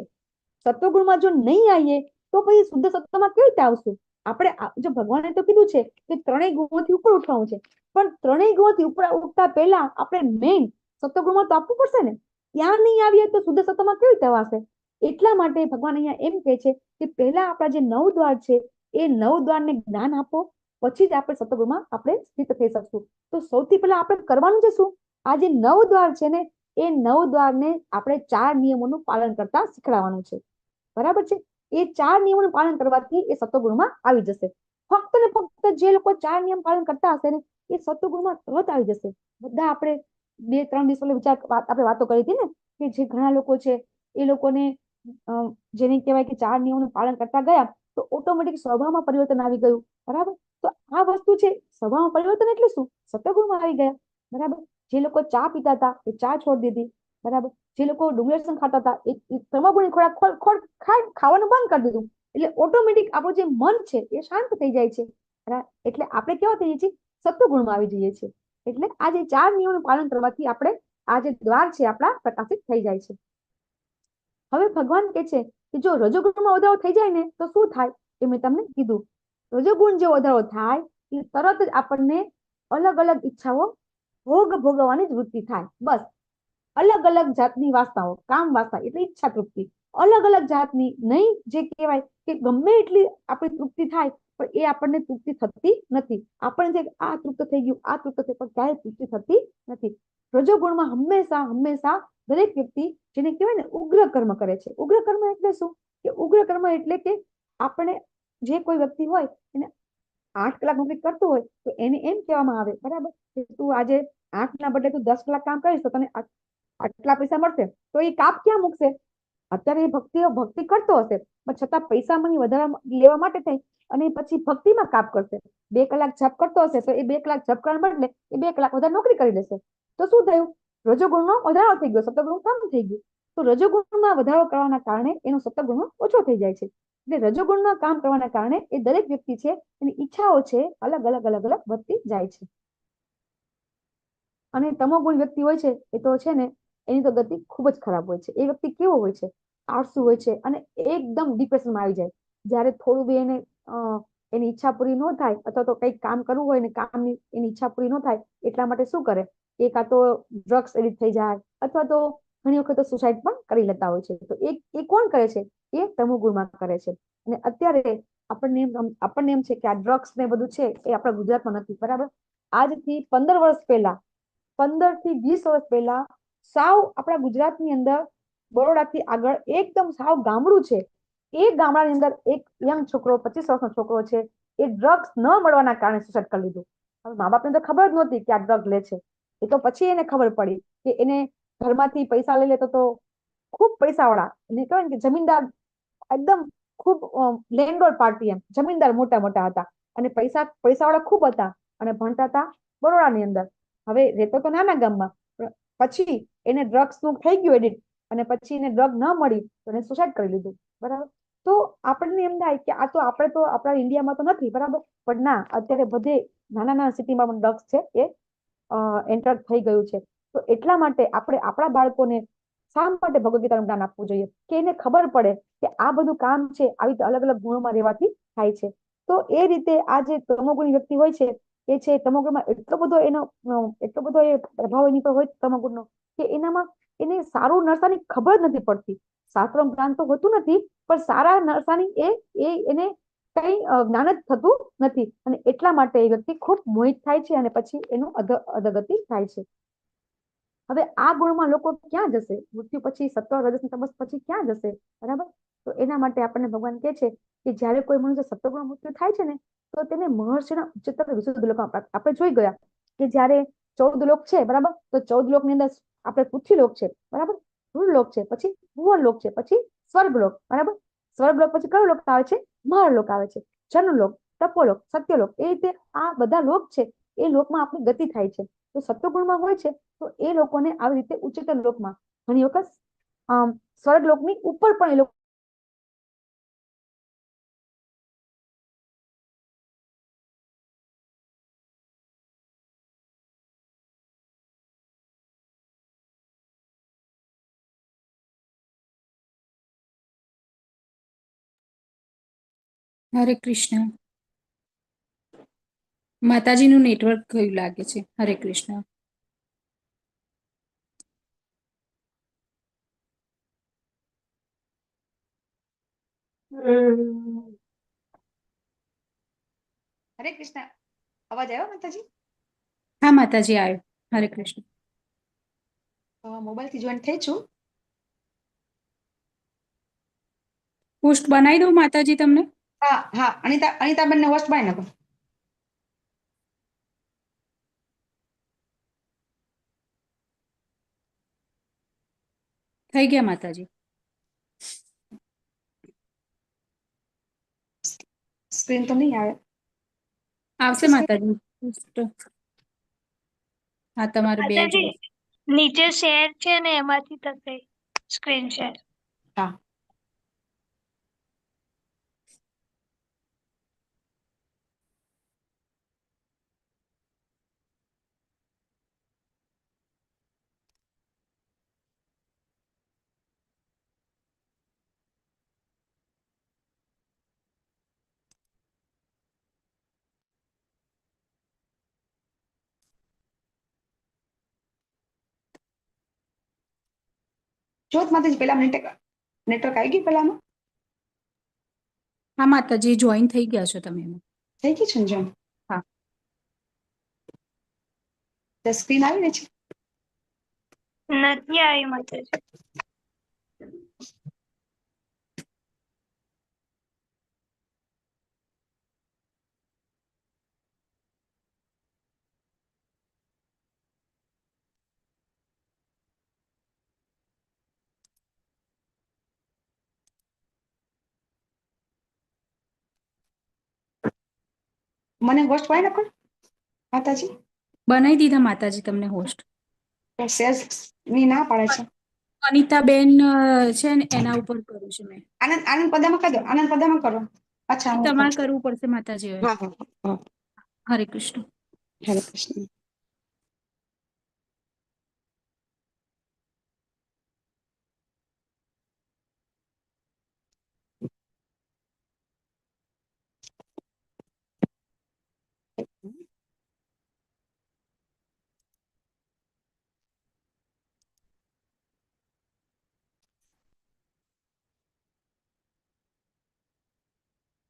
સત્વગુણમાં જો નહીં આવીએ તો પછી શુદ્ધ સત્વમાં કેવી રીતે આવશું? આપણે જો ભગવાને તો કીધું છે કે 3 ગુણોથી ઉપર ઉઠવાનું છે, પણ 3 ગુણોથી ઉપર ઉઠતા પહેલા આપણે મેઇન સત્વગુણમાં તો આપવું પડશે ને. ત્યાં નહીં આવીએ તો શુદ્ધ સત્વમાં કેવી રીતે આવશે? એટલા માટે ભગવાન અહીંયા એમ કહે છે કે પહેલા આપણા જે 9 દ્વાર છે એ 9 દ્વારને જ્ઞાન આપો, પછી જ આપણે સત્વગુણમાં આપણે સ્થિત થઈ શકશું. તો સૌથી પહેલા આપણે કરવાનું છે શું? આ જે 9 દ્વાર છે ને એ 9 દ્વારને આપણે 4 નિયમોનું પાલન કરતા શીખડાવવાનું છે, બરાબર છે. એ 4 નિયમોનું પાલન કરવાથી એ સત્વગુણમાં આવી જશે. ફક્ત ને ફક્ત જે લોકો 4 નિયમ પાલન કરતા હશે ને એ સત્વગુણમાં તરત આવી જશે. બધા આપણે 2-3 દિવસ આપણે વાતો કરી હતી ને કે જે ઘણા લોકો છે એ લોકોને જેને કહેવાય કે 4 નિયમોનું પાલન કરતા ગયા તો ઓટોમેટિક સ્વભાવમાં પરિવર્તન આવી ગયું, બરાબર. તો આ વસ્તુ છે, સ્વભાવમાં પરિવર્તન એટલે શું? સત્વગુણમાં આવી ગયા, બરાબર. જે લોકો ચા પીતા હતા એ ચા છોડી દીધી, બરાબર. જે લોકો ડુંગળી ખાતા હતા એ તમોગુણી ખોરાક ખાવાનું બંધ કરી દીધું. એટલે ઓટોમેટિક આપણું જે મન છે એ શાંત થઈ જાય છે, એટલે આપણે કેવા થઈએ છીએ? સત્વગુણમાં આવી જઈએ છીએ. એટલે આ જે 4 નિયમોનું પાલન કરવાથી આપણે આ જે દ્વાર છે આપણા પ્રકાશિત થઈ જાય છે. હવે ભગવાન કહે છે કે જો રજોગુણમાં વધારો થઈ જાય ને તો શું થાય, એ મેં તમને કીધું. રજોગુણ જો વધારો થાય એટલે તરત જ આપણને અલગ અલગ ઈચ્છાઓ ભોગવવાની જ વૃત્તિ થાય. બસ અલગ અલગ જાતની વાસનાઓ, કામ વાસના એટલે ઈચ્છા તૃપ્તિ, અલગ અલગ જાતની, નહીં જે કહેવાય કે ગમે એટલી આપણી તૃપ્તિ થાય પણ એ આપણને તૃપ્તિ થતી નથી. આપણને આ તૃપ્ત થઈ ગયું, આ તૃપ્ત થઈ, પણ ક્યારેય તૃપ્તિ થતી નથી. રજોગુણમાં હંમેશા હંમેશા દરેક વ્યક્તિ જેને કહેવાય ને ઉગ્ર કર્મ કરે છે. ઉગ્ર કર્મ એટલે શું? કે ઉગ્ર કર્મ એટલે કે આપણે જે કોઈ વ્યક્તિ હોય એને 8 કલાક નોકરી કરતું હોય તો એને એમ કહેવામાં આવે, બરાબર, કે તું આજે 8 ના બદલે તું 10 કલાક કામ કરીશ તો તને આટલા પૈસા મળશે. તો એ કાપ ક્યાં મૂકશે? અત્યારે એ ભક્તિ કરતો હશે પણ છતાં પૈસામાં વધારા લેવા માટે થઈ અને પછી ભક્તિમાં કાપ કરશે. 2 કલાક જપ કરતો હશે તો એ 2 કલાક જપ કરવા બદલે એ 2 કલાક વધારે નોકરી કરી લેશે. તો શું થયું? રજોગુણનો વધારો થઈ ગયો, સત્વગુણ કમ થઈ ગયું. તો રજોગુણમાં વધારો કરવાના કારણે એનો સત્વગુણ ઓછો થઈ જાય છે. એટલે રજોગુણમાં કામ કરવાના કારણે એ દરેક વ્યક્તિ છે એની ઈચ્છાઓ છે અલગ અલગ અલગ અલગ વધતી જાય છે. અને તમોગુણ વ્યક્તિ હોય છે એ તો છે ને એની તો ગતિ ખૂબ જ ખરાબ હોય છે. એ વ્યક્તિ કેવો હોય છે? આળસુ હોય છે અને એકદમ ડિપ્રેશનમાં આવી જાય. જ્યારે થોડું બી એની ઈચ્છા પૂરી ન થાય અથવા તો કંઈક કામ કરવું હોય ને કામની એની ઈચ્છા પૂરી ન થાય એટલા માટે શું કરે? એ કાં તો ડ્રગ્સ એડિક્ટ થઈ જાય અથવા તો ઘણી વખત સુસાઇડ પણ કરી લેતા હોય છે. તો એ કોણ કરે છે? એ તમોગુણમાં કરે છે. અને અત્યારે આપણને એમ છે કે આ ડ્રગ્સ ને બધું છે એ આપણા ગુજરાતમાં નથી, બરાબર. આજથી 15 વર્ષ પહેલા, 15 થી 20 વર્ષ પહેલા સાવ આપણા ગુજરાતની અંદર બરોડાથી આગળ એકદમ સાવ ગામડું છે. એ ગામડાની અંદર એક યંગ છોકરો, 25 વર્ષનો છોકરો છે, એ ડ્રગ્સ ન મળવાના કારણે સુસાઇડ કરી લીધું. હવે મા બાપને તો ખબર જ નહોતી કે આ ડ્રગ લે છે. એ તો પછી એને ખબર પડી કે એને ઘરમાંથી પૈસા લઈ લેતો તો ખૂબ પૈસાવાળા, એને કહેવાય ને કે જમીનદાર, એકદમ ખૂબ લેન્ડલોર્ડ પાર્ટી, એમ જમીનદાર મોટા મોટા હતા અને પૈસાવાળા ખૂબ હતા અને ભણતા હતા બરોડાની અંદર. હવે રહેતો તો નાના ગામમાં, પછી એને ડ્રગ્સ નું થઈ ગયું એડિટ અને પછી એને ડ્રગ ન મળી તો એને સુસાઇડ કરી લીધું, બરાબર. તો આપણને એમ થાય કે આ તો આપણે તો આપણા ઇન્ડિયામાં તો નથી, બરાબર, પણ ના, અત્યારે બધે નાના નાના સિટીમાં પણ ડ્રગ્સ છે એ એન્ટર થઈ ગયું છે. તો એટલા માટે આપણે આપણા બાળકોને શા માટે ભગવદ ગીતાનું જ્ઞાન આપવું જોઈએ કે એને ખબર પડે કે આ બધું કામ છે આવી રીતે અલગ અલગ ગુણોમાં રહેવાથી થાય છે. તો એ રીતે આ જે તમોગુણી વ્યક્તિ હોય છે એ છે તમોગુણમાં એટલો બધો એ પ્રભાવ એની પર હોય તમોગુણનો કે એનામાં એને સારું નરસાની ખબર જ નથી પડતી. શાસ્ત્ર જ્ઞાન તો હોતું નથી પણ સારા નરસાની એને કઈ જ્ઞાન જ થતું નથી અને એટલા માટે એ વ્યક્તિ ખૂબ મોહિત થાય છે અને પછી એનું અધગતિ થાય છે. હવે આ ગુણમાં લોકો ક્યાં જશે? મૃત્યુ પછી સત્વ રજસ તમસ પછી ક્યાં જશે? બરાબર. તો એના માટે આપણને ભગવાન કહે છે કે જયારે કોઈ મનુષ્ય સત્વગુણ મૃત્યુ થાય છે ને તો તેને મહર્ષિના ઉચ્ચતર વિશુદ્ધ લોકમાં આપણે જોઈ ગયા કે જયારે 14 લોક છે, બરાબર, તો 14 લોક ની અંદર આપણે પૃથ્વી લોક છે, બરાબર, લોક છે, પછી ભુવન લોક છે, પછી સ્વર્ગ લોક, બરાબર. સ્વર્ગ લોક પછી કયો લોક આવે છે? મહાલોક આવે છે, જનલોક, તપોલોક, સત્યલોક. એ રીતે આ બધા લોક છે એ લોકમાં આપણી ગતિ થાય છે. તો સત્વગુણમાં હોય છે તો એ લોકોને આવી રીતે ઉચ્ચતર લોકમાં ઘણી વખત સ્વર્ગ લોકની ઉપર પણ એ લોકો હરે કૃષ્ણ. માતાજીનું નેટવર્ક ગયું લાગે છે. હરે કૃષ્ણ. હરે કૃષ્ણ. અવાજ આવ્યો માતાજી? હા માતાજી, આવ્યો. હરે કૃષ્ણ. મોબાઈલ થી જોઈન્ટ થઈ છું. પોસ્ટ બનાવી દઉં માતાજી તમને? હા હા, અનિતા બેનને હોસ્ટ બનાવી નાખો. થઈ ગયા માતાજી. સ્ક્રીન તો નહીં આવે. આવશે માતાજી. હા, તમારે બે માતાજી જોડે. નીચે શેર છે ને એમાંથી થશે સ્ક્રીન શેર. હા. જ્યોત માતાજી પેલા નેટવર્ક આવી ગયું પેલામાં હા માતાજી જોઈન થઈ ગયા છો તમે એમાં. થઈ ગયું છે ને જોઈન? હા. સ્ક્રીન આવી રહી છે? નથી આવી માતાજી. મને હોસ્ટ બનાવી નાખો માતાજી. બનાવી દીધા માતાજી તમને હોસ્ટ. શેર ની ના પાડે છે. અનિતાબેન છે ને એના ઉપર કરું છું મેં. આનંદ પદામાં કરી દો. આનંદ પદામાં કરો. અચ્છા હું તમારે કરવું પડશે માતાજી હવે. હા હા. હરે કૃષ્ણ. હરે કૃષ્ણ.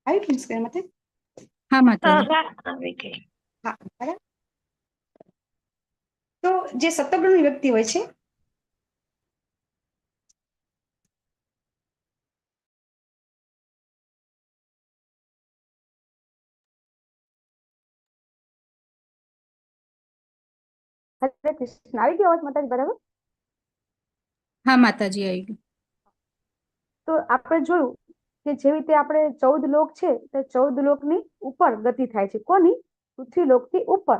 આવી ગયું સ્ક્રીન માંથી? હા માતાજી. આવી ગઈ. હા બરાબર. તો જે સત્વગુણની વ્યક્તિ હોય છે હરે કૃષ્ણ. આવી ગયો અવાજ માતાજી બરાબર? હા માતાજી આવી ગયું. તો આપણે જોયું કે જેવી રીતે આપણે 14 લોક છે તે 14 લોકની ઉપર ગતિ થાય છે. કોની? પૃથ્વી લોકથી ઉપર.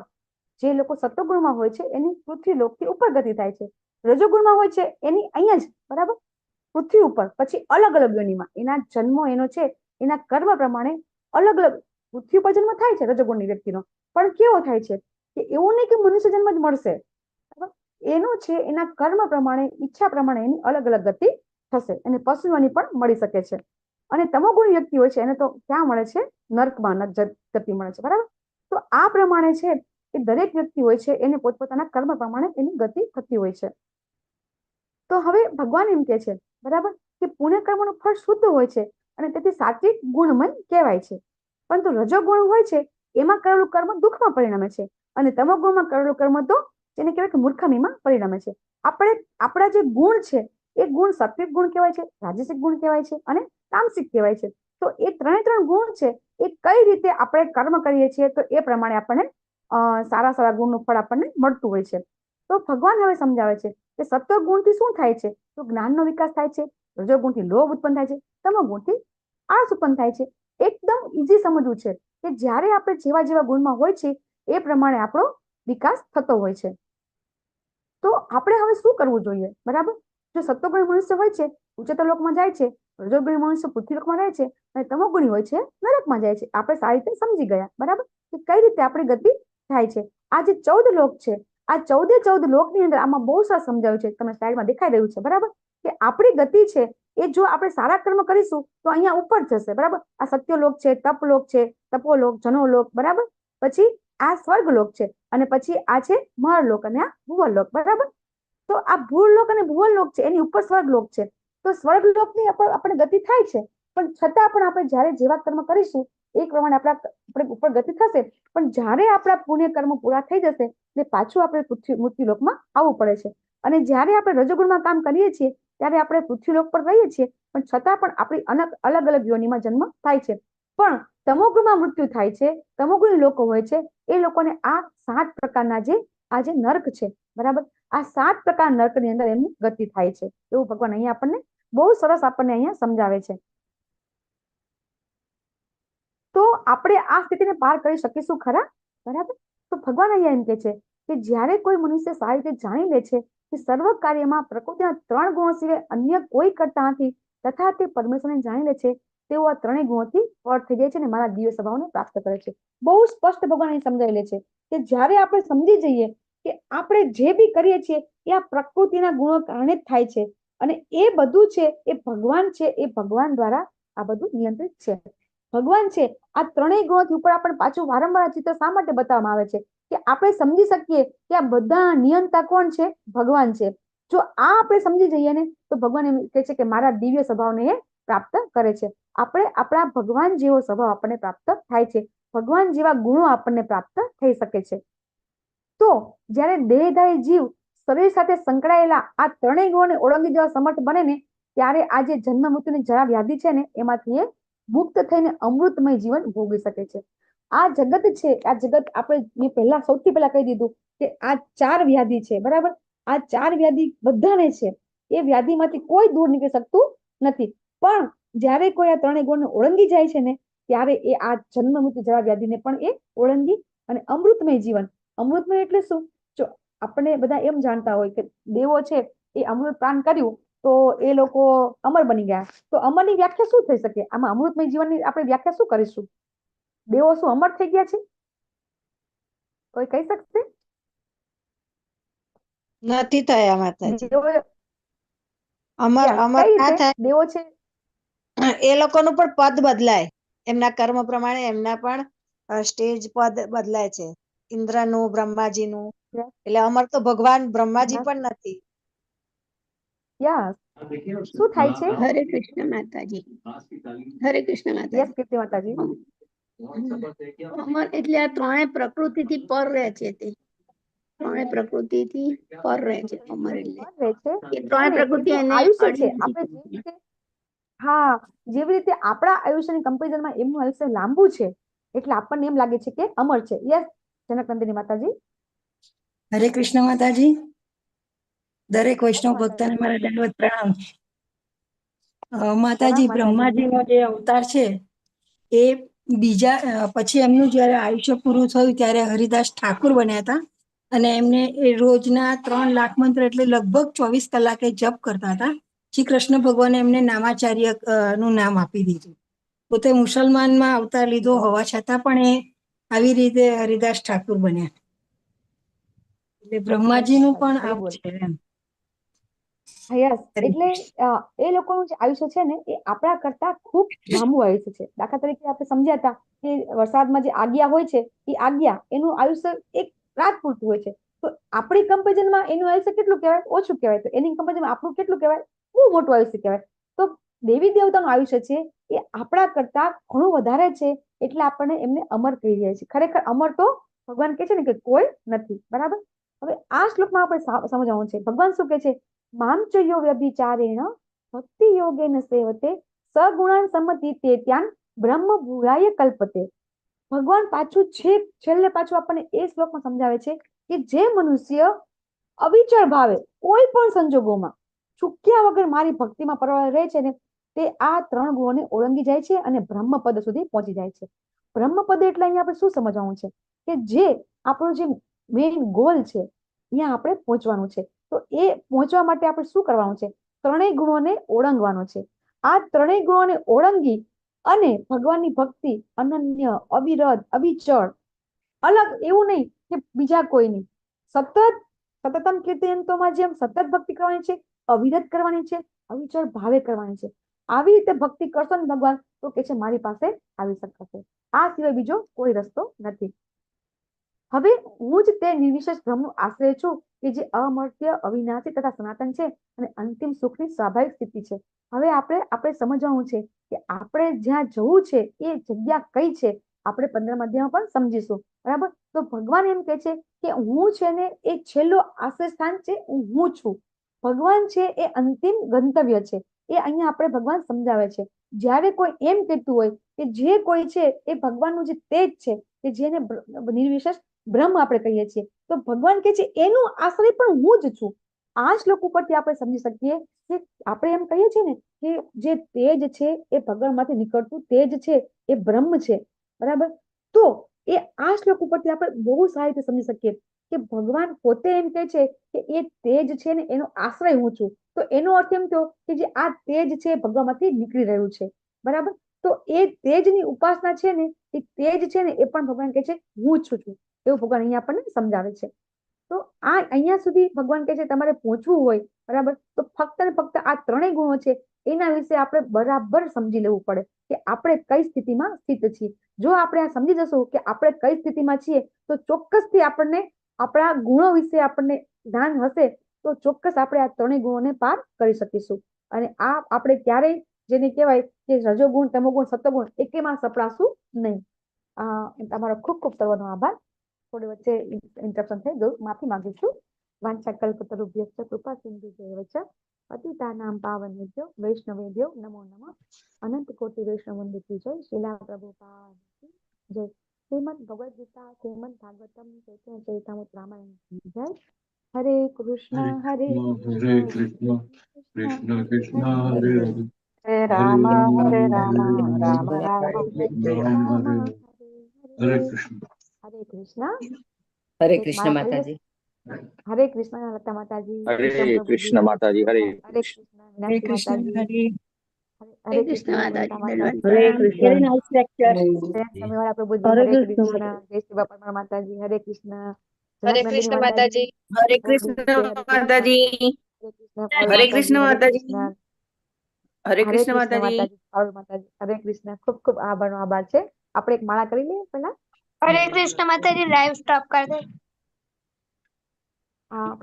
જે લોકો સત્વગુણમાં હોય છે એની પૃથ્વી લોકથી ઉપર ગતિ થાય છે. રજોગુણમાં હોય છે એની અહીંયા જ બરાબર પૃથ્વી ઉપર પછી અલગ અલગ યોનિમાં એના જન્મો એનો છે એના કર્મ પ્રમાણે અલગ અલગ પૃથ્વી ઉપર જન્મ થાય છે રજોગુણની વ્યક્તિનો. પણ કેવો થાય છે કે એવું નહીં કે મનુષ્ય જન્મ જ મળશે. એનો છે એના કર્મ પ્રમાણે ઈચ્છા પ્રમાણે એની અલગ અલગ ગતિ થશે અને પશુઓની પણ મળી શકે છે. અને તમોગુણી વ્યક્તિ હોય છે એને તો ક્યાં મળે છે? નર્કમાં ગતિ મળે છે બરાબર. તો આ પ્રમાણે છે એ દરેક વ્યક્તિ હોય છે એને પોતપોતાના કર્મ પ્રમાણે એની ગતિ થતી હોય છે. તો હવે ભગવાન એમ કે છે બરાબર કે પુણ્ય કર્મનું ફળ શુદ્ધ હોય છે અને તેથી સાત્વિક ગુણમય કહેવાય છે. પરંતુ રજોગુણ હોય છે એમાં કરેલું કર્મ દુઃખમાં પરિણમે છે અને તમોગુણમાં કરેલું કર્મ તો જેને કહેવાય કે મૂર્ખામીમાં પરિણમે છે. આપણા જે ગુણ છે એ ગુણ સાત્વિક ગુણ કહેવાય છે, રાજસિક ગુણ કહેવાય છે અને તામસિક કહેવાય છે. તો એ ત્રણ ગુણ છે એ કઈ રીતે આપણે કર્મ કરીએ છીએ તો એ પ્રમાણે આપણને સારા સારા ગુણનું ફળ આપણને મળતું હોય છે. તો ભગવાન હવે સમજાવે છે કે સત્વ ગુણથી શું થાય છે? તો જ્ઞાનનો વિકાસ થાય છે. રજોગુણથી લોભ ઉત્પન્ન થાય છે. તમોગુણથી આળસ ઉત્પન્ન થાય છે. એકદમ ઈઝી સમજવું છે કે જ્યારે આપણે જેવા જેવા ગુણમાં હોય છે એ પ્રમાણે આપણો વિકાસ થતો હોય છે. તો આપણે હવે શું કરવું જોઈએ બરાબર? જો સત્વગુણી મનુષ્ય હોય છે ઉચ્ચતર લોકમાં જાય છે, રજોગુણી મનુષ્ય પૃથ્વી લોકમાં રહે છે અને તમોગુણી હોય છે નરકમાં જાય છે. આપણે સારી રીતે સમજી ગયા બરાબર કે કઈ રીતે આપણી ગતિ થાય છે. આ જે 14 લોક છે આ 14 લોકની અંદર આમાં બહુ સરસ સમજાવ્યું છે. તમે સ્લાઇડમાં દેખાઈ રહ્યું છે બરાબર કે આપણી ગતિ છે એ જો આપણે સારા કર્મ કરીશું તો અહીંયા ઉપર જશે બરાબર. આ સત્યલોક છે, તપલોક છે, તપોલોક, જનોલોક બરાબર. પછી આ સ્વર્ગલોક છે અને પછી આ છે મહરલોક અને આ ભુવરલોક બરાબર. તો આ ભૂલોક અને ભુવરલોક છે એની ઉપર સ્વર્ગલોક છે. તો સ્વર્ગલોકની આપણે ગતિ થાય છે પણ છતાં પણ આપણે જ્યારે જેવા કર્મ કરીશું એ પ્રમાણે આપણે ઉપર ગતિ થશે. પણ જ્યારે આપણા પુણ્ય કર્મ પૂરા થઈ જશે એટલે પાછું આપણે મૃત્યુલોકમાં આવવું પડે છે. અને જ્યારે આપણે રજોગુણમાં કામ કરીએ છીએ ત્યારે આપણે પૃથ્વીલોક પર રહીએ છીએ પણ છતાં પણ આપણી અલગ અલગ યોનિમાં જન્મ થાય છે. પણ તમોગુણમાં મૃત્યુ થાય છે. તમોગુણી લોકો હોય છે એ લોકોને આ 7 પ્રકારના આ જે નર્ક છે બરાબર આ 7 પ્રકાર નર્કની અંદર એમની ગતિ થાય છે. એવું ભગવાન અહીંયા આપણને બહુ સરસ આપણને અહીંયા સમજાવે છે. તો આપણે આ સ્થિતિને પાર કરી શકીશું ખરા બરાબર? તો ભગવાન અહીંયા એમ કે છે કે જ્યારે કોઈ મનુષ્ય સારી રીતે જાણી લે છે કે સર્વ કાર્યમાં પ્રકૃતિના 3 ગુણો સિવાય અન્ય કોઈ કરતા નથી તથા તે પરમેશ્વરને જાણી લે છે તેઓ આ 3 ગુણોથી પર થઈ જાય છે અને મારા દિવ્ય સ્વભાવને પ્રાપ્ત કરે છે. બહુ સ્પષ્ટ ભગવાન અહીં સમજાવી લે છે કે જ્યારે આપણે સમજી જઈએ કે આપણે જે બી કરીએ છીએ એ આ પ્રકૃતિના ગુણો કારણે જ થાય છે અને એ બધું છે એ ભગવાન છે એ ભગવાન દ્વારા આ બધું નિયંત્રિત છે. ભગવાન છે આ 3 ગુણોથી ઉપર આપણને પાછું વારંવાર આ ચિત્ર શા માટે બતાવવામાં આવે છે કે આપણે સમજી શકીએ કે આ બધા નિયંતા કોણ છે? ભગવાન છે. જો આ આપણે સમજી જઈએ ને તો ભગવાન એમ કહે છે કે મારા દિવ્ય સ્વભાવને એ પ્રાપ્ત કરે છે. આપણે આપણા ભગવાન જેવો સ્વભાવ આપણને પ્રાપ્ત થાય છે. ભગવાન જેવા ગુણો આપણને પ્રાપ્ત થઈ શકે છે. તો જ્યારે દેહધારી જીવ શરીર સાથે સંકળાયેલા આ ત્રણેય ગુણોને ઓળંગી જવા સમર્થ બને ને ત્યારે આ જે જન્મ મૃત્યુની જરા વ્યાધિ છે ને એમાંથી એ મુક્ત થઈને અમૃતમય જીવન ભોગવી શકે છે. આ જગત છે, આ જગત આપણે મેં સૌથી પહેલા કહી દીધું કે આ 4 વ્યાધિ છે, બરાબર. આ 4 વ્યાધિ બધાને છે. એ વ્યાધિમાંથી કોઈ દૂર નીકળી શકતું નથી. પણ જ્યારે કોઈ આ ત્રણેય ગુણને ઓળંગી જાય છે ને ત્યારે એ આ જન્મ મૃત્યુ જરા વ્યાધિને પણ એ ઓળંગી અને અમૃતમય જીવન. અમૃતમય એટલે શું? જો આપણે બધા એમ જાણતા હોય કે દેવો છે એ અમૃત પાન કર્યું તો એ લોકો અમર બની ગયા. તો અમરની વ્યાખ્યા શું થઈ શકે? આમાં અમૃતમય જીવનની આપણે વ્યાખ્યા શું કરીશું? દેવો શું અમર થઈ ગયા છે? કોઈ કહી શકશે? નથી થયા માતાજી. દેવો અમર અમર કઈ ના રીતે થાય. દેવો છે? એ લોકોનું પણ પદ બદલાય. એમના કર્મ પ્રમાણે એમના પણ સ્ટેજ પદ બદલાય છે. ઇન્દ્રનું, બ્રહ્માજીનું. એટલે અમર તો ભગવાન બ્રહ્માજી પણ નથી. યસ. શું થાય છે? હરે કૃષ્ણ માતાજી. હરે કૃષ્ણ યસ માતાજી. કીર્તિ માતાજી. અમર એટલે આ ત્રણેય પ્રકૃતિથી પર રહે છે. તે ત્રણેય પ્રકૃતિથી પર રહે છે અમર એટલે. રહે છે એ ત્રણેય અને પ્રકૃતિ એમનું એને આયુષ્ય અડી છે. નથી આપણે શકતી. હા, જેવી રીતે આપણા આયુષ્યની કમ્પેરિઝનમાં એમનું આયુષ્ય લાંબુ છે એટલે આપણને એમ લાગે છે કે અમર છે. યસ જનકનંદિની માતાજી. હરે કૃષ્ણ માતાજી. દરેક હરે વૈષ્ણવ ભક્તોને માતાજી. મારા દંડવત પ્રણામ. પ્રણામ માતાજી, માતાજી. બ્રહ્માજીનો જે અવતાર છે એ પછી એમનું જયારે આયુષ્ય પૂરું થયું ત્યારે હરિદાસ ઠાકુર બન્યા હતા અને એમને એ રોજના 3 લાખ મંત્ર એટલે લગભગ 24 કલાકે જપ કરતા હતા. શ્રી કૃષ્ણ ભગવાને એમને નામાચાર્ય નું નામ આપી દીધું. પોતે મુસલમાનમાં અવતાર લીધો હોવા છતાં પણ એ આવી રીતે હરિદાસ ઠાકુર બન્યા. એટલે બ્રહ્માજીનું પણ હરી આવું બોલ. છે એમ. યસ હરે એટલે એ લોકોનું જે આયુષ્ય છે ને એ આપણા કરતા ખૂબ લાંબુ આયુષ્ય છે. દાખલા તરીકે આપણે સમજ્યા હતા કે વરસાદમાં જે આગિયા હોય છે એ આગિયા એનું આયુષ્ય એક રાત પૂરતું હોય છે. તો આપણી કમ્પેરિઝનમાં એનું આયુષ્ય કેટલું કહેવાય? ઓછું કહેવાય. તો એની કમ્પેરિઝનમાં આપણું કેટલું કહેવાય? બહુ મોટું આયુષ્ય કહેવાય. તો દેવી દેવતાનું આયુષ્ય છે એ આપણા કરતા ઘણું વધારે છે એટલે આપણને એમને અમર કહી રહ્યા છે. ખરેખર અમર તો ભગવાન કહે છે ને કે કોઈ નથી. બરાબર. હવે આ શ્લોકમાં આપણે સમજવાનું છે. ભગવાન શું કહે છે? મામચયો વ્યભિચારેણ ભક્તિ યોગેન સેવતે સગુણાન સમ્મતિ તે ત્યાન બ્રહ્મ ભૂરાય કલ્પતે. ભગવાન પાછું છેલ્લે પાછું આપણને એ શ્લોકમાં સમજાવે છે કે જે મનુષ્ય અવિચળ ભાવે કોઈ પણ સંજોગોમાં ચૂક્યા વગર મારી ભક્તિમાં પરવાળે રહે છે ને તે આ 3 ગુણોને ઓળંગી જાય છે અને બ્રહ્મપદ સુધી પહોંચી જાય છે. બ્રહ્મપદ એટલે અહીંયા આપણે શું સમજવાનું છે કે જે આપણો જે મેઇન ગોલ છે અહીંયા આપણે પહોંચવાનું છે. તો એ પહોંચવા માટે આપણે શું કરવાનું છે? 3 ગુણોને ઓળંગવાનો છે. આ 3 ગુણોને ઓળંગી અને ભગવાનની ભક્તિ અનન્ય, અવિરત, અવિચળ, અલગ એવું નહીં કે બીજા કોઈની, સતતમ કીર્તયંતોમાં જેમ સતત ભક્તિ કરવાની છે, અવિરત કરવાની છે, અવિચળ ભાવે કરવાની છે. આવી રીતે ભક્તિ કરશો ને ભગવાન તો કે છે મારી પાસે આવી શકશે. આ સિવાય બીજો કોઈ રસ્તો નથી. હવે હું જ તે નિર્વિશેષ બ્રહ્મનો આશ્રય છું કે જે અમર્ત્ય, અવિનાશી તથા સનાતન છે અને અંતિમ સુખની સ્વાભાવિક સ્થિતિ છે. હવે આપણે સમજવાનું છે કે આપણે જ્યાં જવું છે એ જગ્યા કઈ છે. આપણે 15મા અધ્યાયમાં પણ સમજીશું. બરાબર. તો ભગવાન એમ કહે છે કે હું છે ને એ છેલ્લો આશ્રય સ્થાન છે. હું છું. ભગવાન છે એ અંતિમ ગંતવ્ય છે. એ અહીંયા આપણે ભગવાન સમજાવે છે. જ્યારે કોઈ એમ કહેતું હોય કે જે કોઈ છે એ ભગવાનનું જે તેજ છે કે જેને નિર્વિશેષ બ્રહ્મ આપણે કહીએ છીએ, તો ભગવાન કહે છે એનું આશ્રય પણ હું જ છું. આ શ્લોક ઉપરથી આપણે સમજી શકીએ કે આપણે એમ કહીએ છીએ ને કે જે તેજ છે એ ભગવાનમાંથી નીકળતું તેજ છે એ બ્રહ્મ છે. બરાબર. તો એ આ શ્લોક ઉપરથી આપણે બહુ સારી રીતે સમજી શકીએ કે ભગવાન પોતે એમ કહે છે કે એ તેજ છે ને એનો આશ્રય હું છું. તો એનો અર્થ એમ થયો કે જે આ તેજ છે ભગવાનમાંથી નીકળી રહ્યું છે. બરાબર. તો એ તેજની ઉપાસના છે ને એ તેજ છે ને એ પણ ભગવાન કહે છે હું છું. એવું ભગવાન અહીંયા આપણને સમજાવે છે. તો આ અહીંયા સુધી ભગવાન કહે છે તમારે પહોંચવું હોય, બરાબર, તો ફક્ત ને ફક્ત આ 3 ગુણો છે એના વિશે આપણે બરાબર સમજી લેવું પડે કે આપણે કઈ સ્થિતિમાં સ્થિત છીએ. જો આપણે આ સમજી જશું કે આપણે કઈ સ્થિતિમાં છીએ તો ચોક્કસથી આપણને આપણા ગુણો વિશે આપણને જ્ઞાન હશે તો ચોક્કસ આપણે આ ત્રણેય ગુણોને પાર કરી શકીશું. અને આ આપણે ક્યારેય જેને કહેવાય કે રજોગુણ, તમોગુણ, સત્વગુણ એકેમાં સપડાશું નહીં. તમારો ખૂબ ખૂબ સર્વનો આભાર. થોડી વચ્ચે ઇન્ટરપ્શન થઈ ગયું, માફી માંગુ છું. વાંછાકલ્પતરુભ્યશ્ચ કૃપા સિંધુભ્યૈવ ચ પતિતાનાં પાવનેભ્યો વૈષ્ણવેભ્યો નમો નમઃ. અનંત કોટિ વૈષ્ણવ વંદે કી જય. શીલા પ્રભુપાદ કી જય. શ્રીમદ ભગવદ ગીતા, શ્રીમદ ભાગવતમ, ચૈતન્યચરિતામૃત રામાયણ કી જય. હરે કૃષ્ણ હરે કૃષ્ણ કૃષ્ણ કૃષ્ણ હરે હરે હરે રામ હરે રામ રામ રામ રામ હરે કૃષ્ણ. હરે કૃષ્ણ. હરે એક કૃષ્ણ માળા કરી માતાજી. હરે કૃષ્ણ લતા માતાજી. હરે વિક્રમ કૃષ્ણ પ્રભુજી. માતાજી. હરે હરે કૃષ્ણ મીનાક્ષી માતાજી. હરે કૃષ્ણ માતાજી. લતા ધન્યવાદ. માતાજી. Very nice lecture. સ્વામિવાળા પ્રભુજી. હરે હરે કૃષ્ણ કૃષ્ણ. જય શ્રી બાપા માતાજી. હરે કૃષ્ણ. હરે જનક કૃષ્ણ નંદિની માતાજી. હરે પ્રભુ કૃષ્ણ જય. હરે કૃષ્ણ. માતાજી. હરે કૃષ્ણ. હરે કૃષ્ણ હરે માતાજી. કૃષ્ણ. હરે હરે કૃષ્ણ કૃષ્ણ માતાજી. માતાજી. માતાજી. હરે કૃષ્ણ. ખૂબ ખૂબ આભાર છે. આપણે એક માળા કરી લઈએ પહેલા. હરે કૃષ્ણ માતાજી. લાઈવ સ્ટોપ કરી દે.